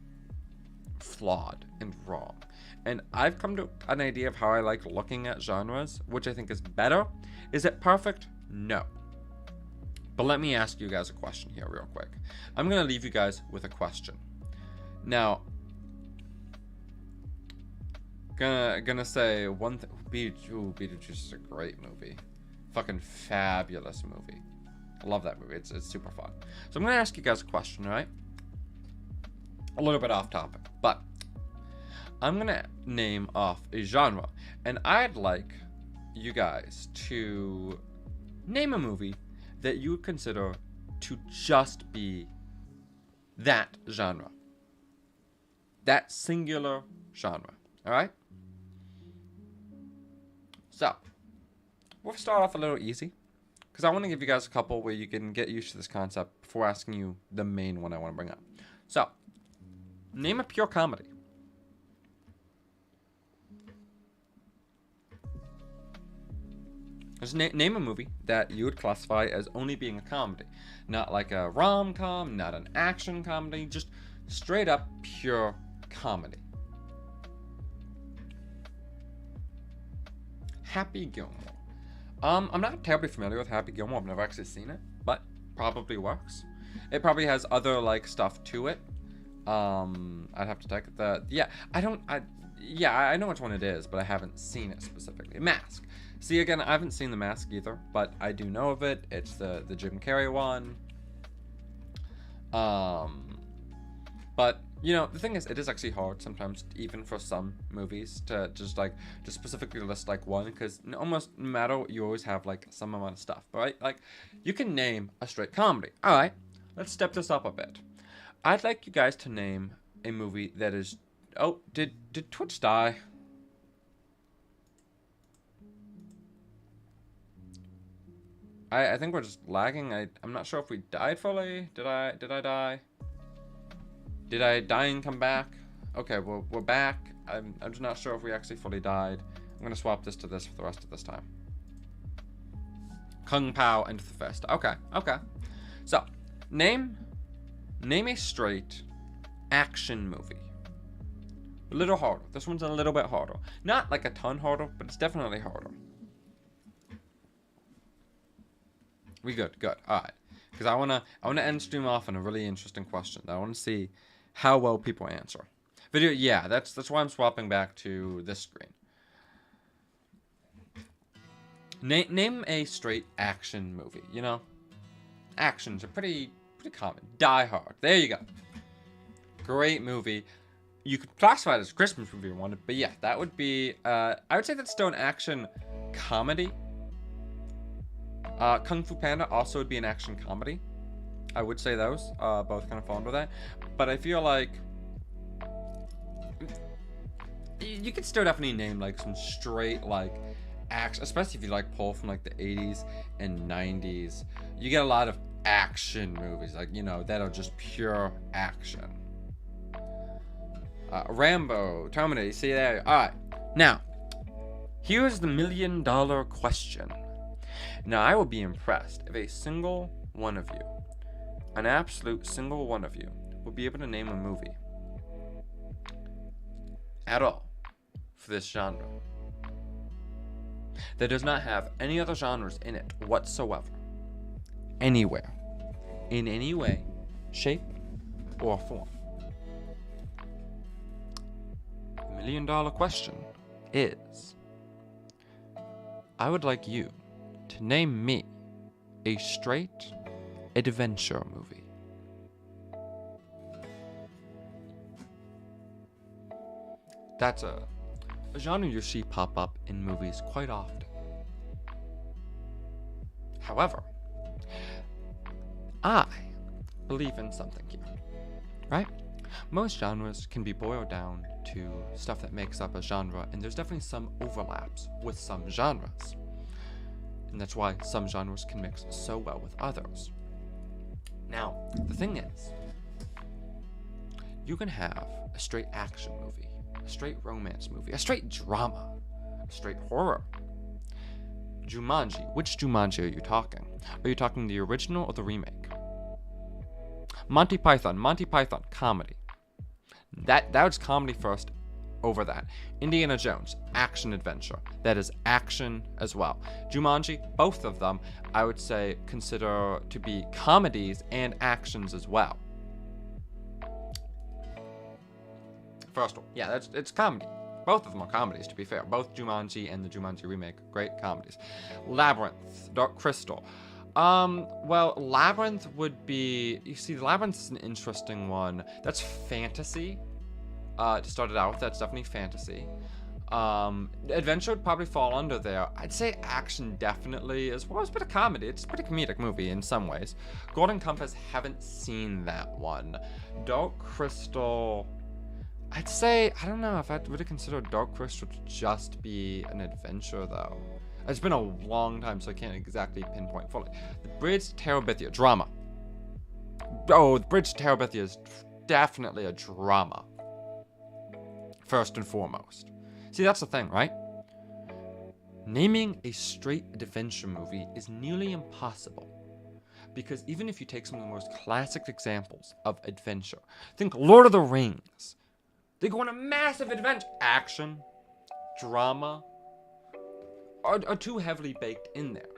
flawed and wrong. And I've come to an idea of how I like looking at genres, which I think is better. Is it perfect? No. But let me ask you guys a question here real quick. I'm going to leave you guys with a question. Now, gonna say one thing. Beetlejuice is a great movie. Fucking fabulous movie. I love that movie. It's super fun. So I'm gonna ask you guys a question, all right? A little bit off topic, but I'm gonna name off a genre, and I'd like you guys to Name a movie that you would consider to just be that genre. That singular genre. Alright? So, we'll start off a little easy, because I want to give you guys a couple where you can get used to this concept before asking you the main one I want to bring up. So, name a pure comedy. Just name a movie that you would classify as only being a comedy. Not like a rom-com, not an action comedy, just straight up pure comedy. Happy Gilmore. I'm not terribly familiar with Happy Gilmore. I've never actually seen it, but probably works. It probably has other like stuff to it. I'd have to check the. Yeah, I know which one it is, but I haven't seen it specifically. Mask. See, again, I haven't seen The Mask either, but I do know of it. It's the Jim Carrey one. But you know, the thing is, it is actually hard sometimes, even for some movies, to just specifically list like one, because almost no matter what, you always have like some amount of stuff, right? Like, you can name a straight comedy. All right, let's step this up a bit. I'd like you guys to name a movie that is. Oh, did Twitch die? I think we're just lagging. I'm not sure if we died fully. Did I die? Did I die and come back? Okay, well, we're back. I'm just not sure if we actually fully died. I'm gonna swap this to this for the rest of this time. Kung Pao into the fist. Okay. So, name a straight action movie. A little harder. This one's a little bit harder. Not like a ton harder, but it's definitely harder. We good. All right. Because I wanna end stream off on a really interesting question. I want to see how well people answer. Video. Yeah, that's why I'm swapping back to this screen. Name a straight action movie. You know, actions are pretty common. Die Hard. There you go. Great movie. You could classify it as a Christmas movie if you wanted, but yeah, that would be. I would say that's still an action comedy. Kung Fu Panda also would be an action comedy. I would say those both kind of fall under that, but I feel like you could still definitely name like some straight like action, especially if you like pull from like the 80s and 90s. You get a lot of action movies, like, you know, that are just pure action. Rambo, Terminator, you see there? All right, now here's the $1 million question. Now, I will be impressed if a single one of you, an absolute single one of you, will be able to name a movie at all for this genre that does not have any other genres in it whatsoever, anywhere, in any way, shape, or form. The $1 million question is, I would like you to name me a straight adventure movie. That's a genre you see pop up in movies quite often. However, I believe in something here, right? Most genres can be boiled down to stuff that makes up a genre, and there's definitely some overlaps with some genres. And that's why some genres can mix so well with others. Now, the thing is, you can have a straight action movie, a straight romance movie, a straight drama, a straight horror. Jumanji. Which Jumanji are you talking? Are you talking the original or the remake? Monty Python, comedy. That was comedy first over that. Indiana Jones, action adventure. That is action as well. Jumanji, both of them, I would say, consider to be comedies and actions as well. First one, yeah, it's comedy. Both of them are comedies, to be fair. Both Jumanji and the Jumanji remake, great comedies. Labyrinth, Dark Crystal. Well, Labyrinth would be, you see, Labyrinth is an interesting one. That's fantasy. To start it out with, that's definitely fantasy. Adventure would probably fall under there. I'd say action definitely, as well as a bit of comedy. It's a pretty comedic movie in some ways. Golden Compass, haven't seen that one. Dark Crystal, I'd say, I don't know if I'd really consider Dark Crystal to just be an adventure though. It's been a long time, so I can't exactly pinpoint fully. The Bridge to Terabithia, drama. Oh, The Bridge to Terabithia is definitely a drama. First and foremost. See, that's the thing, right? Naming a straight adventure movie is nearly impossible. Because even if you take some of the most classic examples of adventure, think Lord of the Rings. They go on a massive adventure. Action, drama, are too heavily baked in there.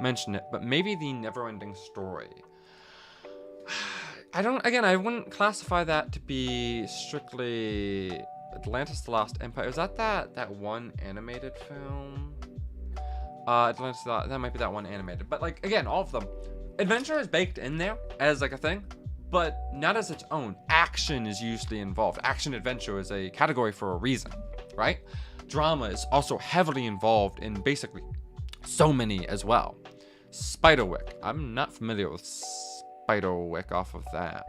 Mention it, but maybe the never-ending story. I wouldn't classify that to be strictly Atlantis: The Lost Empire. Is that one animated film? Atlantis, that might be that one animated. But like, again, all of them. Adventure is baked in there as like a thing, but not as its own. Action is usually involved. Action adventure is a category for a reason, right? Drama is also heavily involved in basically so many as well. Spiderwick. I'm not familiar with Spiderwick off of that.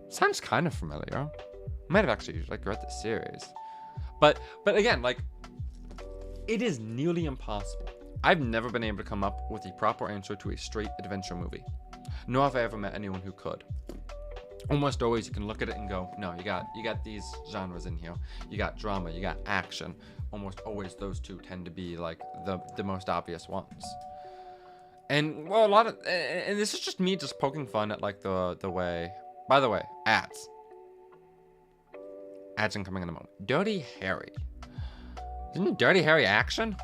Sounds kind of familiar. Might have actually like read the series. But again, like, it is nearly impossible. I've never been able to come up with a proper answer to a straight adventure movie. Nor have I ever met anyone who could. Almost always you can look at it and go, no, you got these genres in here. You got drama, you got action. Almost always those two tend to be like the most obvious ones. And well, and this is just me just poking fun at like the way. By the way, ads. Ads incoming in a moment. Dirty Harry. Isn't Dirty Harry action?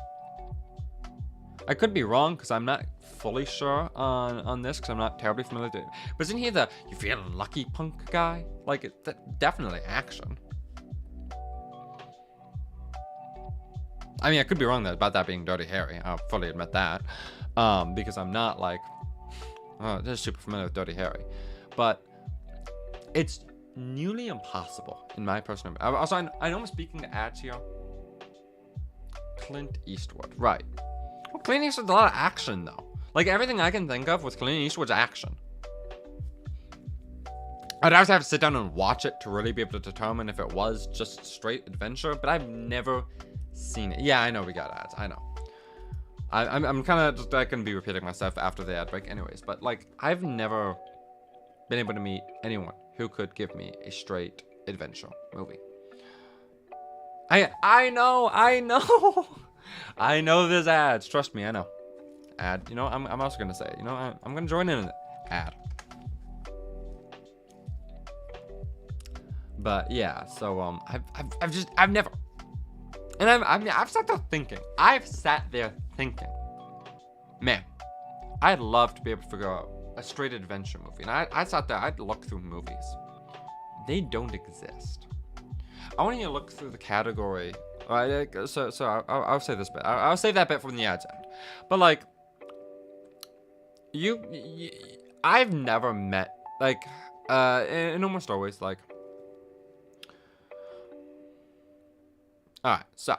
I could be wrong because I'm not fully sure on this because I'm not terribly familiar with it. But isn't he the you feel lucky punk guy? Like, definitely action. I mean, I could be wrong about that being Dirty Harry. I'll fully admit that. Because I'm not like just super familiar with Dirty Harry. But it's nearly impossible in my personal opinion. Also, I know I'm speaking to ads here. Clint Eastwood, right? Well, Clint Eastwood's a lot of action though. Like, everything I can think of with Clint Eastwood's action. I'd have to sit down and watch it to really be able to determine if it was just straight adventure, but I've never seen it. Yeah, I know we got ads. I know. I'm kind of just going to be repeating myself after the ad break anyways, but like, I've never been able to meet anyone who could give me a straight adventure movie. I know. I know there's ads. Trust me, I know. Ad. You know, I'm also gonna say, you know, I'm gonna join in an ad. But yeah, so I've never, and I've sat there thinking. Man, I'd love to be able to figure out a straight adventure movie. And I sat there, I'd look through movies. They don't exist. I want you to look through the category. So I'll say this bit. I'll save that bit from the ads end. But like, I've never met like, and almost always like. All right, so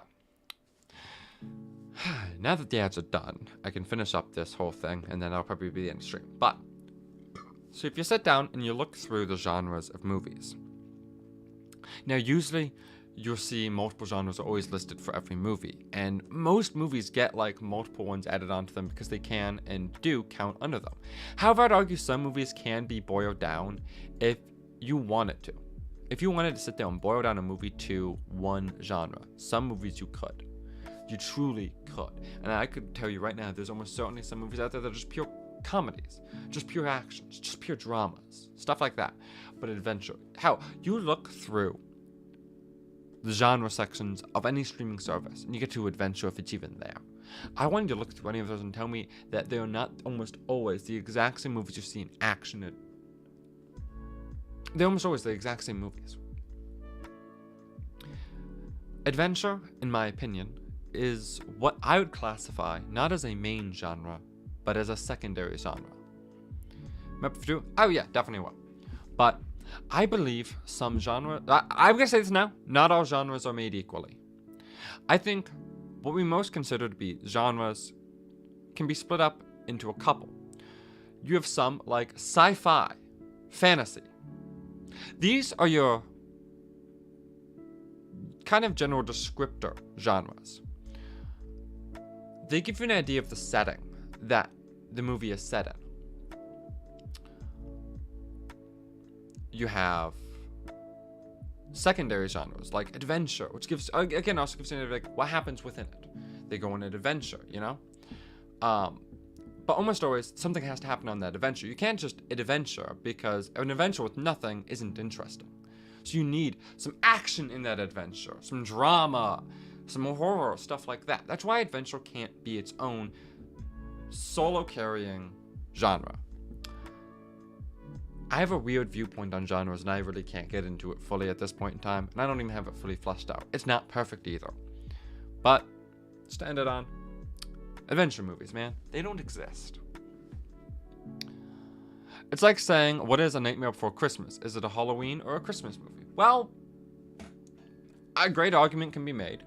now that the ads are done, I can finish up this whole thing, and then that'll probably be the end of the stream. But so if you sit down and you look through the genres of movies, now usually you'll see multiple genres are always listed for every movie, and most movies get like multiple ones added onto them because they can and do count under them. However, I'd argue some movies can be boiled down if you wanted to. If you wanted to sit down and boil down a movie to one genre, some movies you could. You truly could. And I could tell you right now, there's almost certainly some movies out there that are just pure comedies, just pure actions, just pure dramas, stuff like that. But adventure. How you look through the genre sections of any streaming service, and you get to adventure if it's even there. I want you to look through any of those and tell me that they are not almost always the exact same movies you see in action. They're almost always the exact same movies. Adventure, in my opinion, is what I would classify not as a main genre, but as a secondary genre. Oh yeah, definitely will. But I believe some genres, I'm going to say this now, not all genres are made equally. I think what we most consider to be genres can be split up into a couple. You have some like sci-fi, fantasy. These are your kind of general descriptor genres. They give you an idea of the setting that the movie is set in. You have secondary genres like adventure, which gives, again, also gives you an idea of like what happens within it. They go on an adventure, you know? But almost always something has to happen on that adventure. You can't just adventure, because an adventure with nothing isn't interesting. So you need some action in that adventure, some drama, some horror, stuff like that. That's why adventure can't be its own solo carrying genre. I have a weird viewpoint on genres, and I really can't get into it fully at this point in time, and I don't even have it fully fleshed out. It's not perfect either. But, just to end it on, adventure movies, man. They don't exist. It's like saying, what is A Nightmare Before Christmas? Is it a Halloween or a Christmas movie? Well, a great argument can be made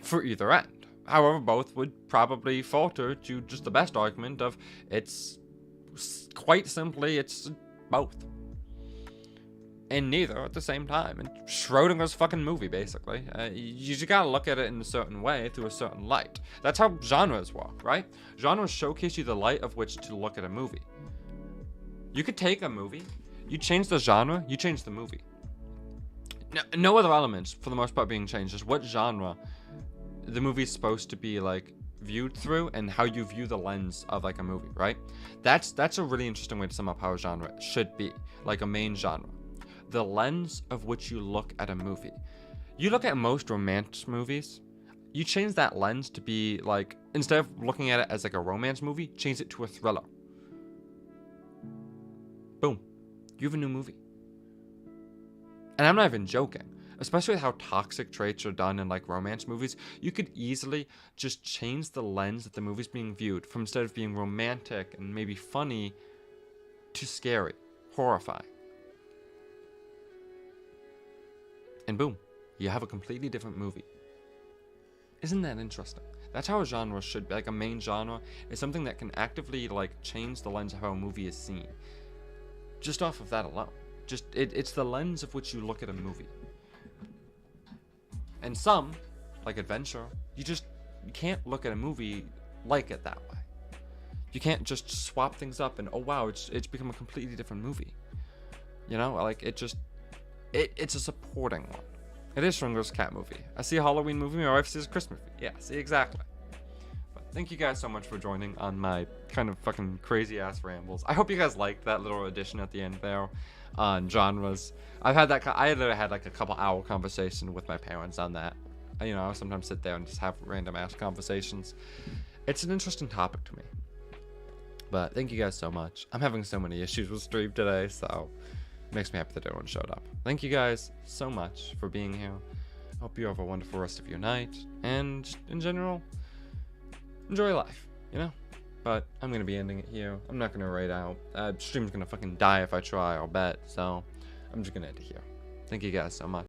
for either end. However, both would probably falter to just the best argument of it's quite simply, it's both. And neither at the same time. And Schrodinger's fucking movie, basically. You just gotta look at it in a certain way, through a certain light. That's how genres work, right? Genres showcase you the light of which to look at a movie. You could take a movie, you change the genre, you change the movie. No other elements, for the most part, being changed. Just what genre the movie's supposed to be, like, viewed through, and how you view the lens of, like, a movie, right? That's a really interesting way to sum up how a genre should be, like a main genre. The lens of which you look at a movie. You look at most romance movies, you change that lens to be, like, instead of looking at it as, like, a romance movie, change it to a thriller. Boom. You have a new movie. And I'm not even joking. Especially with how toxic traits are done in, like, romance movies, you could easily just change the lens that the movie's being viewed from, instead of being romantic and maybe funny, to scary, horrifying. And boom, you have a completely different movie. Isn't that interesting? That's how a genre should be. Like, a main genre is something that can actively, like, change the lens of how a movie is seen. Just off of that alone. Just, it's the lens of which you look at a movie. And some, like adventure, you can't look at a movie like it that way. You can't just swap things up and, oh wow, it's become a completely different movie. You know, like, it's a supporting one. It is Schrodinger's cat movie. I see a Halloween movie, my wife sees a Christmas movie. Yeah, see, exactly. But thank you guys so much for joining on my kind of fucking crazy ass rambles. I hope you guys liked that little addition at the end there on genres. I had like a couple hour conversation with my parents on that. You know, I sometimes sit there and just have random ass conversations. It's an interesting topic to me. But thank you guys so much. I'm having so many issues with stream today, so it makes me happy that everyone showed up. Thank you guys so much for being here. I hope you have a wonderful rest of your night, and in general, enjoy life, you know? But I'm going to be ending it here. I'm not going to write out. Stream's going to fucking die if I try, I'll bet. So I'm just going to end it here. Thank you guys so much.